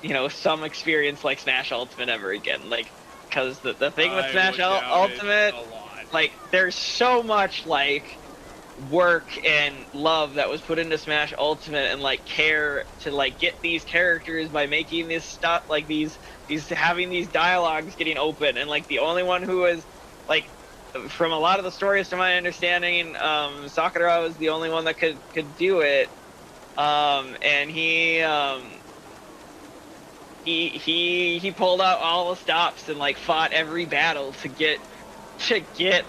you know, some experience like Smash Ultimate ever again. Like, because the thing with Smash Ultimate, like, there's so much, like, work and love that was put into Smash Ultimate and, like, care to, like, get these characters by making this stuff, like, these having these dialogues getting open, and, like, the only one who was, like, from a lot of the stories, to my understanding, Sakura was the only one that could do it. And he pulled out all the stops and like fought every battle to get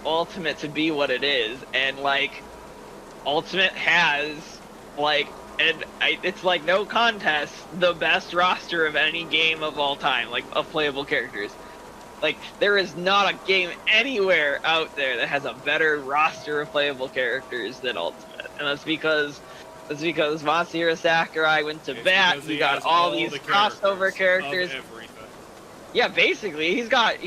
Ultimate to be what it is, and like Ultimate has like, and it's like no contest, the best roster of any game of all time, like of playable characters. Like there is not a game anywhere out there that has a better roster of playable characters than Ultimate, and that's because Masahiro Sakurai went to bat. He got all these crossover characters. Yeah, basically, he's got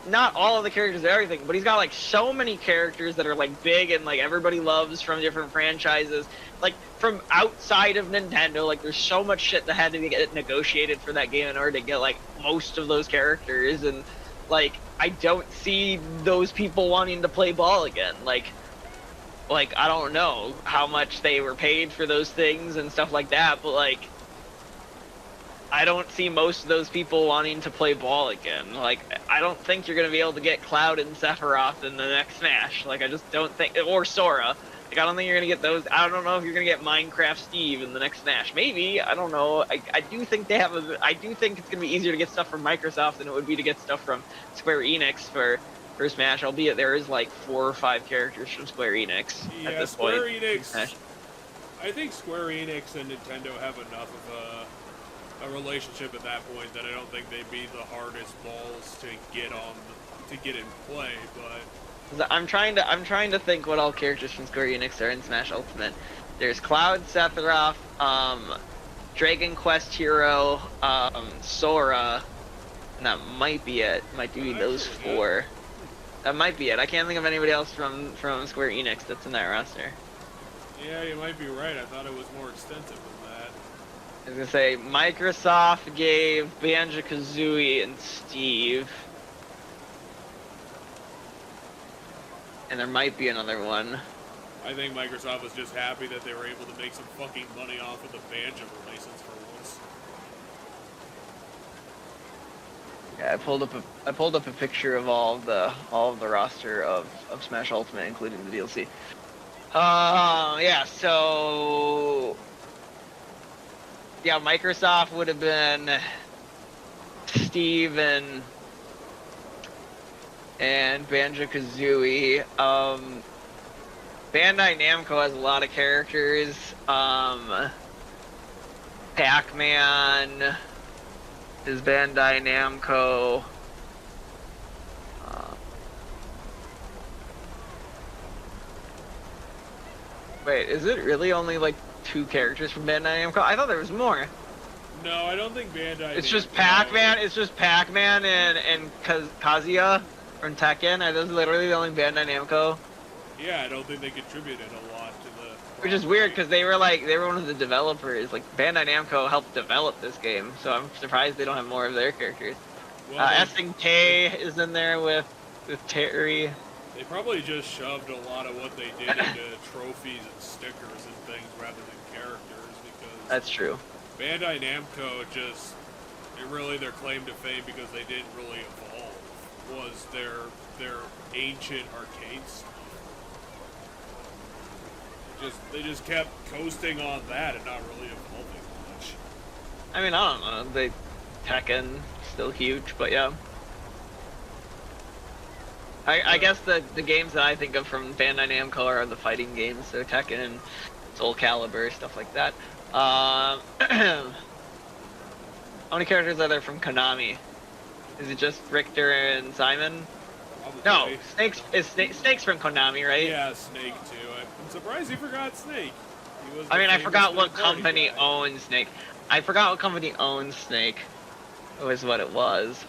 not all of the characters and everything, but he's got like so many characters that are like big and like everybody loves from different franchises, like from outside of Nintendo. Like there's so much shit that had to get negotiated for that game in order to get like most of those characters, and like I don't see those people wanting to play ball again. Like I don't know how much they were paid for those things and stuff like that, but like I don't see most of those people wanting to play ball again. Like, I don't think you're going to be able to get Cloud and Sephiroth in the next Smash. Like, I just don't think, or Sora. Like, I don't think you're going to get those. I don't know if you're going to get Minecraft Steve in the next Smash. Maybe, I don't know. I do think I do think it's going to be easier to get stuff from Microsoft than it would be to get stuff from Square Enix for Smash, albeit there is like 4 or 5 characters from Square Enix at this point. Enix, I think Square Enix and Nintendo have enough of a relationship at that point that I don't think they'd be the hardest balls to get in play. But I'm trying to think what all characters from Square Enix are in Smash Ultimate. There's Cloud, Sephiroth, Dragon Quest Hero, Sora, and that might be it. Might be those 4. That might be it. I can't think of anybody else from Square Enix that's in that roster. Yeah, you might be right. I thought it was more extensive than that. I was gonna say Microsoft gave Banjo-Kazooie and Steve, and there might be another one. I think Microsoft was just happy that they were able to make some fucking money off of the Banjo license for once. Yeah, I pulled up a picture of all of the roster of Smash Ultimate, including the DLC. Yeah, so yeah, Microsoft would have been Steve and Banjo-Kazooie. Bandai Namco has a lot of characters. Pac-Man is Bandai Namco. Wait, is it really only like 2 characters from Bandai Namco? I thought there was more. No, I don't think Bandai. It's just Pac-Man. It's just Pac-Man and Kazuya from Tekken. Are those literally the only Bandai Namco? Yeah, I don't think they contributed a lot to the. Which is weird because they were one of the developers. Like Bandai Namco helped develop this game, so I'm surprised they don't have more of their characters. Well, SNK is in there with Terry. They probably just shoved a lot of what they did into trophies and stickers and things rather than characters, because that's true. Bandai Namco just, really their claim to fame, because they didn't really evolve, was their ancient arcade stuff. They just kept coasting on that and not really evolving much. I mean, I don't know. Tekken still huge, but yeah. I guess the games that I think of from Bandai Namco are the fighting games, so Tekken, Soul Calibur, stuff like that. How many characters are there from Konami? Is it just Richter and Simon? Probably. No, Snake's from Konami, right? Yeah, Snake too. I'm surprised you forgot Snake. I forgot what company owns Snake. I forgot what company owns Snake. Was what it was.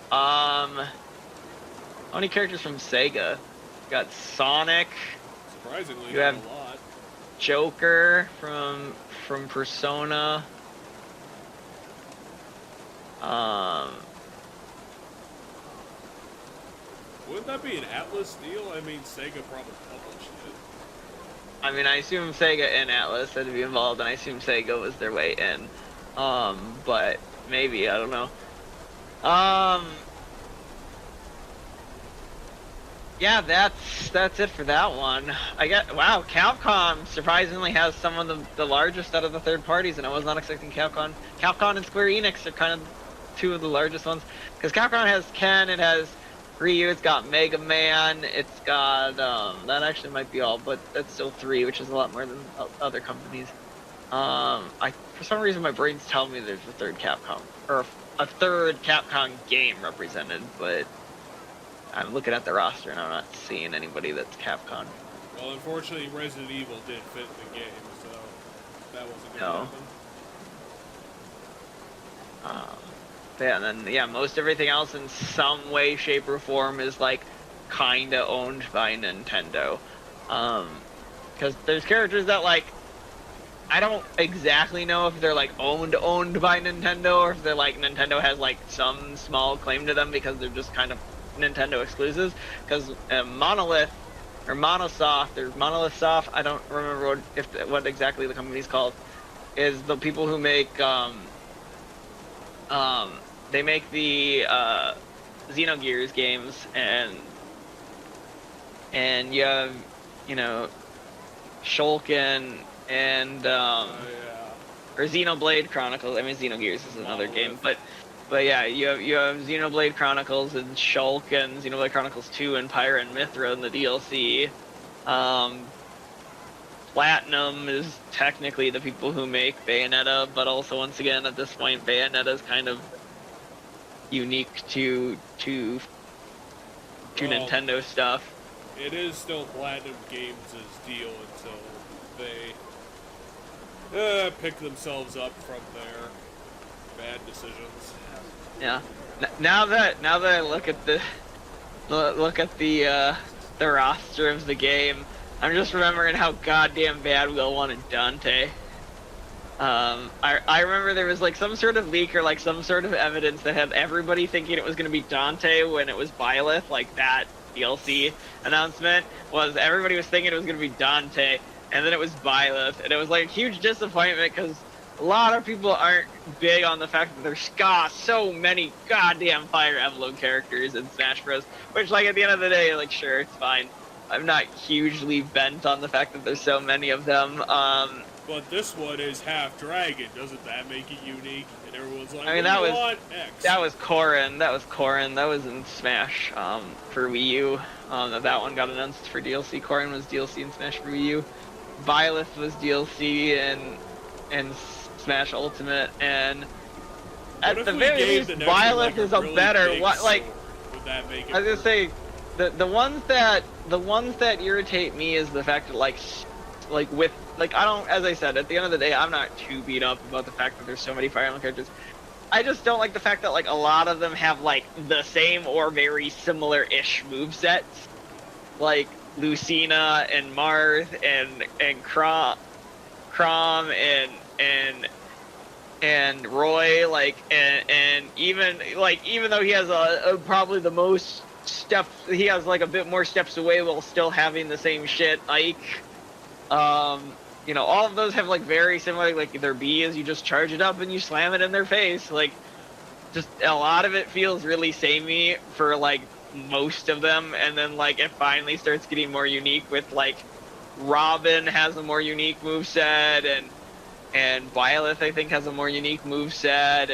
How many characters from Sega? You got Sonic. Surprisingly, you have a lot. Joker from Persona. Wouldn't that be an Atlas deal? I mean, Sega probably published it. I mean, I assume Sega and Atlas had to be involved, and I assume Sega was their way in. But maybe, I don't know. yeah, that's it for that one. Wow, Capcom surprisingly has some of the largest out of the third parties, and I was not expecting Capcom. Capcom and Square Enix are kind of two of the largest ones, because Capcom has Ken, it has Ryu, it's got Mega Man, it's got that actually might be all, but that's still 3, which is a lot more than other companies. For some reason my brain's telling me there's a third Capcom, or a third Capcom game represented, but I'm looking at the roster and I'm not seeing anybody that's Capcom. Well, unfortunately, Resident Evil didn't fit the game, so that wasn't going to happen. Yeah, and then most everything else in some way, shape, or form is like kinda owned by Nintendo. Because there's characters that like I don't exactly know if they're like owned by Nintendo, or if they're like Nintendo has like some small claim to them because they're just kind of Nintendo exclusives. Because Monolith or Monolith Soft, I don't remember what exactly the company's called, is the people who make they make the Xenogears games, and you have, you know, Shulkin and or Xenoblade Chronicles. I mean, Xenogears is another game, but yeah, you have Xenoblade Chronicles and Shulk and Xenoblade Chronicles 2 and Pyra and Mithra in the DLC. Platinum is technically the people who make Bayonetta, but also once again at this point Bayonetta is kind of unique to Nintendo stuff. It is still Platinum Games' deal until they pick themselves up from their bad decisions. Yeah. Now that I look at the roster of the game, I'm just remembering how goddamn bad we all wanted Dante. I remember there was like some sort of leak or like some sort of evidence that had everybody thinking it was going to be Dante when it was Byleth, like that DLC announcement was everybody was thinking it was going to be Dante, and then it was Byleth, and it was like a huge disappointment because a lot of people aren't big on the fact that there's so many goddamn Fire Emblem characters in Smash Bros. Which, like, at the end of the day, like, sure, it's fine. I'm not hugely bent on the fact that there's so many of them. But this one is half dragon. Doesn't that make it unique? And everyone's like, I mean, that was Corrin. That was in Smash for Wii U. That one got announced for DLC. Corrin was DLC in Smash for Wii U. Byleth was DLC in Smash Ultimate, and at the very least, Byleth is a better. What like? Would that make it? I was gonna say, the ones that irritate me is the fact that I don't, as I said, at the end of the day, I'm not too beat up about the fact that there's so many Fire Emblem characters. I just don't like the fact that like a lot of them have like the same or very similar-ish movesets, like Lucina and Marth and Chrom and Roy, like, and even though he has probably the most steps, he has like a bit more steps away while still having the same shit. Ike, you know, all of those have like very similar, like their B is you just charge it up and you slam it in their face. Like, just a lot of it feels really samey for like most of them, and then like it finally starts getting more unique with like Robin has a more unique moveset, and Byleth I think has a more unique moveset,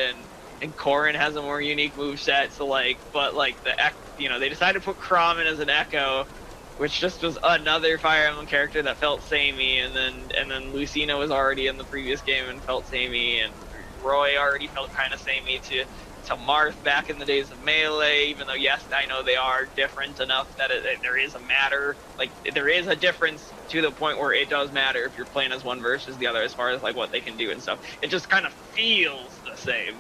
and Corrin has a more unique moveset. So like, but like they decided to put Chrom in as an Echo, which just was another Fire Emblem character that felt samey, and then Lucina was already in the previous game and felt samey, and Roy already felt kind of samey to Marth back in the days of Melee, even though yes, I know they are different enough that there is a matter, like there is a difference to the point where it does matter if you're playing as one versus the other as far as like what they can do and stuff. It just kind of feels the same,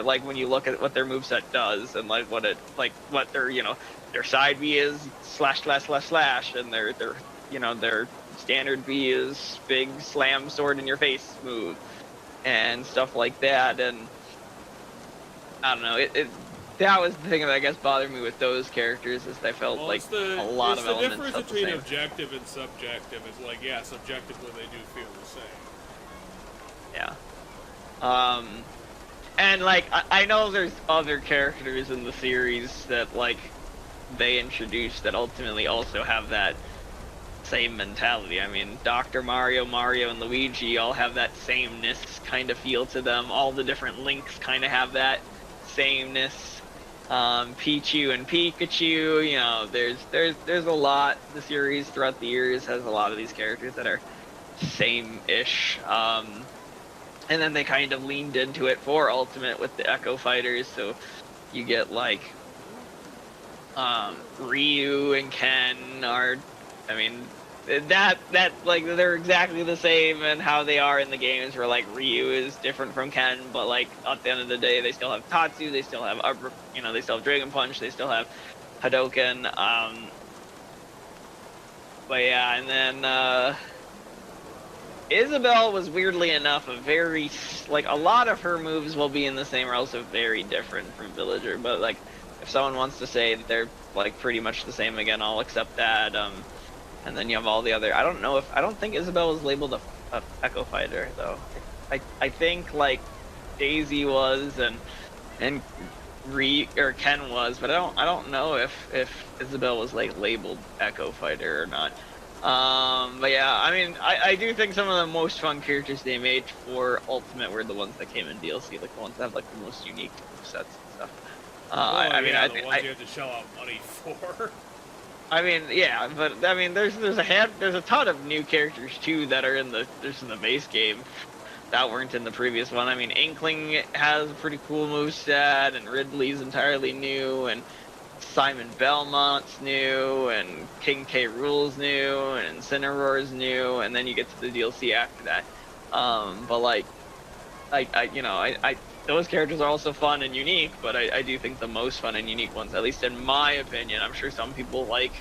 like when you look at what their moveset does and like what their, you know, their side B is slash, and their standard B is big slam sword in your face move and stuff like that. And I don't know, that was the thing that I guess bothered me with those characters, is they felt like a lot of elements felt the same. The difference between objective and subjective is like, yeah, subjectively they do feel the same. Yeah. And like I know there's other characters in the series that like they introduced that ultimately also have that same mentality. I mean, Dr. Mario, Mario, and Luigi all have that sameness kind of feel to them. All the different Links kind of have that sameness. Pichu and Pikachu, you know, there's a lot. The series throughout the years has a lot of these characters that are same-ish. And then they kind of leaned into it for Ultimate with the Echo Fighters, so you get like Ryu and Ken are, I mean, that like they're exactly the same and how they are in the games, where like Ryu is different from Ken, but like at the end of the day they still have Tatsu, they still have they still have Dragon Punch, they still have Hadouken. But yeah, and then Isabelle was weirdly enough a very, like, a lot of her moves will be in the same, are also very different from Villager, but like if someone wants to say that they're like pretty much the same again, I'll accept that. And then you have all the other, I don't think Isabelle was labeled a Echo Fighter though. I think like Daisy was and Ken was, but I don't know if Isabelle was like labeled Echo Fighter or not. But yeah, I mean, I do think some of the most fun characters they made for Ultimate were the ones that came in DLC, like the ones that have like the most unique sets and stuff. I mean, the ones you have to shell out money for. I mean, yeah, but I mean, there's a ton of new characters too that are in the base game that weren't in the previous one. I mean, Inkling has a pretty cool moveset, and Ridley's entirely new, and Simon Belmont's new, and King K. Rool's new, and Incineroar's new, and then you get to the DLC after that. But like, those characters are also fun and unique, but I do think the most fun and unique ones, at least in my opinion, I'm sure some people like,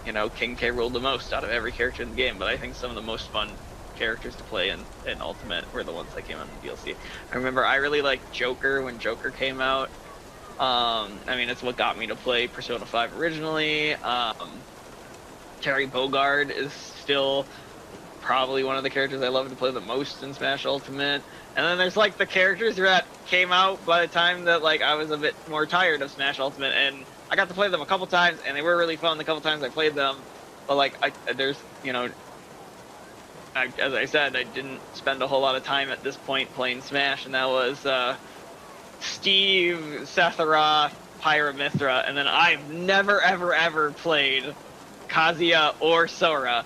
King K. Rool the most out of every character in the game, but I think some of the most fun characters to play in Ultimate were the ones that came out in the DLC. I remember I really liked Joker when Joker came out. I mean, it's what got me to play Persona 5 originally. Terry Bogard is still probably one of the characters I love to play the most in Smash Ultimate. And then there's like the characters that came out by the time that like I was a bit more tired of Smash Ultimate, and I got to play them a couple times, and they were really fun the couple times I played them. But like, as I said, I didn't spend a whole lot of time at this point playing Smash, and that was Steve, Sephiroth, Pyra/Mythra, and then I've never ever played Kazuya or Sora,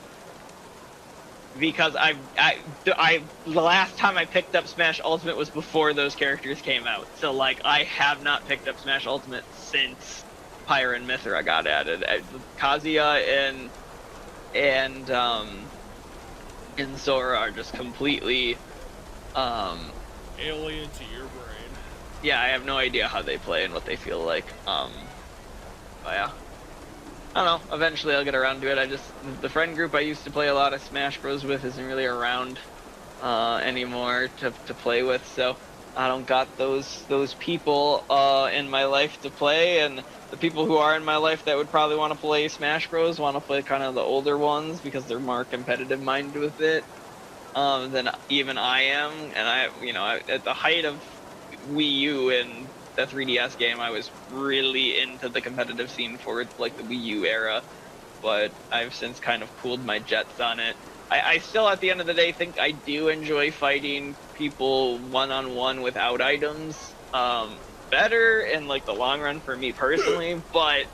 because the last time I picked up Smash Ultimate was before those characters came out. So like, I have not picked up Smash Ultimate since Pyra and Mythra got added. Kazuya and Sora are just completely alien to your brain. Yeah, I have no idea how they play and what they feel like. But yeah, I don't know. Eventually, I'll get around to it. The friend group I used to play a lot of Smash Bros with isn't really around anymore to play with, so I don't got those people in my life to play. And the people who are in my life that would probably want to play Smash Bros want to play kind of the older ones because they're more competitive minded with it than even I am. And at the height of Wii U and the 3DS game, I was really into the competitive scene for like the Wii U era, but I've since kind of cooled my jets on it. I still, at the end of the day, think I do enjoy fighting people one-on-one without items better in like the long run for me personally, but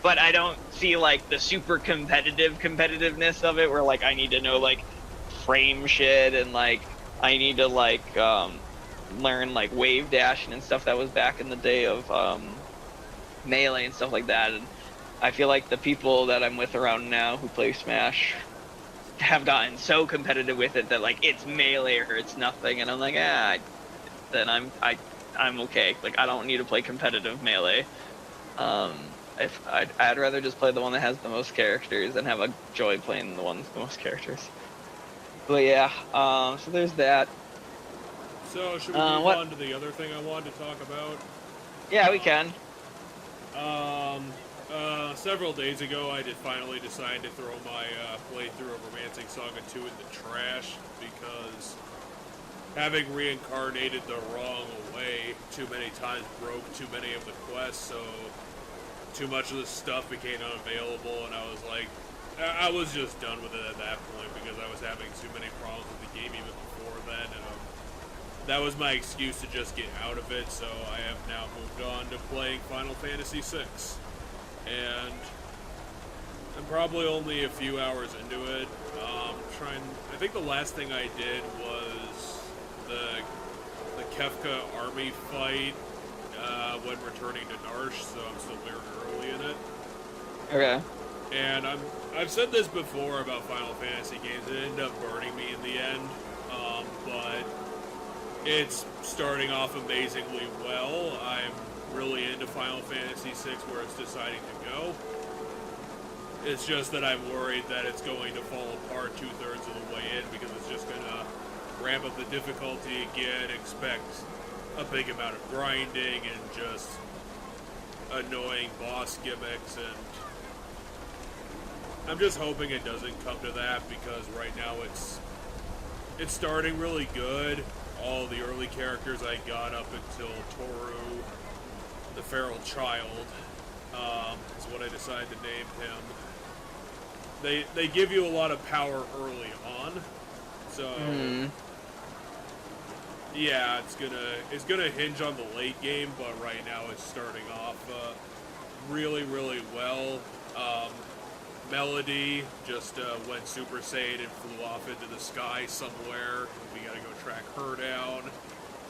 I don't see like the super competitiveness of it where like I need to know like frame shit and like I need to like learn like wave dashing and stuff that was back in the day of Melee and stuff like that. And I feel like the people that I'm with around now who play Smash have gotten so competitive with it that like it's Melee or it's nothing, and I'm like, then I'm okay. Like, I don't need to play competitive Melee. If I'd rather just play the one that has the most characters and have a joy playing the one with the most characters. But yeah, so there's that. So should we move on to the other thing I wanted to talk about? Yeah, we can. Several days ago, I finally decided to throw my playthrough of Romancing Saga 2 in the trash because having reincarnated the wrong way too many times broke too many of the quests, so too much of the stuff became unavailable, and I was like, I was just done with it at that point because I was having too many problems with the game even before then, and that was my excuse to just get out of it. So I have now moved on to playing Final Fantasy VI, and I'm probably only a few hours into it. I think the last thing I did was the Kefka army fight when returning to Narsh, so I'm still very early in it. Okay. And I've said this before about Final Fantasy games. It ended up burning me in the end, but it's starting off amazingly well. I'm really into Final Fantasy VI, where it's deciding to go. It's just that I'm worried that it's going to fall apart 2/3 of the way in, because it's just going to ramp up the difficulty again, expect a big amount of grinding and just annoying boss gimmicks, and I'm just hoping it doesn't come to that, because right now it's starting really good. All the early characters I got up until Toru, the feral child, is what I decided to name him. They give you a lot of power early on, so yeah, it's gonna hinge on the late game, but right now it's starting off really, really well. Melody just went Super Saiyan and flew off into the sky somewhere. We gotta go track her down.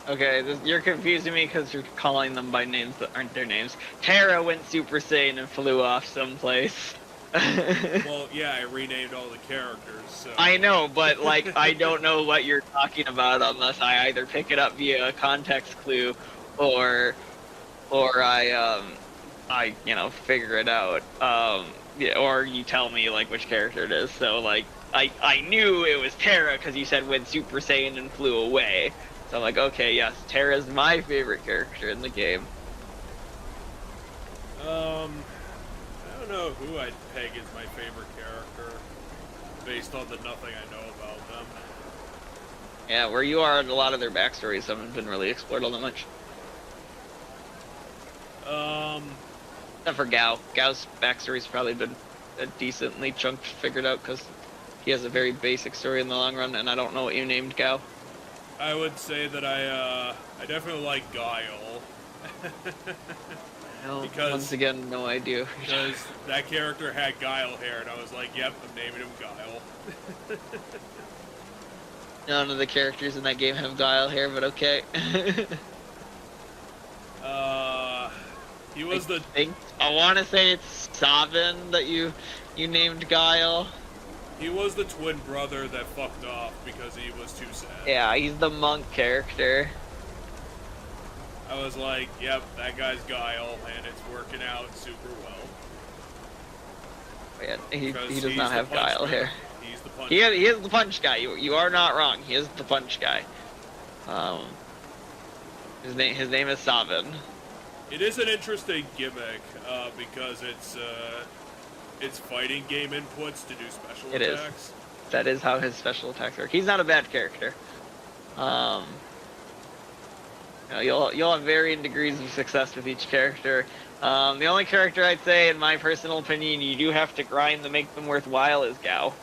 Okay, you're confusing me because you're calling them by names that aren't their names. Terra went Super Saiyan and flew off someplace. Well, yeah, I renamed all the characters, so... I know, but, like, I don't know what you're talking about unless I either pick it up via a context clue or I you know, figure it out. Yeah, or you tell me, like, which character it is. So, like, I knew it was Terra because you said went Super Saiyan and flew away. So I'm like, okay, yes, Terra's my favorite character in the game. I don't know who I'd peg as my favorite character, based on the nothing I know about them. Yeah, where you are, a lot of their backstories haven't been really explored all that much. Except for Gao. Gao's backstory's probably been decently chunked, figured out, because he has a very basic story in the long run, and I don't know what you named Gao. I would say that I definitely like Guile. Because, once again, no idea. Because that character had Guile hair, and I was like, yep, I'm naming him Guile. None of the characters in that game have Guile hair, but okay. He was I want to say it's Sabin that you named Guile. He was the twin brother that fucked off because he was too sad. Yeah, he's the monk character. I was like, yep, that guy's Guile, and it's working out super well. Yeah, he does not have Guile hair. He's the punch. He is the punch guy. You are not wrong. He is the punch guy. His name is Sabin. It is an interesting gimmick because it's fighting game inputs to do special attacks. It is. That is how his special attacks work. He's not a bad character. You'll have varying degrees of success with each character. The only character I'd say, in my personal opinion, you do have to grind to make them worthwhile is Gao.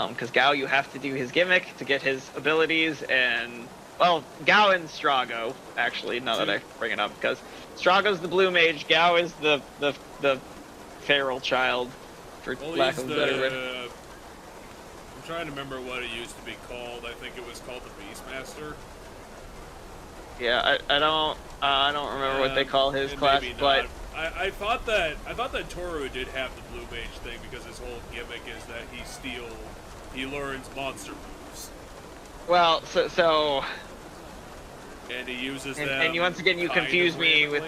Because Gao, you have to do his gimmick to get his abilities, and, well, Gao and Strago, actually, now that I bring it up, because Strago's the blue mage, Gao is the feral child, for lack of a better word. I'm trying to remember what it used to be called. I think it was called the Beastmaster. Yeah, I don't remember what they call his class, but I thought that Toru did have the blue mage thing because his whole gimmick is that he learns monster moves. Well, so and he uses them. And once again, you confuse me with.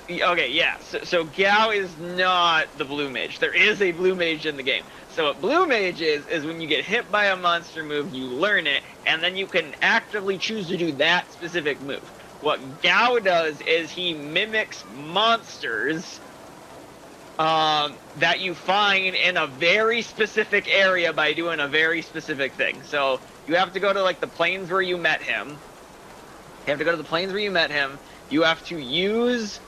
Okay, yeah. So Gao is not the blue mage. There is a blue mage in the game. So what blue mage is when you get hit by a monster move, you learn it, and then you can actively choose to do that specific move. What Gao does is he mimics monsters that you find in a very specific area by doing a very specific thing. So you have to go to, like, the plains where you met him. You have to go to the plains where you met him. You have to use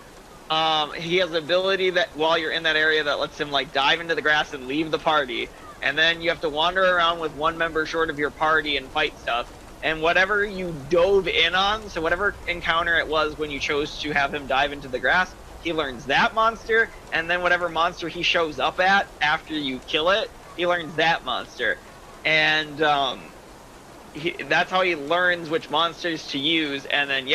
he has an ability that while you're in that area that lets him like dive into the grass and leave the party, and then you have to wander around with one member short of your party and fight stuff. And whatever you dove in on, so whatever encounter it was when you chose to have him dive into the grass, he learns that monster, and then whatever monster he shows up at after you kill it, he learns that monster. And that's how he learns which monsters to use. And then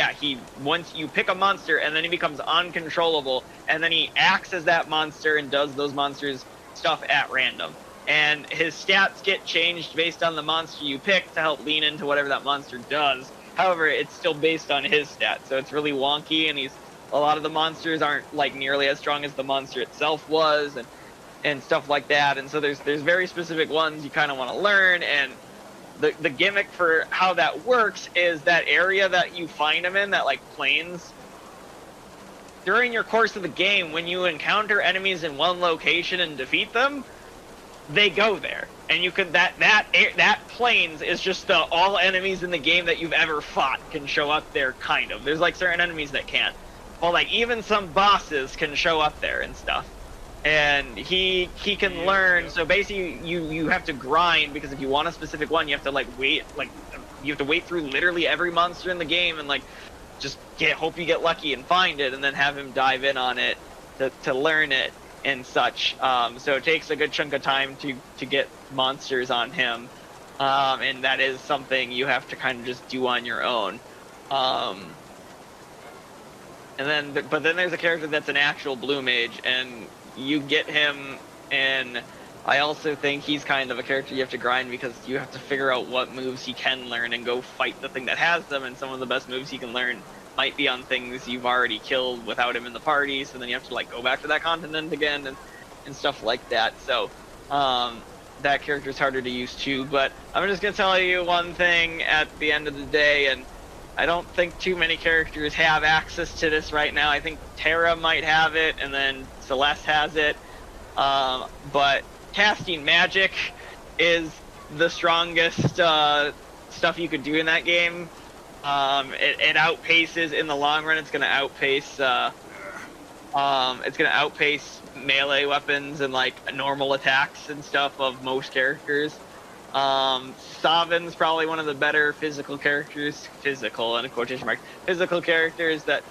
once you pick a monster, and then he becomes uncontrollable, and then he acts as that monster and does those monsters stuff at random. And his stats get changed based on the monster you pick to help lean into whatever that monster does. However, it's still based on his stats, so it's really wonky, and a lot of the monsters aren't like nearly as strong as the monster itself was, and stuff like that. And so there's very specific ones you kind of want to learn. And the gimmick for how that works is that area that you find him in, that like plains, during your course of the game, when you encounter enemies in one location and defeat them, they go there. And you could that plains is just all enemies in the game that you've ever fought can show up there, kind of. There's like certain enemies that can't. Well, like even some bosses can show up there and stuff. And he can learn. So basically you have to grind, because if you want a specific one, you have to wait through literally every monster in the game and just hope you get lucky and find it, and then have him dive in on it to learn it and such. So it takes a good chunk of time to get monsters on him, and that is something you have to kind of just do on your own. But then there's a character that's an actual blue mage, and you get him, and I also think he's kind of a character you have to grind, because you have to figure out what moves he can learn and go fight the thing that has them, and some of the best moves he can learn might be on things you've already killed without him in the party, so then you have to go back to that continent again and stuff like that. So that character's harder to use too. But I'm just gonna tell you one thing at the end of the day, and I don't think too many characters have access to this right now. I think Terra might have it, and then Celeste has it. But casting magic is the strongest stuff you could do in that game. It outpaces, in the long run, it's gonna outpace melee weapons and normal attacks and stuff of most characters. Savin's probably one of the better physical characters that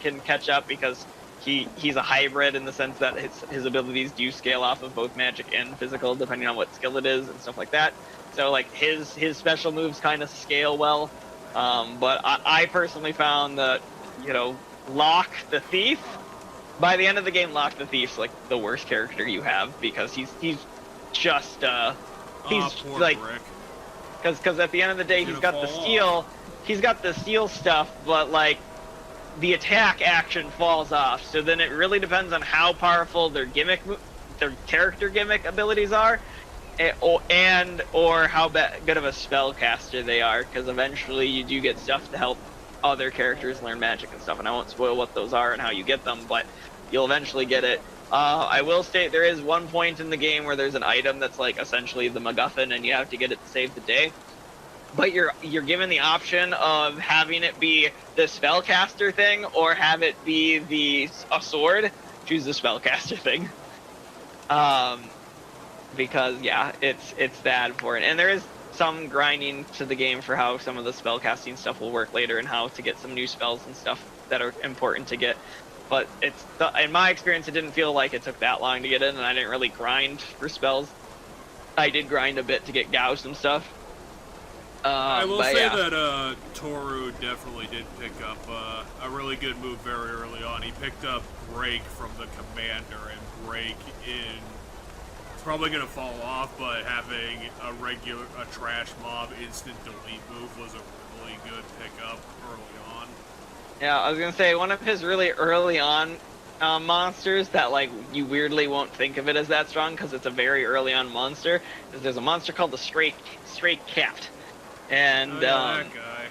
can catch up, because he's a hybrid in the sense that his abilities do scale off of both magic and physical depending on what skill it is and stuff like that. So his special moves kind of scale well. But I personally found that, Locke the Thief, by the end of the game, Locke the Thief's the worst character you have, because he's just because at the end of the day, he's got the steal stuff, but the attack action falls off. So then it really depends on how powerful their character gimmick abilities are, or how good of a spellcaster they are, because eventually you do get stuff to help other characters learn magic and stuff, and I won't spoil what those are and how you get them, but you'll eventually get it. I will state there is one point in the game where there's an item that's essentially the MacGuffin, and you have to get it to save the day. But you're given the option of having it be the spellcaster thing or have it be a sword. Choose the spellcaster thing. Because it's that important. And there is some grinding to the game for how some of the spellcasting stuff will work later, and how to get some new spells and stuff that are important to get. But in my experience, it didn't feel like it took that long to get in, and I didn't really grind for spells. I did grind a bit to get Gauss and stuff. I will say that Toru definitely did pick up a really good move very early on. He picked up Break from the Commander, and Break it's probably going to fall off, but having a trash mob instant delete move was a really good pickup early on. Yeah, I was going to say, one of his really early on monsters that you weirdly won't think of it as that strong, because it's a very early on monster, is there's a monster called the Stray Cat. And that guy.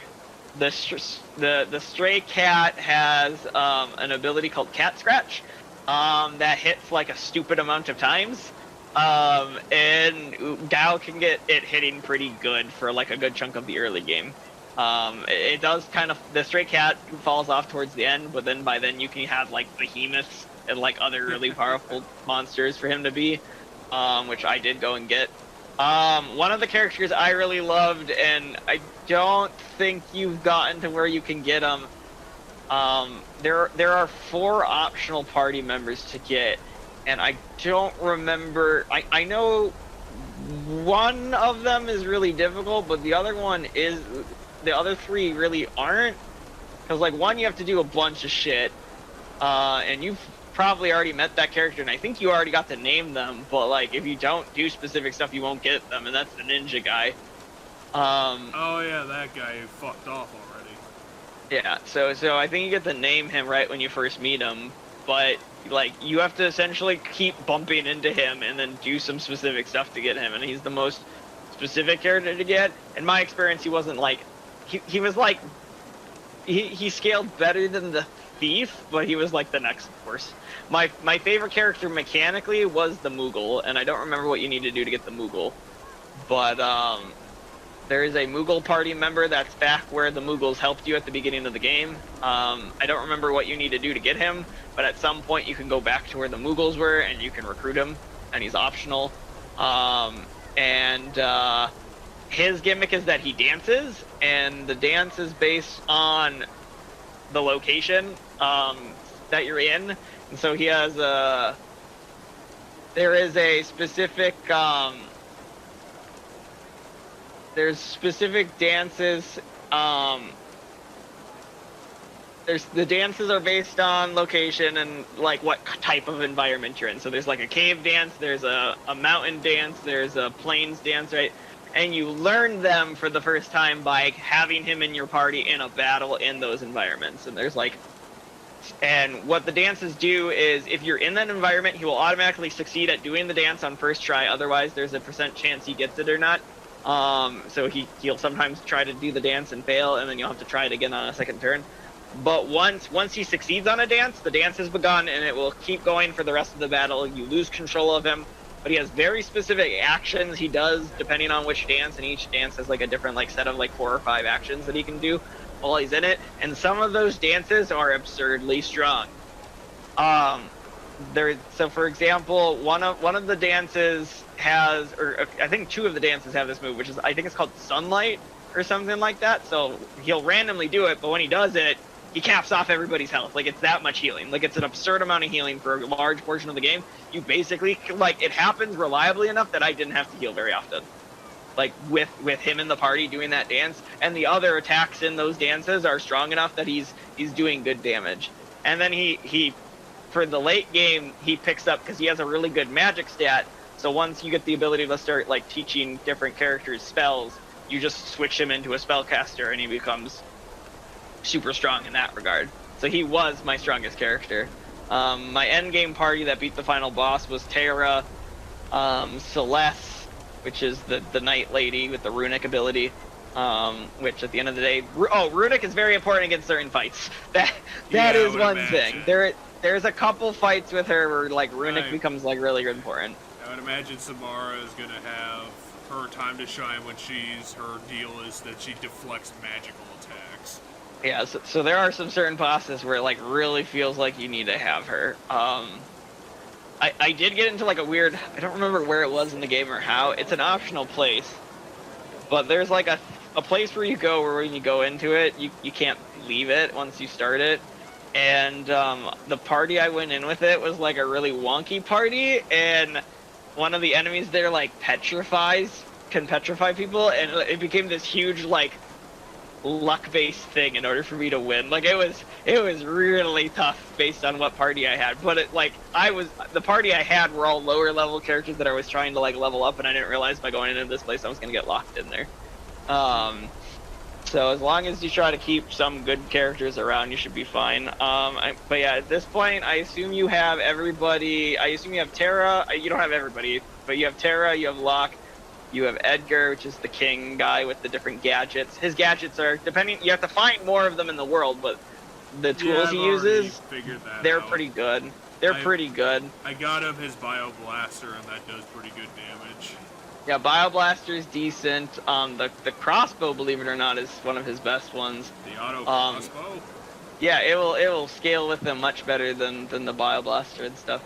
The Stray Cat has an ability called Cat Scratch that hits a stupid amount of times, and Gao can get it hitting pretty good for a good chunk of the early game. It does kind of, the stray cat falls off towards the end, but then by then you can have like behemoths and like other really powerful monsters for him to be, which I did go and get. One of the characters I really loved, and I don't think you've gotten to where you can get them. There are 4 optional party members to get, and I don't remember. I know one of them is really difficult, but the other one is. The other 3 really aren't, because like one you have to do a bunch of shit, and you've probably already met that character, and I think you already got to name them, but like if you don't do specific stuff you won't get them, and that's the ninja guy. Oh yeah, that guy who fucked off already. Yeah, so I think you get to name him right when you first meet him, but like you have to essentially keep bumping into him and then do some specific stuff to get him, and he's the most specific character to get. In my experience, he wasn't like he was like he scaled better than the thief, but he was like the next worst. My favorite character mechanically was the Moogle, and I don't remember what you need to do to get the Moogle, but there is a Moogle party member that's back where the Moogles helped you at the beginning of the game. I don't remember what you need to do to get him, but at some point you can go back to where the Moogles were and you can recruit him, and he's optional. His gimmick is that he dances, and the dance is based on the location that you're in. And so he has there is a specific there's specific dances. The dances are based on location and like what type of environment you're in. So there's like a cave dance, there's a mountain dance, there's a plains dance, right? And you learn them for the first time by having him in your party in a battle in those environments. And there's like, and what the dances do is if you're in that environment, he will automatically succeed at doing the dance on first try. Otherwise, there's a % chance he gets it or not. So he'll sometimes try to do the dance and fail, and then you'll have to try it again on a second turn. But once he succeeds on a dance, the dance has begun, and it will keep going for the rest of the battle. You lose control of him, but he has very specific actions he does depending on which dance, and each dance has like a different like set of like 4 or 5 actions that he can do while he's in it. And some of those dances are absurdly strong. So for example, one of the dances has, or I think 2 of the dances have this move, which is, I think it's called Sunlight or something like that. So he'll randomly do it, but when he does it, he caps off everybody's health. Like, it's that much healing. Like, it's an absurd amount of healing for a large portion of the game. You basically, like, it happens reliably enough that I didn't have to heal very often. Like, with him in the party doing that dance. And the other attacks in those dances are strong enough that he's doing good damage. And then he for the late game, he picks up, because he has a really good magic stat. So once you get the ability to start, like, teaching different characters spells, you just switch him into a spellcaster, and he becomes super strong in that regard. So he was my strongest character. My endgame party that beat the final boss was Terra, Celeste, which is the Night Lady with the runic ability, which at the end of the day, runic is very important against certain fights. That is one thing. There's a couple fights with her where like runic becomes like really important. I would imagine Samara is gonna have her time to shine when her deal is that she deflects magical attacks. Yeah, so there are some certain bosses where it like really feels like you need to have her. I did get into like a weird, I don't remember where it was in the game or how. It's an optional place, but there's like a place where you go where when you go into it, you can't leave it once you start it. And the party I went in with it was like a really wonky party, and one of the enemies there like can petrify people, and it became this huge like luck-based thing in order for me to win. Like it was really tough based on what party I had. But the party I had were all lower level characters that I was trying to like level up, and I didn't realize by going into this place I was gonna get locked in there. So as long as you try to keep some good characters around, you should be fine. But yeah, at this point, I assume you have everybody. I assume you have Terra. You don't have everybody, but you have Terra, you have Locke, you have Edgar, which is the king guy with the different gadgets. His gadgets are, you have to find more of them in the world, but the tools he uses, they're pretty good. They're pretty good. I got him his Bio Blaster, and that does pretty good damage. Yeah, Bioblaster is decent. The crossbow, believe it or not, is one of his best ones. The auto crossbow? Yeah, it will scale with them much better than the Bioblaster and stuff.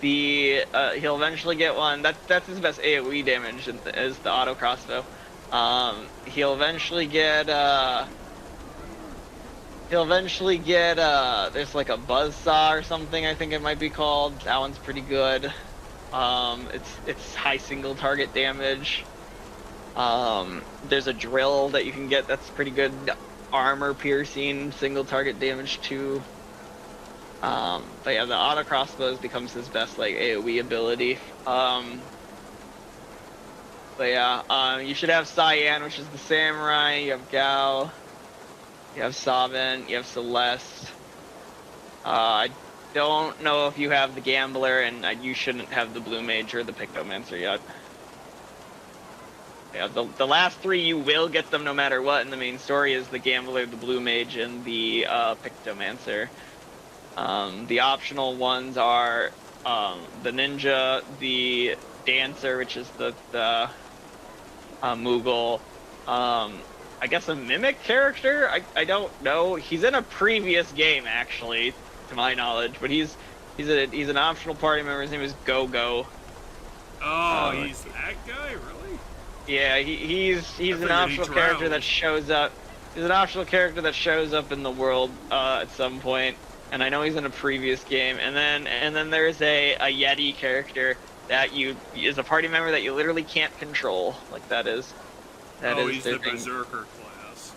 He'll eventually get one. That's his best AOE damage is the auto crossbow. He'll eventually get there's like a buzzsaw or something, I think it might be called. That one's pretty good. It's high single target damage. There's a drill that you can get that's pretty good armor piercing single target damage too. But yeah, the auto crossbows becomes his best like AOE ability. But yeah, you should have Cyan, which is the samurai. You have Gao. You have Savin. You have Celeste. I don't know if you have the Gambler, and you shouldn't have the Blue Mage or the Pictomancer yet. Yeah, the last three you will get them no matter what in the main story is the Gambler, the Blue Mage, and the Pictomancer. The optional ones are the Ninja, the Dancer, which is the Moogle, I guess a Mimic character? I don't know. He's in a previous game, actually, to my knowledge, but he's an optional party member. His name is Go-Go. Oh, he's that guy, really? Yeah, he's an optional character that shows up. He's an optional character that shows up in the world at some point, and I know he's in a previous game. And then there's a Yeti character that is a party member that you literally can't control. Like that is he's the Berserker class.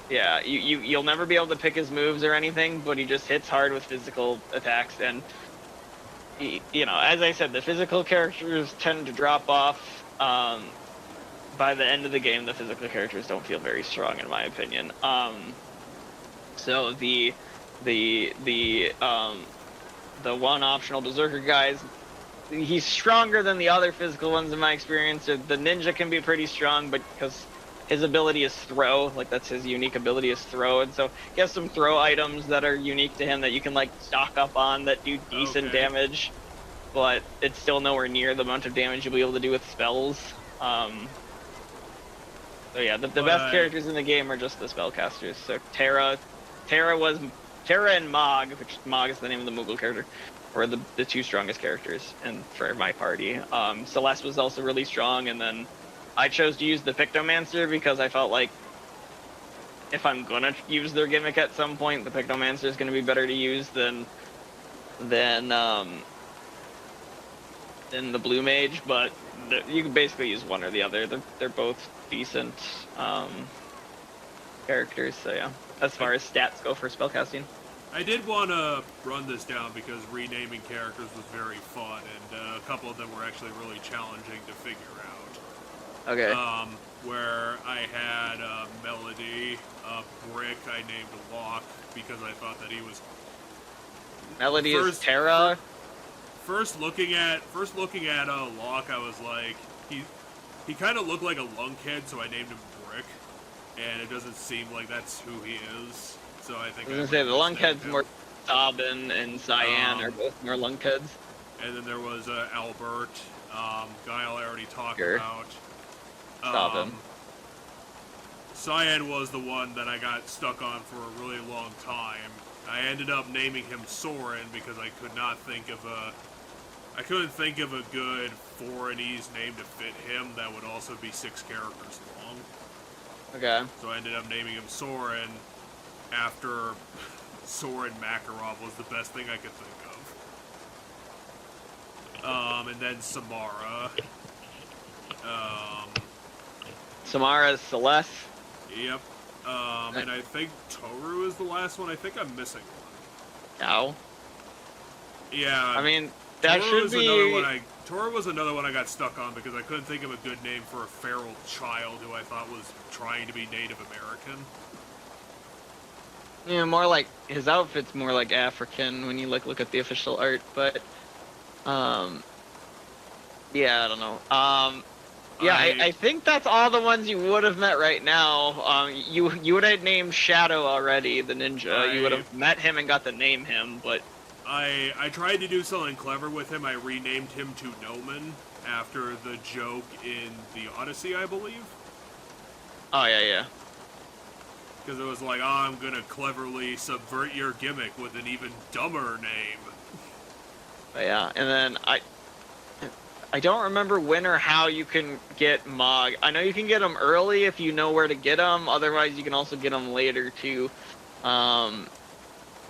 Yeah, you'll never be able to pick his moves or anything, but he just hits hard with physical attacks. And as I said, the physical characters tend to drop off. By the end of the game, the physical characters don't feel very strong, in my opinion. So the one optional Berserker guy he's stronger than the other physical ones in my experience. The Ninja can be pretty strong, but because his ability is throw, like that's his unique ability is throw, and so he has some throw items that are unique to him that you can like stock up on that do decent damage, but it's still nowhere near the amount of damage you'll be able to do with spells. So yeah, the best characters in the game are just the spellcasters. So Terra and Mog, which Mog is the name of the Moogle character, were the two strongest characters for my party. Celeste was also really strong, and then I chose to use the Pictomancer because I felt like if I'm gonna use their gimmick at some point, the Pictomancer is gonna be better to use than the Blue Mage, but you can basically use one or the other. They're both decent characters, so yeah. As far as stats go for spellcasting. I did want to run this down because renaming characters was very fun, and a couple of them were actually really challenging to figure out. Okay. Where I had Melody, Brick, I named Locke because I thought that he was... Melody is Terra? First looking at Locke, I was like, he kind of looked like a lunkhead, so I named him Brick, and it doesn't seem like that's who he is. So I think I was gonna say the lunkheads more Sabin and Cyan are both more lunkheads. And then there was Albert, Guile I already talked about. Sabin. Cyan was the one that I got stuck on for a really long time. I ended up naming him Soren because I couldn't think of a good Foreignese name to fit him that would also be 6 characters long. Okay. So I ended up naming him Soren after Soren Makarov was the best thing I could think of. And then Samara. Samara's Celeste. Yep. And I think Toru is the last one. I think I'm missing one. No. Yeah. I mean, that should be... Toru was another one I got stuck on because I couldn't think of a good name for a feral child who I thought was trying to be Native American. Yeah, more like, his outfit's more like African when you look at the official art, but, yeah, I don't know. I think that's all the ones you would have met right now. You would have named Shadow already, the ninja. You would have met him and got to name him, but I tried to do something clever with him. I renamed him to Noman after the joke in the Odyssey, I believe. Oh, yeah. Because it was like, oh, I'm gonna cleverly subvert your gimmick with an even dumber name. But yeah, and then I don't remember when or how you can get Mog. I know you can get them early if you know where to get them. Otherwise, you can also get them later, too.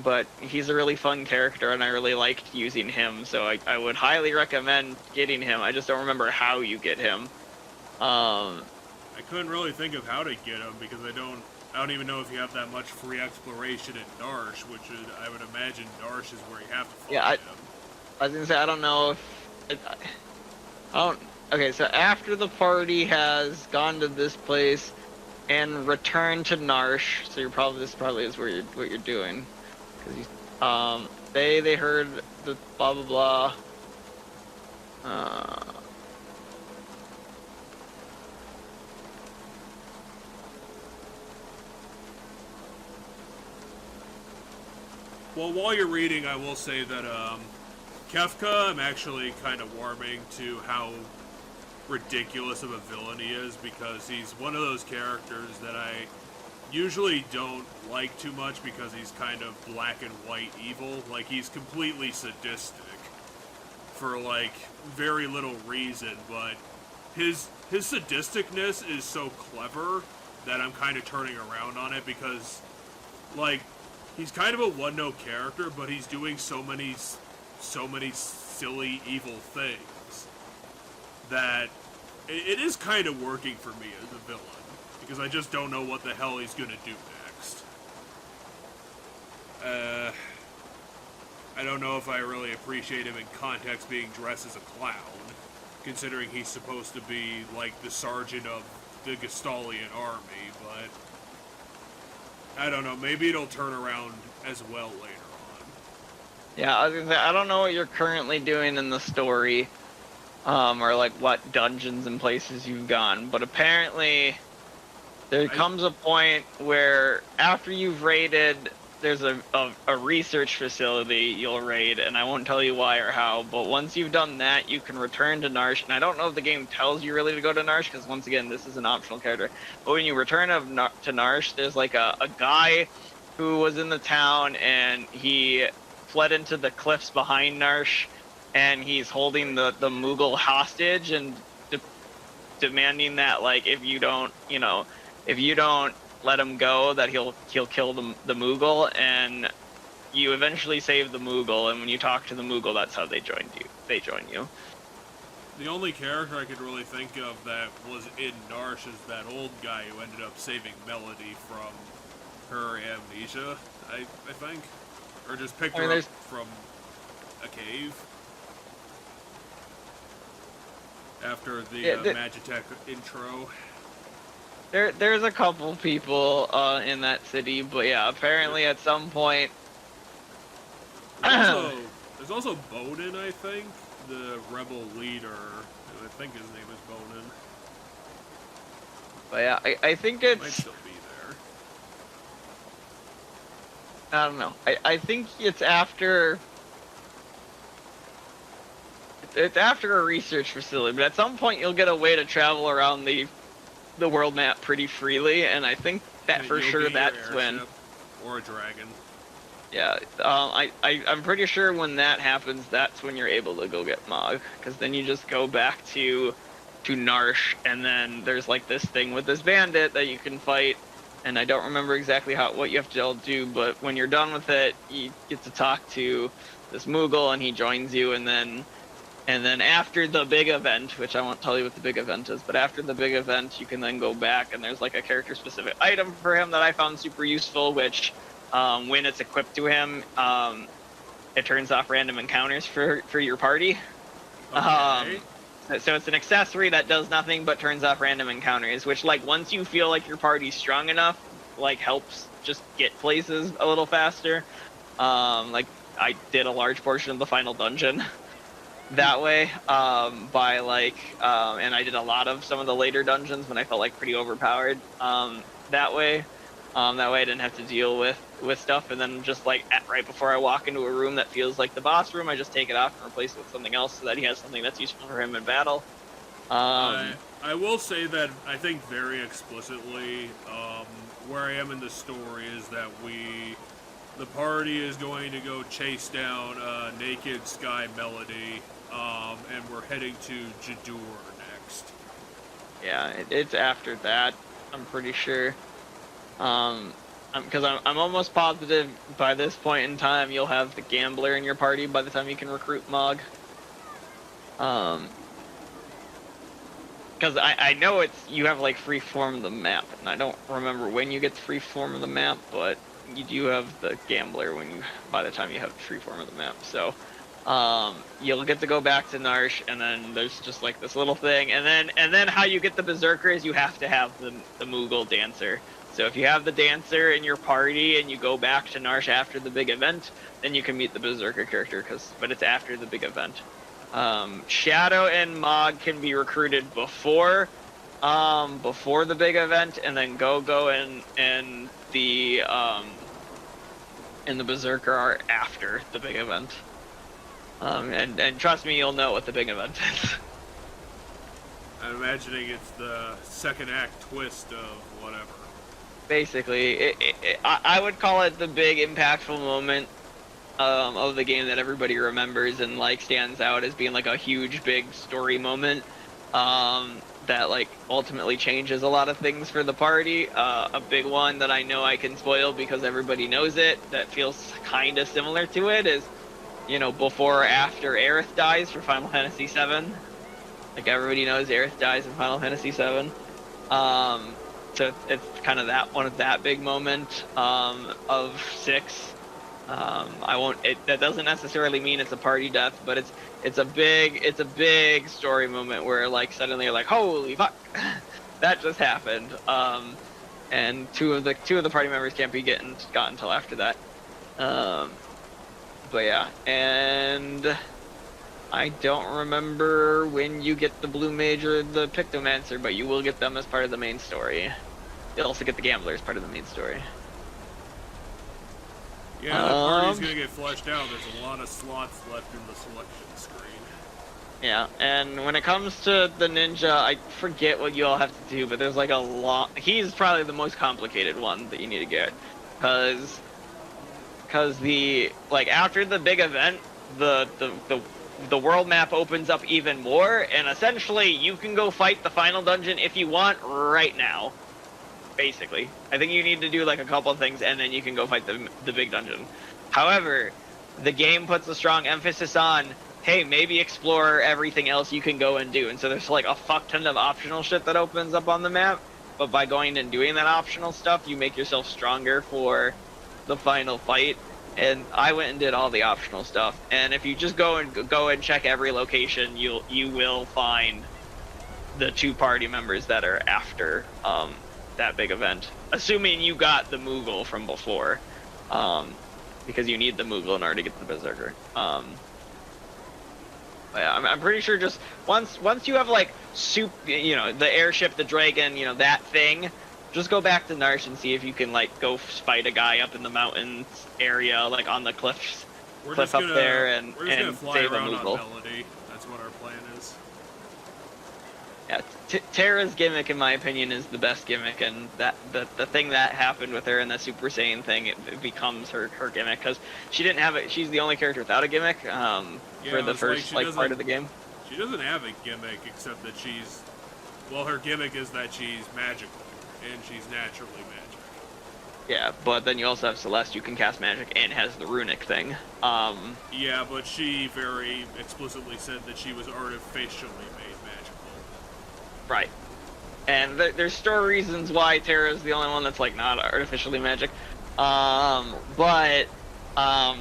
But he's a really fun character, and I really liked using him, so I would highly recommend getting him. I just don't remember how you get him. I couldn't really think of how to get him, because I don't even know if you have that much free exploration in Narsh, which I would imagine Narsh is where you have to find him. I was gonna say, I don't know if... Okay, so after the party has gone to this place and returned to Narsh, so this probably is where what you're doing. They heard the blah blah blah. Well, while you're reading, I will say that Kefka, I'm actually kind of warming to how ridiculous of a villain he is, because he's one of those characters that I usually don't like too much because he's kind of black and white evil. Like, he's completely sadistic for, like, very little reason, but his sadisticness is so clever that I'm kind of turning around on it, because, like, he's kind of a one-note character, but he's doing so many silly, evil things that it is kind of working for me as a villain, because I just don't know what the hell he's gonna do next. I don't know if I really appreciate him in context being dressed as a clown, considering he's supposed to be, like, the sergeant of the Gestalian army, but I don't know, maybe it'll turn around as well later on. Yeah, I don't know what you're currently doing in the story, or like what dungeons and places you've gone, but apparently there comes a point where after you've raided, there's a research facility you'll raid, and I won't tell you why or how, but once you've done that, you can return to Narsh, and I don't know if the game tells you really to go to Narsh, because once again, this is an optional character, but when you return to Narsh, there's like a guy who was in the town, and he fled into the cliffs behind Narsh, and he's holding the Moogle hostage and demanding that, like, if you don't let him go, that he'll kill the Moogle, and you eventually save the Moogle, and when you talk to the Moogle, that's how they join you. The only character I could really think of that was in Narsh is that old guy who ended up saving Melody from her amnesia, I think. Or just picked her up from a cave. After the Magitech intro. There's a couple people in that city, but yeah, apparently at some point... There's also Bonin, I think, the rebel leader. I think his name is Bonin. But yeah, I think it's... Might still be there. I don't know. I think it's after... It's after a research facility, but at some point you'll get a way to travel around the world map pretty freely, and I think that for sure that's when... Or a dragon. Yeah, I'm pretty sure when that happens, that's when you're able to go get Mog, because then you just go back to Narsh, and then there's like this thing with this bandit that you can fight, and I don't remember exactly what you have to all do, but when you're done with it, you get to talk to this Moogle, and he joins you, and then after the big event, which I won't tell you what the big event is, but after the big event, you can then go back, and there's like a character-specific item for him that I found super useful, which, when it's equipped to him, it turns off random encounters for your party. Okay. So it's an accessory that does nothing but turns off random encounters, which, like, once you feel like your party's strong enough, like, helps just get places a little faster. Like, I did a large portion of the final dungeon that way, and I did a lot of some of the later dungeons when I felt like pretty overpowered, that way. That way I didn't have to deal with stuff, and then just like right before I walk into a room that feels like the boss room, I just take it off and replace it with something else so that he has something that's useful for him in battle. I will say that I think very explicitly where I am in the story is that the party is going to go chase down Naked Sky Melody, and we're heading to Jadur next. Yeah, it's after that, I'm pretty sure. Because I'm almost positive by this point in time you'll have the gambler in your party by the time you can recruit Mog. Because I know you have like free form of the map, and I don't remember when you get the free form of the map, but you do have the gambler by the time you have the free form of the map. So you'll get to go back to Narsh, and then there's just like this little thing, and then how you get the Berserker is you have to have the Moogle dancer. So if you have the dancer in your party and you go back to Narsh after the big event, then you can meet the Berserker character, but it's after the big event. Shadow and Mog can be recruited before the big event, and then Go and the Berserker are after the big event. And trust me, you'll know what the big event is. I'm imagining it's the second act twist of whatever. Basically, I would call it the big impactful moment of the game that everybody remembers and like stands out as being like a huge big story moment that like ultimately changes a lot of things for the party. A big one that I know I can spoil because everybody knows it, that feels kind of similar to it, is before or after Aerith dies for Final Fantasy VII. Like everybody knows Aerith dies in Final Fantasy VII. So it's kind of that big moment of 6. That doesn't necessarily mean it's a party death, but it's a big story moment where like suddenly you're like, holy fuck, that just happened. And two of the party members can't be gotten until after that. But yeah, and I don't remember when you get the Blue Mage or the Pictomancer, but you will get them as part of the main story. You'll also get the Gambler as part of the main story. Yeah, the party's gonna get fleshed out. There's a lot of slots left in the selection screen. Yeah, and when it comes to the ninja, I forget what you all have to do, but there's like a lot. He's probably the most complicated one that you need to get, because after the big event, the world map opens up even more, and essentially you can go fight the final dungeon if you want right now. Basically, I think you need to do like a couple of things, and then you can go fight the big dungeon. However, the game puts a strong emphasis on, hey, maybe explore everything else you can go and do, and so there's like a fuck ton of optional shit that opens up on the map. But by going and doing that optional stuff, you make yourself stronger for the final fight. And I went and did all the optional stuff. And if you just go and check every location, you will find the 2 party members that are after that big event, assuming you got the Moogle from before, because you need the Moogle in order to get the Berserker. Yeah, I'm pretty sure just once you have like the airship, the dragon, that thing, just go back to Narsh and see if you can like go fight a guy up in the mountains area, like on the cliff up there, and save a Moogle. That's what our plan is. Yeah, Terra's gimmick, in my opinion, is the best gimmick, and that the thing that happened with her in the Super Saiyan thing, it becomes her gimmick, because she didn't have it. She's the only character without a gimmick for the first part of the game. She doesn't have a gimmick except that her gimmick is that she's magical, and she's naturally magic. Yeah, but then you also have Celeste, who can cast magic and has the runic thing. Yeah, but she very explicitly said that she was artificially made magical. Right. And there's story reasons why Terra's the only one that's like not artificially magic. But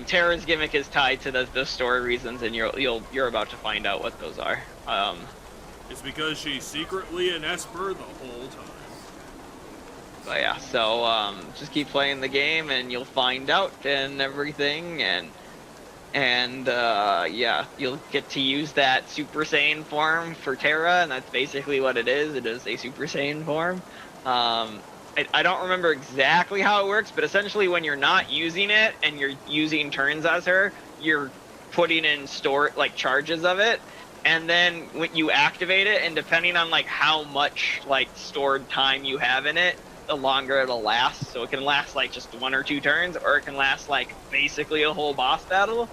Terra's gimmick is tied to the story reasons, and you're about to find out what those are. It's because she's secretly an Esper the whole time. But yeah, so just keep playing the game and you'll find out and everything, and yeah, you'll get to use that Super Saiyan form for Terra, and that's basically what it is. It is a Super Saiyan form. I don't remember exactly how it works, but essentially when you're not using it and you're using turns as her, you're putting in charges of it, and then when you activate it, and depending on like how much like stored time you have in it, the longer it'll last. So it can last like just 1 or 2 turns, or it can last like basically a whole boss battle.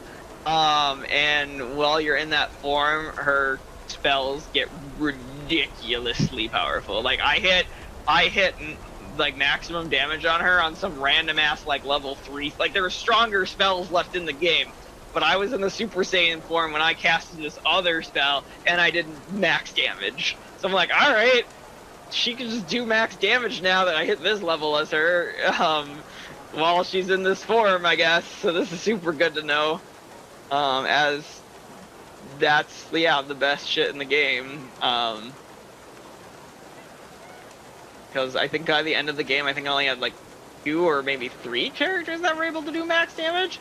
And while you're in that form, her spells get ridiculously powerful. Like I hit like maximum damage on her on some random ass like level 3. Like there were stronger spells left in the game, but I was in the Super Saiyan form when I casted this other spell and I did max damage. So I'm like, all right, she can just do max damage now that I hit this level as her, while she's in this form, I guess. So this is super good to know, as that's, the best shit in the game. Because I think by the end of the game, I think I only had like 2 or maybe 3 characters that were able to do max damage.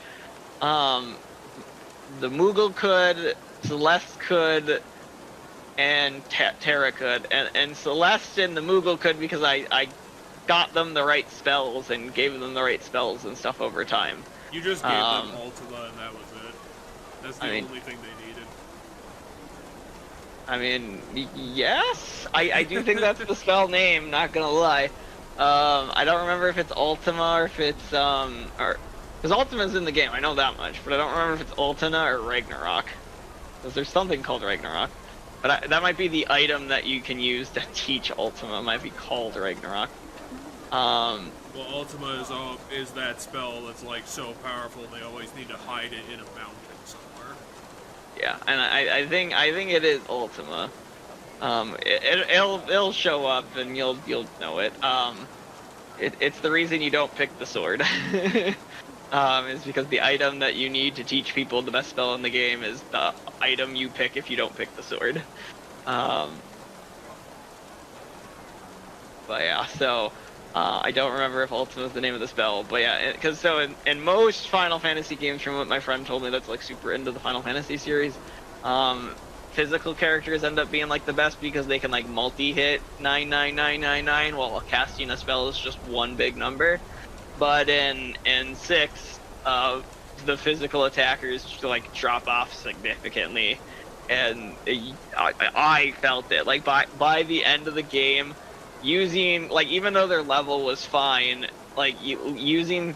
The Moogle could, Celeste could, and Terra could, and Celeste and the Moogle could because I got them the right spells and gave them the right spells and stuff over time. You just gave them Ultima and that was it. That's the only thing they needed. I mean, yes, I do think that's the spell name, not gonna lie. I don't remember if it's Ultima or if it's, because Ultima's in the game, I know that much, but I don't remember if it's Ultima or Ragnarok. Because there's something called Ragnarok. But that might be the item that you can use to teach Ultima. It might be called Ragnarok. Well, Ultima is that spell that's like so powerful they always need to hide it in a mountain somewhere. Yeah, and I think it is Ultima. It'll show up and you'll know it. It's the reason you don't pick the sword. Is because the item that you need to teach people the best spell in the game is the item you pick if you don't pick the sword. But yeah, so I don't remember if Ultima is the name of the spell, but yeah, because so in most Final Fantasy games, from what my friend told me that's like super into the Final Fantasy series, physical characters end up being like the best because they can like multi-hit 99999 while casting a spell is just one big number. But in 6, the physical attackers just like drop off significantly, and I felt it. Like by the end of the game, using like even though their level was fine, like using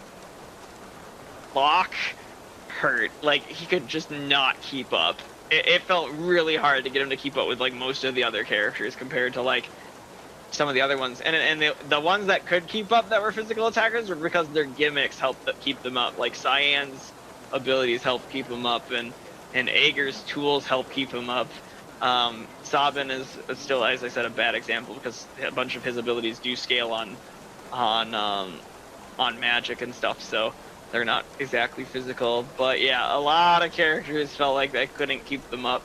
Locke hurt. Like he could just not keep up. It felt really hard to get him to keep up with like most of the other characters compared to like some of the other ones, and the ones that could keep up that were physical attackers were because their gimmicks helped keep them up. Like Cyan's abilities help keep him up, and Ager's tools help keep him up. Sabin is still, as I said, a bad example because a bunch of his abilities do scale on magic and stuff, so they're not exactly physical. But yeah, a lot of characters felt like they couldn't keep them up.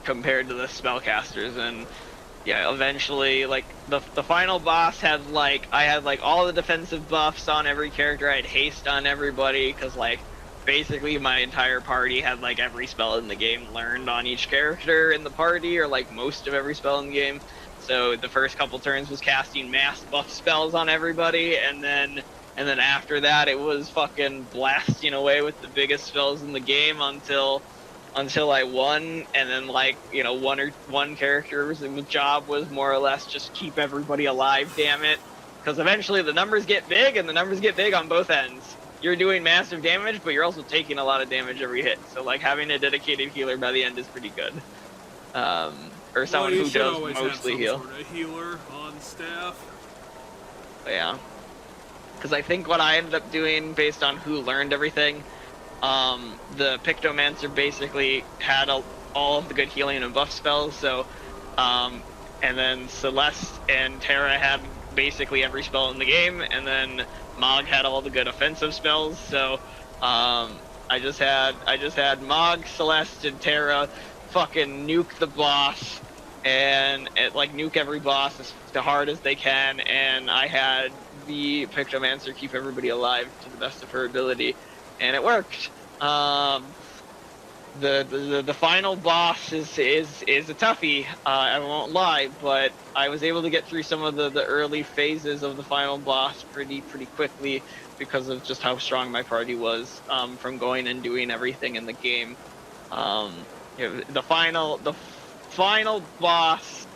Compared to the spellcasters, and yeah, eventually like the final boss had like I had like all the defensive buffs on every character. I had haste on everybody because like basically my entire party had like every spell in the game learned on each character in the party, or like most of every spell in the game. So the first couple turns was casting mass buff spells on everybody, and then after that it was fucking blasting away with the biggest spells in the game until I won. And then like, you know, one character's job was more or less just keep everybody alive, damn it, because eventually the numbers get big, and the numbers get big on both ends. You're doing massive damage, but you're also taking a lot of damage every hit, so like having a dedicated healer by the end is pretty good. Or someone who does mostly heal. Sort of healer on staff. But yeah, because I think what I ended up doing based on who learned everything, the Pictomancer basically had all of the good healing and buff spells, so and then Celeste and Terra had basically every spell in the game, and then Mog had all the good offensive spells, so I just had Mog, Celeste, and Terra fucking nuke the boss and like nuke every boss as hard as they can, and I had the Pictomancer keep everybody alive to the best of her ability, and it worked. the final boss is a toughie. I won't lie, but I was able to get through some of the early phases of the final boss pretty quickly because of just how strong my party was from going and doing everything in the game. The final boss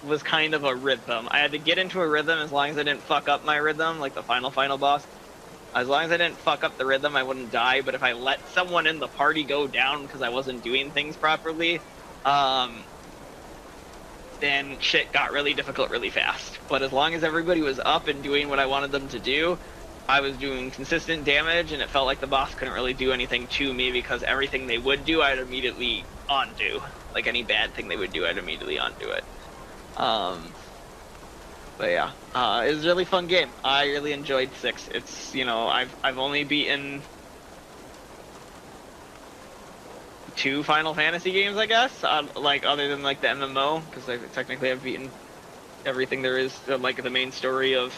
was kind of a rhythm. I had to get into a rhythm as long as I didn't fuck up my rhythm, like the final boss. As long as I didn't fuck up the rhythm, I wouldn't die, but if I let someone in the party go down because I wasn't doing things properly, then shit got really difficult really fast. But as long as everybody was up and doing what I wanted them to do, I was doing consistent damage, and it felt like the boss couldn't really do anything to me because everything they would do, I'd immediately undo. Like any bad thing they would do, I'd immediately undo it. But yeah, it was a really fun game. I really enjoyed 6. It's, you know, I've only beaten 2 Final Fantasy games, I guess, like other than like the MMO, because technically I've beaten everything there is, like the main story of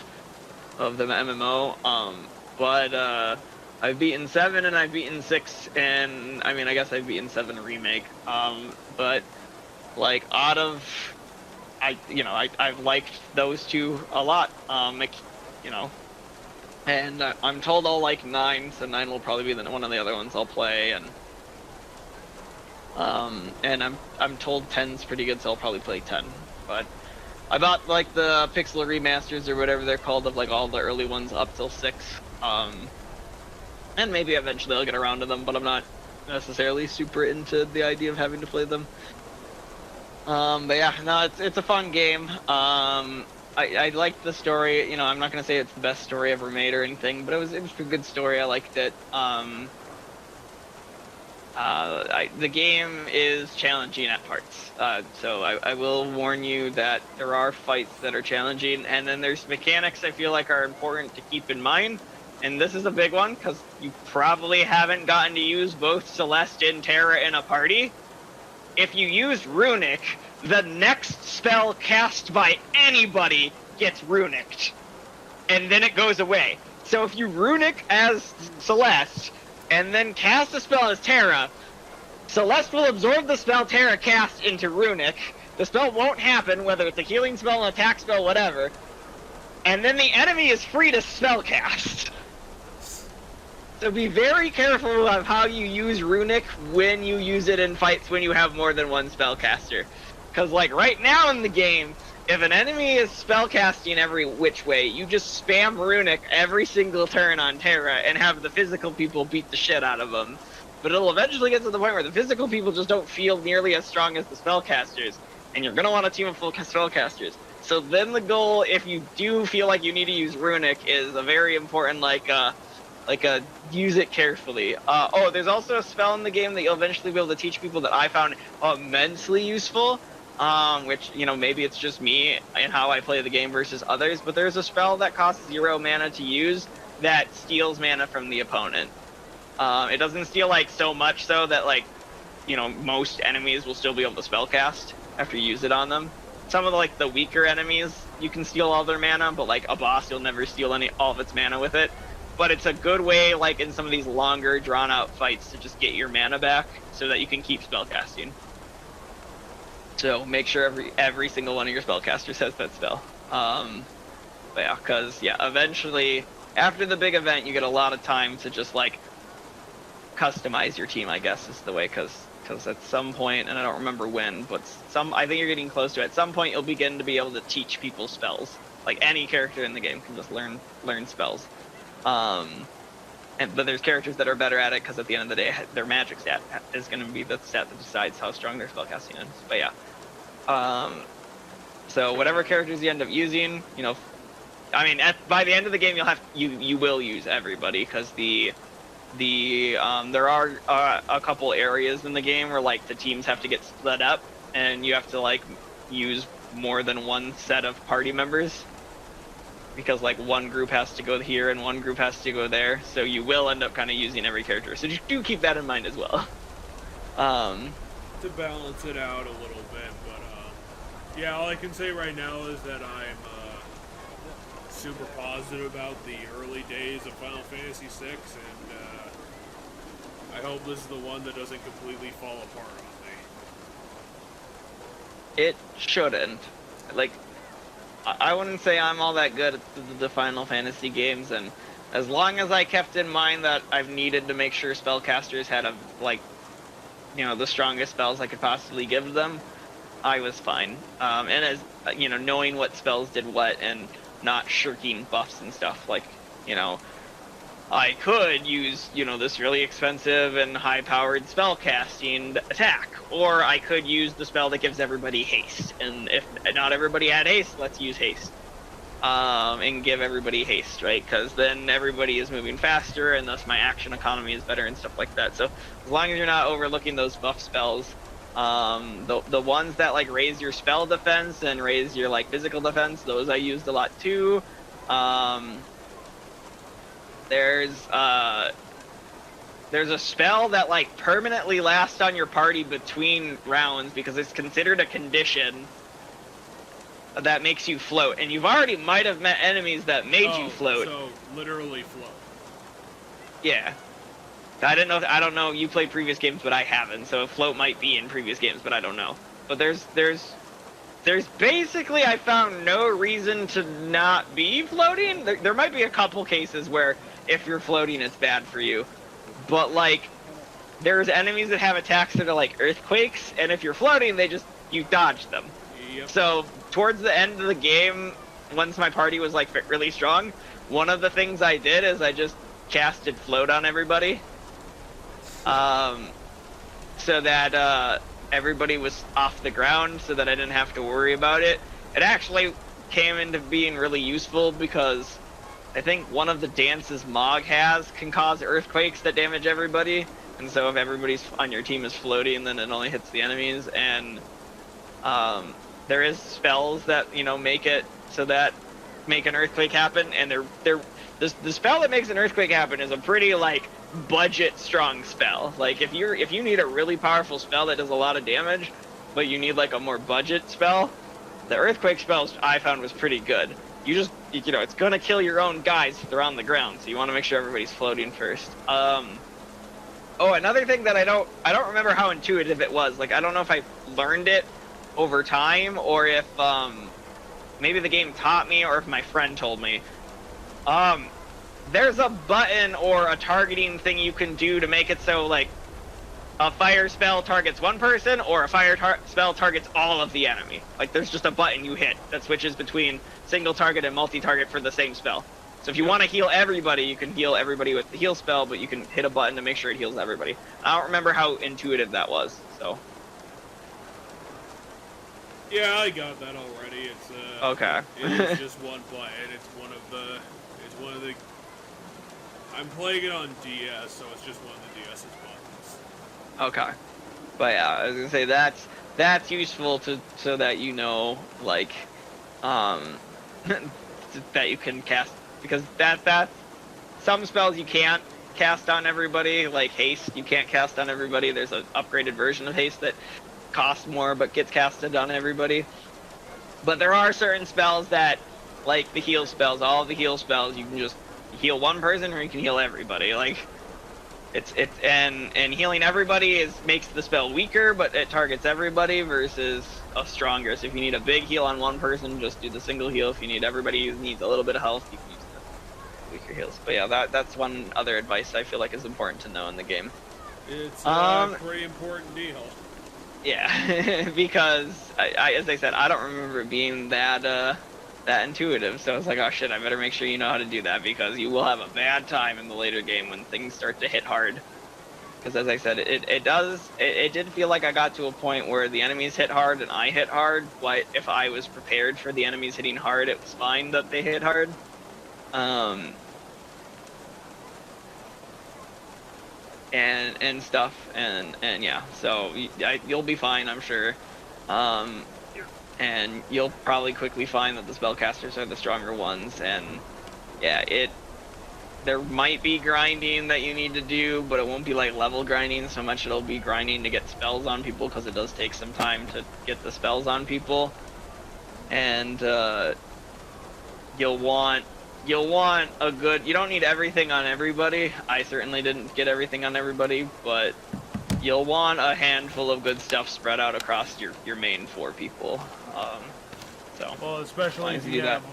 the MMO. But I've beaten 7 and I've beaten 6, and I mean I guess I've beaten 7 remake. But like out of I've liked those 2 a lot, you know, and I'm told I'll like 9, so 9 will probably be one of the other ones I'll play, and I'm told 10's pretty good, so I'll probably play 10. But I bought like the pixel remasters or whatever they're called of like all the early ones up till 6, and maybe eventually I'll get around to them, but I'm not necessarily super into the idea of having to play them. But yeah, no, it's a fun game. I liked the story. You know, I'm not gonna say it's the best story ever made or anything, but it was a good story. I liked it. The game is challenging at parts, so I will warn you that there are fights that are challenging, and then there's mechanics I feel like are important to keep in mind. And this is a big one because you probably haven't gotten to use both Celeste and Terra in a party. If you use Runic, the next spell cast by anybody gets Runicked, and then it goes away. So if you Runic as Celeste, and then cast a spell as Terra, Celeste will absorb the spell Terra cast into Runic. The spell won't happen, whether it's a healing spell, an attack spell, whatever. And then the enemy is free to spellcast. So be very careful of how you use Runic when you use it in fights when you have more than one spellcaster. Because like right now in the game, if an enemy is spellcasting every which way, you just spam Runic every single turn on Terra and have the physical people beat the shit out of them. But it'll eventually get to the point where the physical people just don't feel nearly as strong as the spellcasters, and you're going to want a team of full spellcasters. So then the goal, if you do feel like you need to use Runic, is a very important, use it carefully. There's also a spell in the game that you'll eventually be able to teach people that I found immensely useful, which, you know, maybe it's just me and how I play the game versus others, but there's a spell that costs 0 mana to use that steals mana from the opponent. It doesn't steal, like, so much so that, like, you know, most enemies will still be able to spellcast after you use it on them. Some of the, like, the weaker enemies, you can steal all their mana, but, like, a boss, you'll never steal all of its mana with it. But it's a good way, like, in some of these longer, drawn-out fights to just get your mana back so that you can keep spellcasting. So make sure every single one of your spellcasters has that spell. But yeah, because, yeah, eventually, after the big event, you get a lot of time to just, like, customize your team, I guess, is the way, because at some point, and I don't remember when, but I think you're getting close to it, at some point you'll begin to be able to teach people spells. Like, any character in the game can just learn spells. But there's characters that are better at it because at the end of the day, their magic stat is going to be the stat that decides how strong their spellcasting is. But yeah, so whatever characters you end up using, you know, I mean, by the end of the game, you will use everybody because there are a couple areas in the game where like the teams have to get split up and you have to like use more than one set of party members. Because like one group has to go here and one group has to go there, so you will end up kind of using every character. So just do keep that in mind as well. To balance it out a little bit, but yeah, all I can say right now is that I'm super positive about the early days of Final Fantasy VI, and I hope this is the one that doesn't completely fall apart on me. It shouldn't. Like, I wouldn't say I'm all that good at the Final Fantasy games, and as long as I kept in mind that I've needed to make sure spellcasters had the strongest spells I could possibly give them, I was fine. And as knowing what spells did what and not shirking buffs and stuff, like, I could use, this really expensive and high-powered spell casting attack, or I could use the spell that gives everybody haste. And if not everybody had haste, let's use haste. And give everybody haste, right? Because then everybody is moving faster, and thus my action economy is better and stuff like that. So as long as you're not overlooking those buff spells, the ones that like raise your spell defense and raise your physical defense, those I used a lot too. There's a spell that permanently lasts on your party between rounds because it's considered a condition that makes you float, and you've already might have met enemies that made you float. So literally float. Yeah. I don't know. You played previous games, but I haven't. So float might be in previous games, but I don't know. But there's basically, I found no reason to not be floating. There might be a couple cases where if you're floating, it's bad for you. But there's enemies that have attacks that are like earthquakes, and if you're floating, you dodge them. Yep. So towards the end of the game, once my party was really strong, one of the things I did is I just casted float on everybody, so that everybody was off the ground, so that I didn't have to worry about it. It actually came into being really useful because I think one of the dances Mog has can cause earthquakes that damage everybody, and so if everybody's on your team is floating, then it only hits the enemies. And there is spells that make it so that make an earthquake happen, and the spell that makes an earthquake happen is a pretty budget strong spell. If you need a really powerful spell that does a lot of damage, but you need a more budget spell, the earthquake spells I found was pretty good. You just it's gonna kill your own guys if they're on the ground, so you want to make sure everybody's floating first. Another thing that I don't remember how intuitive it was. I don't know if I learned it over time, or if maybe the game taught me, or if my friend told me. There's a button or a targeting thing you can do to make it so a fire spell targets one person, or a fire spell targets all of the enemy. There's just a button you hit that switches between single target and multi-target for the same spell. So if you want to heal everybody, you can heal everybody with the heal spell, but you can hit a button to make sure it heals everybody. I don't remember how intuitive that was, so. Yeah, I got that already. It's okay. It's just one button. It's one of the. I'm playing it on DS, so it's just one of the DS's buttons. Okay. But yeah, I was gonna say that's useful so that that you can cast, because that some spells you can't cast on everybody, like haste. You can't cast on everybody. There's an upgraded version of haste that costs more but gets casted on everybody. But there are certain spells that, like the heal spells, all of the heal spells, you can just heal one person or you can heal everybody. And healing everybody makes the spell weaker, but it targets everybody versus a stronger. So if you need a big heal on one person, just do the single heal. If you need everybody who needs a little bit of health, you can use the weaker heals. But yeah, that's one other advice I feel like is important to know in the game. It's a pretty important deal. Yeah, because as I said, I don't remember it being that intuitive. So I was like, oh shit, I better make sure you know how to do that, because you will have a bad time in the later game when things start to hit hard. Because as I said, it did feel like I got to a point where the enemies hit hard and I hit hard, but if I was prepared for the enemies hitting hard, it was fine that they hit hard. And stuff, and yeah, so you'll be fine, I'm sure. And you'll probably quickly find that the spellcasters are the stronger ones, and yeah, there might be grinding that you need to do, but it won't be like level grinding so much. It'll be grinding to get spells on people, because it does take some time to get the spells on people. And you'll want you'll want a good. You don't need everything on everybody. I certainly didn't get everything on everybody, but you'll want a handful of good stuff spread out across your main 4 people. Well, especially if you have to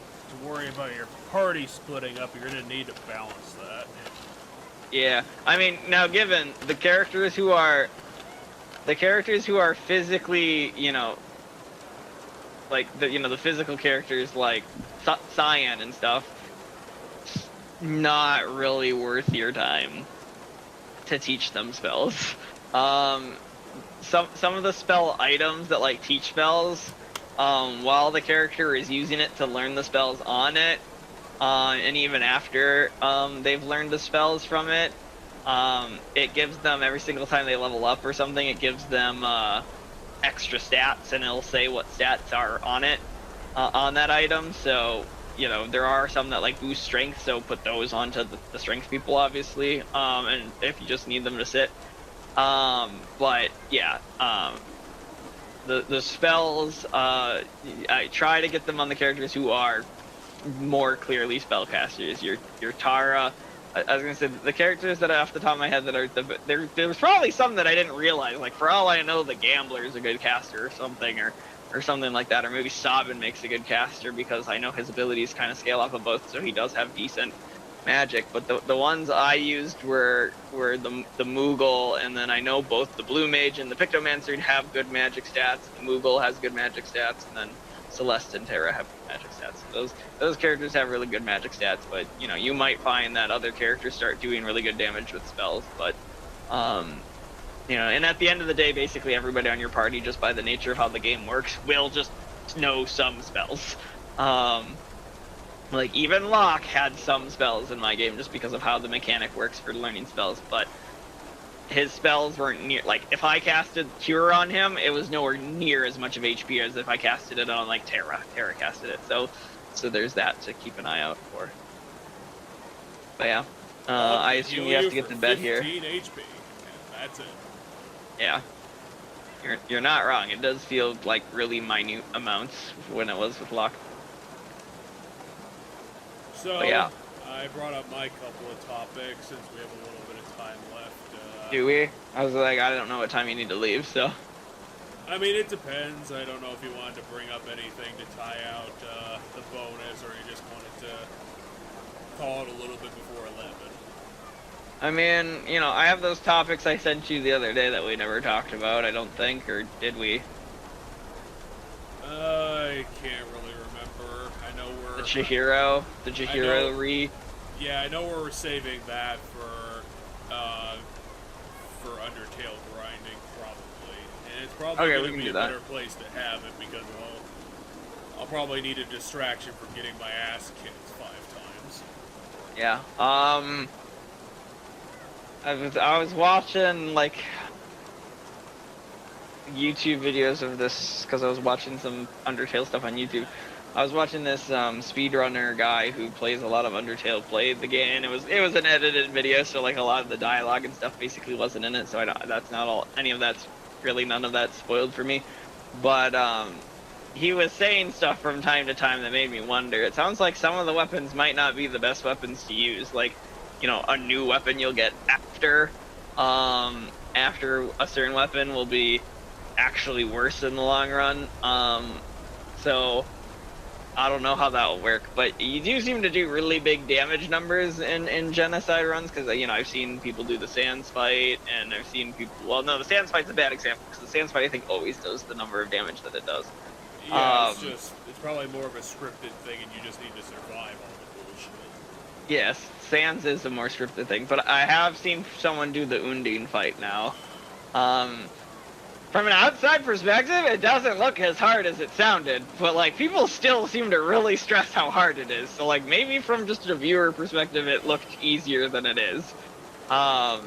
worry about your party splitting up, you're gonna need to balance that. Yeah, I mean, now given the characters who are physically, you know, like the physical characters like Cyan and stuff, not really worth your time to teach them spells. Some of the spell items that like teach spells, while the character is using it to learn the spells on it, and even after they've learned the spells from it, it gives them, every single time they level up or something, it gives them extra stats, and it'll say what stats are on it, on that item. So, you know, there are some that like boost strength, so put those onto the strength people, obviously, and if you just need them to sit. But yeah, the spells, I try to get them on the characters who are more clearly spellcasters. Your Tara, I was gonna say the characters that off the top of my head that are there's probably some that I didn't realize. Like for all I know, the Gambler is a good caster or something, or something like that. Or maybe Sabin makes a good caster because I know his abilities kind of scale off of both, so he does have decent magic. But the ones I used were the Moogle, and then I know both the Blue Mage and the Pictomancer have good magic stats. The Moogle has good magic stats, and then Celeste and Terra have magic stats. Those characters have really good magic stats, but you know, you might find that other characters start doing really good damage with spells. But you know, and at the end of the day, basically everybody on your party, just by the nature of how the game works, will just know some spells. Like even Locke had some spells in my game just because of how the mechanic works for learning spells, but his spells weren't near, like if I casted Cure on him, it was nowhere near as much of HP as if I casted it on like Terra. Terra casted it, so there's that to keep an eye out for. But yeah, I assume you have to get to bed here. 15 HP, and that's it. Yeah, you're not wrong. It does feel like really minute amounts when it was with Locke. So yeah. I brought up my couple of topics since we have a little bit of time left. Do we? I was like, I don't know what time you need to leave, so. I mean, it depends. I don't know if you wanted to bring up anything to tie out the bonus, or you just wanted to call it a little bit before 11. I mean, you know, I have those topics I sent you the other day that we never talked about, I don't think, or did we? I can't really remember. I know we're... The Chihiro re... Yeah, I know we're saving that for Undertale grinding, probably. And it's probably going to be a better place to have it, because I'll probably need a distraction from getting my ass kicked 5 times. Yeah, I was watching, like, YouTube videos of this, because I was watching some Undertale stuff on YouTube. I was watching this speedrunner guy who plays a lot of Undertale played the game. It was an edited video, so like a lot of the dialogue and stuff basically wasn't in it. So that's not all. None of that's spoiled for me. But he was saying stuff from time to time that made me wonder. It sounds like some of the weapons might not be the best weapons to use. Like, you know, a new weapon you'll get after a certain weapon will be actually worse in the long run. So I don't know how that will work, but you do seem to do really big damage numbers in genocide runs, because, you know, I've seen people do the Sans fight, and I've seen people, well, no, the Sans fight's a bad example, because the Sans fight I think always does the number of damage that it does. Yeah, it's probably more of a scripted thing, and you just need to survive all the bullshit. Yes, Sans is a more scripted thing, but I have seen someone do the Undine fight now. From an outside perspective, it doesn't look as hard as it sounded, but like people still seem to really stress how hard it is. So like maybe from just a viewer perspective, it looked easier than it is. So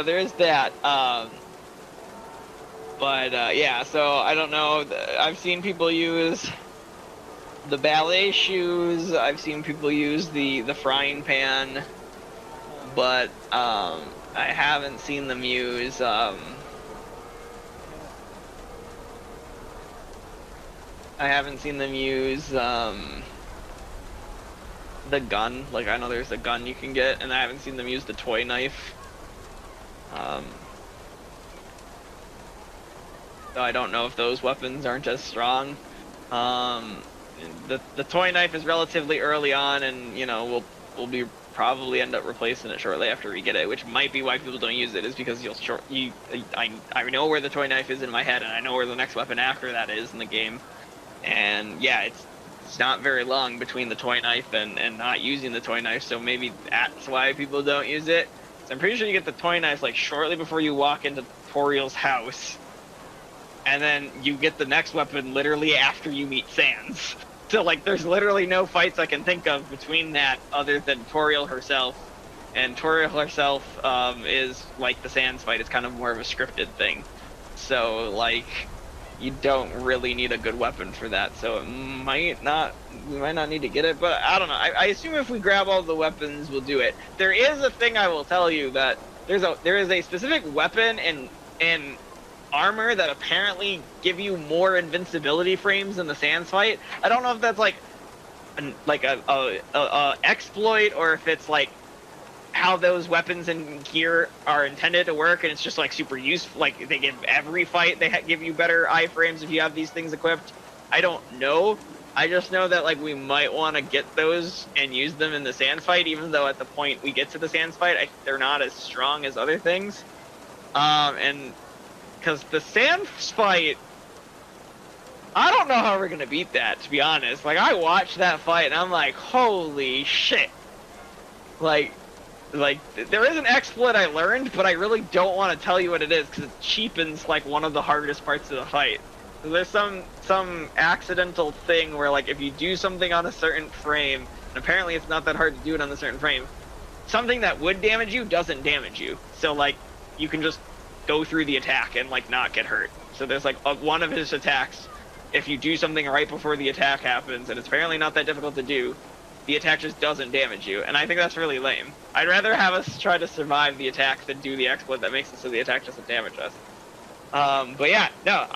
there's that. Yeah, so I don't know. I've seen people use the ballet shoes. I've seen people use the frying pan, but I haven't seen them use the gun. Like, I know there's a gun you can get, and I haven't seen them use the toy knife. So I don't know if those weapons aren't as strong. The toy knife is relatively early on, and you know we'll be probably end up replacing it shortly after we get it, which might be why people don't use it, is because I know where the toy knife is in my head, and I know where the next weapon after that is in the game. And yeah, it's not very long between the toy knife and not using the toy knife, so maybe that's why people don't use it. So I'm pretty sure you get the toy knife like shortly before you walk into Toriel's house, and then you get the next weapon literally after you meet Sans. So like there's literally no fights I can think of between that other than Toriel herself. And Toriel herself is like the Sans fight, it's kind of more of a scripted thing. So like you don't really need a good weapon for that, so we might not need to get it, but I don't know. I assume if we grab all the weapons, we'll do it. There is a thing I will tell you, that there is a specific weapon and armor that apparently give you more invincibility frames in the Sans fight. I don't know if that's like a exploit, or if it's like how those weapons and gear are intended to work, and it's just like super useful. Like they give every fight, they give you better iframes if you have these things equipped. I don't know. I just know that like we might want to get those and use them in the Sans fight, even though at the point we get to the Sans fight, they're not as strong as other things. And because the Sans fight, I don't know how we're gonna beat that, to be honest. Like I watched that fight and I'm like, holy shit. Like there is an exploit I learned, but I really don't want to tell you what it is because it cheapens like one of the hardest parts of the fight. So there's some accidental thing where like if you do something on a certain frame, and apparently it's not that hard to do it on a certain frame, something that would damage you doesn't damage you. So like you can just go through the attack and like not get hurt. So there's like one of his attacks, if you do something right before the attack happens, and it's apparently not that difficult to do, the attack just doesn't damage you, and I think that's really lame. I'd rather have us try to survive the attack than do the exploit that makes it so the attack doesn't damage us. But yeah, no,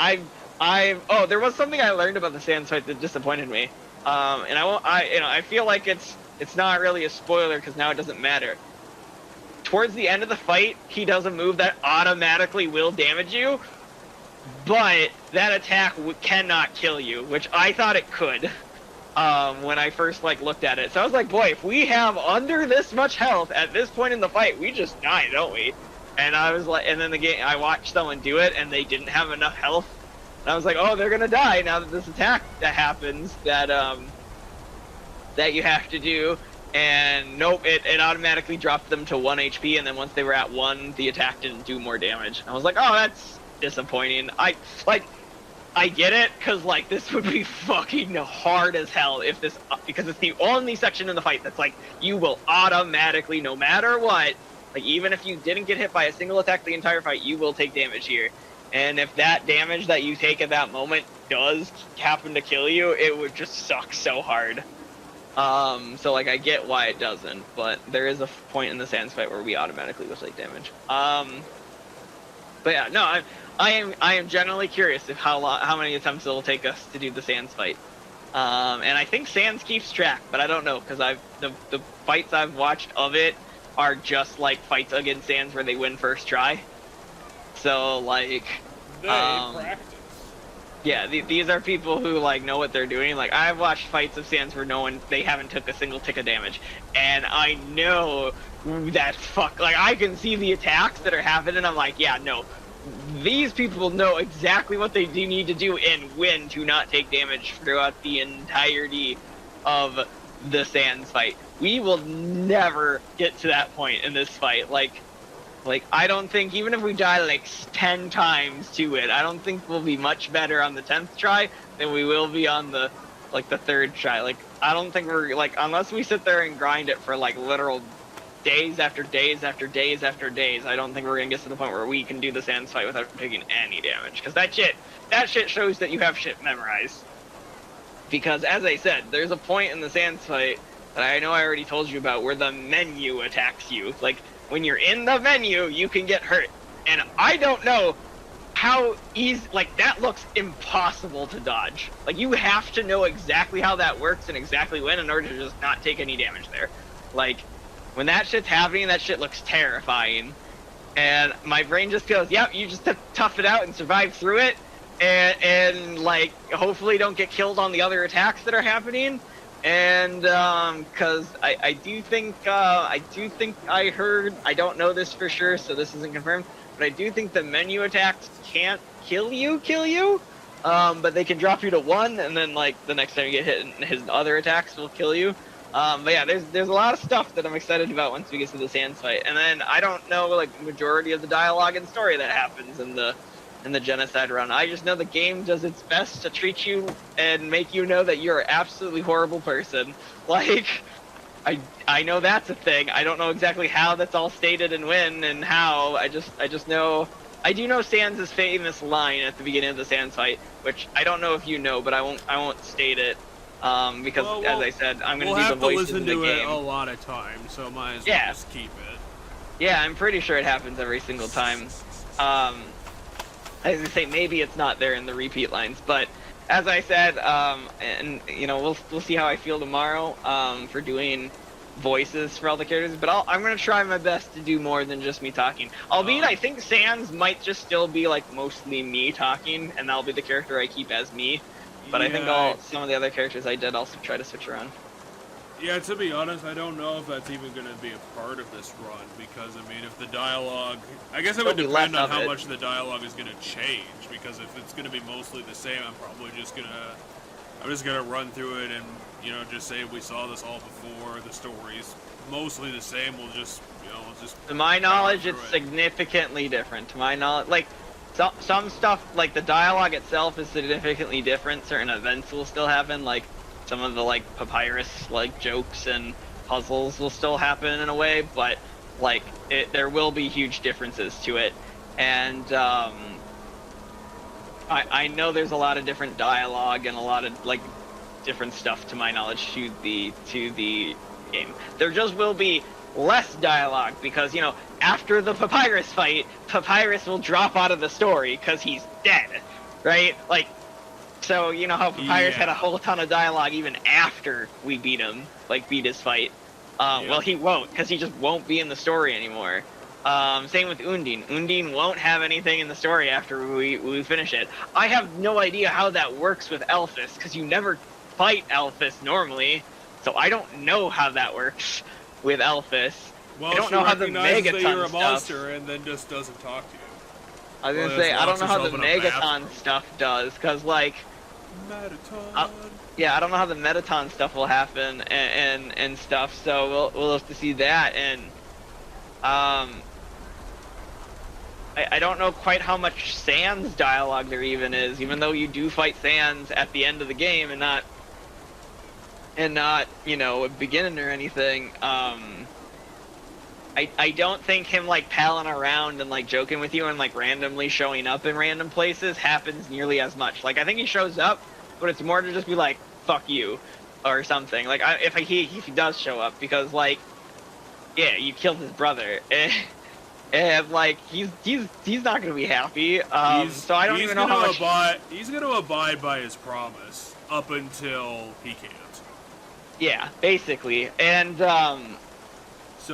oh, there was something I learned about the Sans fight that disappointed me, and I feel like it's not really a spoiler because now it doesn't matter. Towards the end of the fight, he does a move that automatically will damage you, but that attack cannot kill you, which I thought it could. When I first like looked at it, so I was like, boy, if we have under this much health at this point in the fight, we just die, don't we? And I was like, and then the game, I watched someone do it, and they didn't have enough health, and I was like, oh, they're gonna die now that this attack that happens that that you have to do, and nope, it automatically dropped them to 1 HP, and then once they were at 1, the attack didn't do more damage. I was like, oh, that's disappointing. I get it, because, like, this would be fucking hard as hell if this, because it's the only section in the fight that's, like, you will automatically, no matter what, like, even if you didn't get hit by a single attack the entire fight, you will take damage here. And if that damage that you take at that moment does happen to kill you, it would just suck so hard. So, like, I get why it doesn't, but there is a point in the Sans fight where we automatically will take damage. But yeah, no, I am generally curious if how many attempts it'll take us to do the Sans fight. And I think Sans keeps track, but I don't know, because the fights I've watched of it are just like fights against Sans where they win first try. So like they practice. Yeah, these are people who like know what they're doing. Like I've watched fights of Sans where they haven't took a single tick of damage, and I know that like I can see the attacks that are happening, and I'm like, yeah, no. These people know exactly what they do need to do and when to not take damage throughout the entirety of the Sans fight. We will never get to that point in this fight. Like I don't think, even if we die like 10 times to it, I don't think we'll be much better on the 10th try than we will be on the 3rd try. Like I don't think we're like, unless we sit there and grind it for like literal days after days after days after days, I don't think we're gonna get to the point where we can do the Sans fight without taking any damage. Because that shit shows that you have shit memorized. Because as I said, there's a point in the Sans fight that I know I already told you about where the menu attacks you. Like when you're in the menu, you can get hurt, and I don't know how easy, like, that looks impossible to dodge. Like, you have to know exactly how that works and exactly when in order to just not take any damage there. Like, when that shit's happening, that shit looks terrifying. And my brain just goes, yep, you just have to tough it out and survive through it. And like, hopefully don't get killed on the other attacks that are happening. And, cause I do think I heard, I don't know this for sure, so this isn't confirmed, but I do think the menu attacks can't kill you, but they can drop you to 1, and then like the next time you get hit, his other attacks will kill you. But yeah, there's a lot of stuff that I'm excited about once we get to the Sands fight, and then I don't know like the majority of the dialogue and story that happens in the genocide run. I just know the game does its best to treat you and make you know that you're an absolutely horrible person. Like, I know that's a thing. I don't know exactly how that's all stated and when and how. I just know. I do know Sans' famous line at the beginning of the Sans fight, which I don't know if you know, but I won't state it. Because as I said, I'm gonna do the voices in the game. We'll have to listen to it a lot of times, so might as well just keep it. Yeah, I'm pretty sure it happens every single time. As I say, maybe it's not there in the repeat lines, but as I said, and you know, we'll see how I feel tomorrow for doing voices for all the characters. But I'm gonna try my best to do more than just me talking. Albeit, I think Sans might just still be like mostly me talking, and that'll be the character I keep as me. But I think some of the other characters I did also try to switch around. Yeah, to be honest, I don't know if that's even going to be a part of this run, because, I mean, if the dialogue... I guess it would depend on how much the dialogue is going to change, because if it's going to be mostly the same, I'm probably just going to... I'm just going to run through it and, you know, just say we saw this all before, the story's mostly the same, we'll just, you know, To my knowledge, it's significantly different. To my knowledge, like, some stuff, like, the dialogue itself is significantly different. Certain events will still happen, like... Some of the like papyrus like jokes and puzzles will still happen in a way, but like there will be huge differences to it. And I know there's a lot of different dialogue and a lot of like different stuff to my knowledge to the game. There just will be less dialogue because, you know, after the papyrus fight, Papyrus will drop out of the story because he's dead, right? Like, so, you know how Papyrus had a whole ton of dialogue even after we beat him, like beat his fight. Well, he won't, because he just won't be in the story anymore. Same with Undine. Undine won't have anything in the story after we finish it. I have no idea how that works with Elphys, because you never fight Elphys normally, so I don't know how that works with Elphys. Well, I don't know how the Megaton that you're a stuff... monster and then just doesn't talk to you. I was gonna say, I don't know how the Megaton stuff does, because, like... yeah, I don't know how the Metaton stuff will happen and stuff, so we'll have to see that, and... I don't know quite how much Sans dialogue there even is, even though you do fight Sans at the end of the game and not, you know, a beginning or anything. I don't think him, like, palling around and, like, joking with you and, like, randomly showing up in random places happens nearly as much. Like, I think he shows up, but it's more to just be like, fuck you, or something. Like, if he does show up, because, like, yeah, you killed his brother, and like, he's not gonna be happy. So I don't even know how much... He's gonna abide by his promise up until he can't. Yeah, basically, and so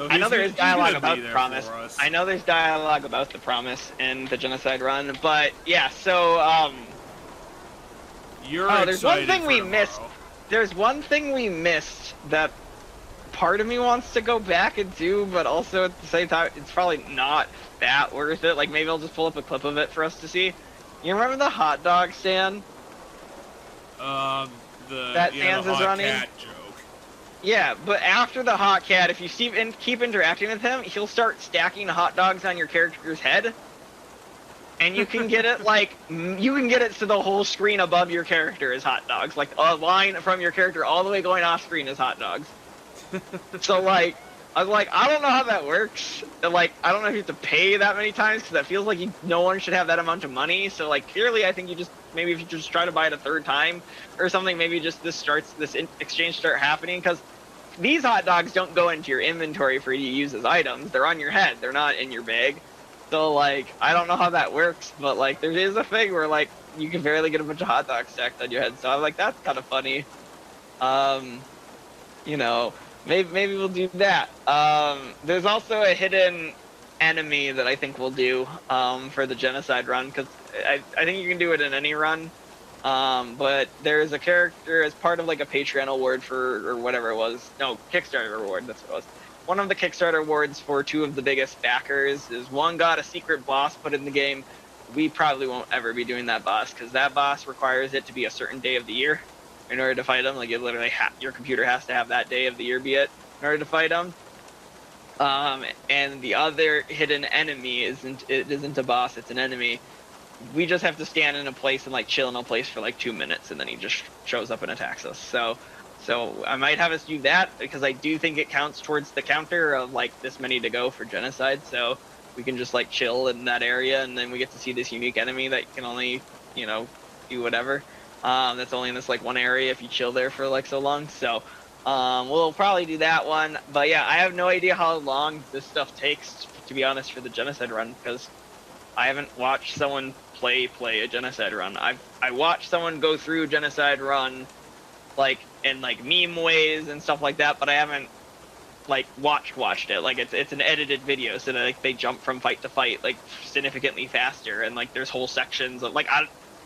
I know there is dialogue about the promise. I know there's dialogue about the promise in the genocide run, but yeah, so there's one thing we missed. There's one thing we missed that part of me wants to go back and do, but also at the same time, it's probably not that worth it. Like, maybe I'll just pull up a clip of it for us to see. You remember the hot dog stand? That Sans is running? Cat joke. Yeah, but after the hot cat, if you keep interacting with him, he'll start stacking hot dogs on your character's head. And you can get it, like, you can get it so the whole screen above your character is hot dogs. Like, a line from your character all the way going off screen is hot dogs. So, like, I was like, I don't know how that works. And, like, I don't know if you have to pay that many times, because that feels like no one should have that amount of money. So, like, clearly, I think maybe if you just try to buy it a third time or something, maybe just this exchange start happening, because these hot dogs don't go into your inventory for you to use as items. They're on your head. They're not in your bag. So, like, I don't know how that works, but, like, there is a thing where, like, you can barely get a bunch of hot dogs stacked on your head. So I'm like, that's kind of funny. You know, maybe we'll do that. There's also a hidden enemy that I think we'll do for the genocide run, because I think you can do it in any run. But there's a character as part of like a Patreon award for, or whatever it was. No, Kickstarter award, that's what it was. One of the Kickstarter awards for 2 of the biggest backers is one got a secret boss put in the game. We probably won't ever be doing that boss, because that boss requires it to be a certain day of the year in order to fight him. Like, you literally your computer has to have that day of the year be it in order to fight him. And the other hidden enemy isn't a boss, it's an enemy. We just have to stand in a place and like chill in a place for like 2 minutes, and then he just shows up and attacks us. So I might have us do that, because I do think it counts towards the counter of like this many to go for genocide. So we can just like chill in that area, and then we get to see this unique enemy that can only, you know, do whatever. That's only in this like one area if you chill there for like so long. So we'll probably do that one. But yeah, I have no idea how long this stuff takes, to be honest, for the genocide run, because I haven't watched someone play a genocide run. I watched someone go through genocide run like in like meme ways and stuff like that, but I haven't like watched it. Like it's an edited video, so that, like, they jump from fight to fight like significantly faster, and like there's whole sections of like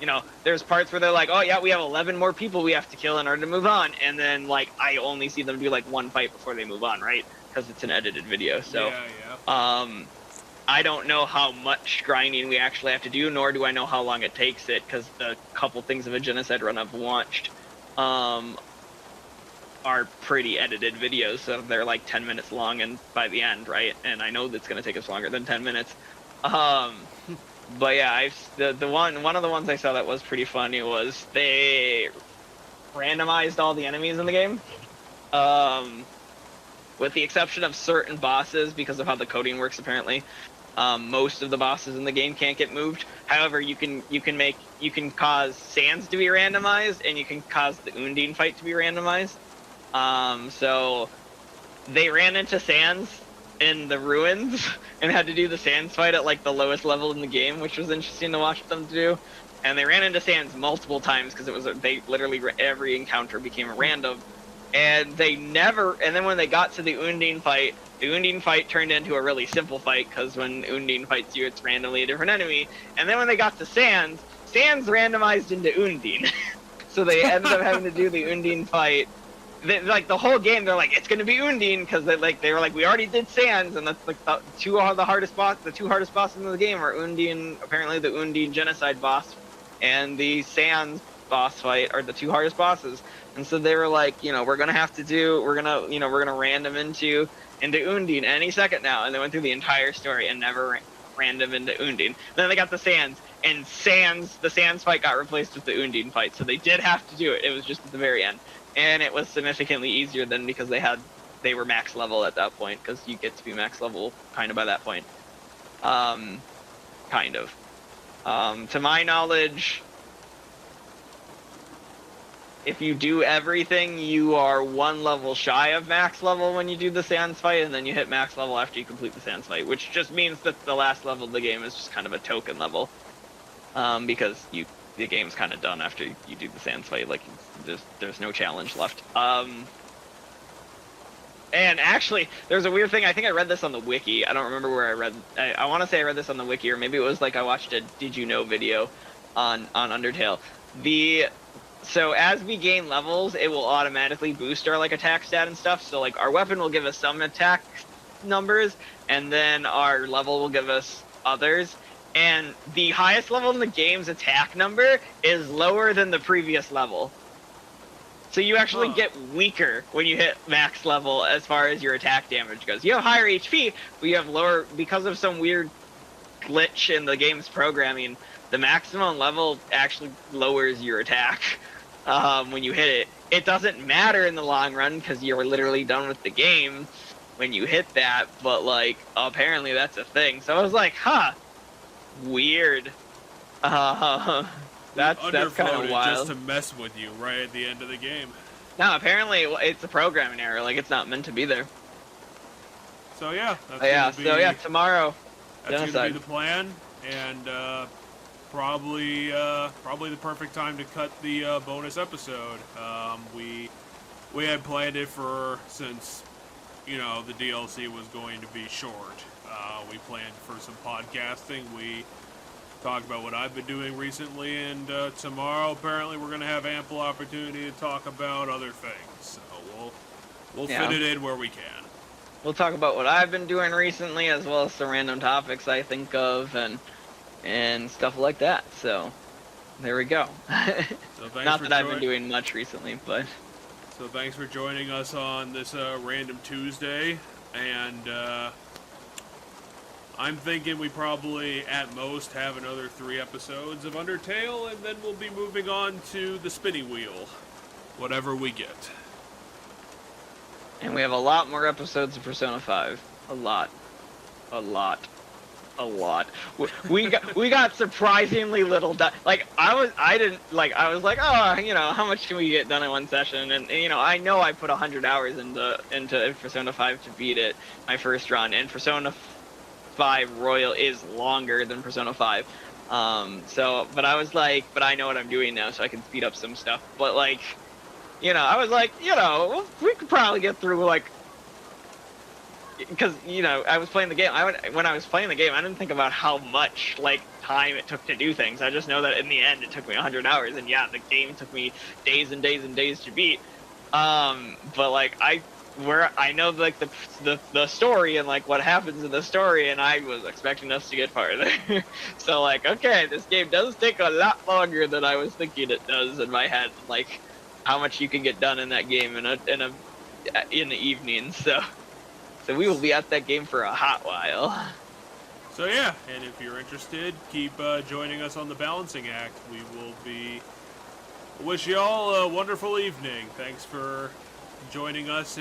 you know, there's parts where they're like, oh yeah, we have 11 more people we have to kill in order to move on, and then like I only see them do like one fight before they move on, right? Because it's an edited video. So I don't know how much grinding we actually have to do, nor do I know how long it takes it, because the couple things of a genocide run I've watched are pretty edited videos, so they're like 10 minutes long and by the end, right? And I know that's going to take us longer than 10 minutes. But yeah, one of the ones I saw that was pretty funny was they randomized all the enemies in the game. With the exception of certain bosses, because of how the coding works apparently. Most of the bosses in the game can't get moved. However, you can cause Sans to be randomized, and you can cause the Undine fight to be randomized. So they ran into Sans in the ruins and had to do the Sans fight at like the lowest level in the game, which was interesting to watch them do. And they ran into Sans multiple times because they literally every encounter became random. And then when they got to the Undine fight turned into a really simple fight, because when Undine fights you, it's randomly a different enemy. And then when they got to Sans randomized into Undine. So they ended up having to do the Undine fight. Like the whole game, they're like, it's gonna be Undine, because they were like, we already did Sans, and that's like the two hardest bosses in the game are Undine, apparently the Undine genocide boss, and the Sans boss fight are the 2 hardest bosses. And so they were like, you know, we're gonna random into Undine any second now. And they went through the entire story and never random into Undine. Then they got the Sans, and the Sans fight got replaced with the Undine fight. So they did have to do it. It was just at the very end, and it was significantly easier than, because they were max level at that point, because you get to be max level kind of by that point. Kind of. To my knowledge, if you do everything, you are 1 level shy of max level when you do the Sans fight, and then you hit max level after you complete the Sans fight, which just means that the last level of the game is just kind of a token level, because the game's kind of done after you do the Sans fight. Like, there's no challenge left. And actually, there's a weird thing. I think I read this on the wiki. I don't remember where I read. I want to say I read this on the wiki, or maybe it was like I watched a Did You Know video on Undertale. So as we gain levels, it will automatically boost our like attack stat and stuff. So like our weapon will give us some attack numbers, and then our level will give us others. And the highest level in the game's attack number is lower than the previous level. So you actually get weaker when you hit max level as far as your attack damage goes. You have higher HP, but you have lower, because of some weird glitch in the game's programming. The maximum level actually lowers your attack when you hit it. It doesn't matter in the long run, because you're literally done with the game when you hit that, but like apparently that's a thing. So I was like, huh, weird. That's kind of wild. Just to mess with you right at the end of the game. No, apparently it's a programming error. Like, it's not meant to be there. So yeah. Tomorrow. That's going to be the plan, and probably the perfect time to cut the bonus episode. We had planned it since the DLC was going to be short. We planned for some podcasting. We talked about what I've been doing recently, and tomorrow apparently we're going to have ample opportunity to talk about other things. So we'll fit it in where we can. We'll talk about what I've been doing recently, as well as some random topics I think of, and stuff like that. So there we go. So Not that I've been doing much recently, but. So thanks for joining us on this random Tuesday, and I'm thinking we probably at most have another 3 episodes of Undertale, and then we'll be moving on to the spinning wheel, whatever we get. And we have a lot more episodes of Persona 5. A lot. We got surprisingly little done. Like I was like, oh, how much can we get done in one session? And I know I put 100 hours into Persona 5 to beat it, my first run, and Persona 5 Royal is longer than Persona 5. But I was like, but I know what I'm doing now, so I can speed up some stuff. But like, I was like, we could probably get through like. Because I was playing the game. When I was playing the game, I didn't think about how much time it took to do things. I just know that in the end, it took me 100 hours, and yeah, the game took me days and days and days to beat. But I know the story and what happens in the story, and I was expecting us to get farther. So okay, this game does take a lot longer than I was thinking it does in my head. How much you can get done in that game in the evening. So we will be at that game for a hot while. So yeah, and if you're interested, keep joining us on the Balancing Act. We will be. Wish you all a wonderful evening. Thanks for joining us.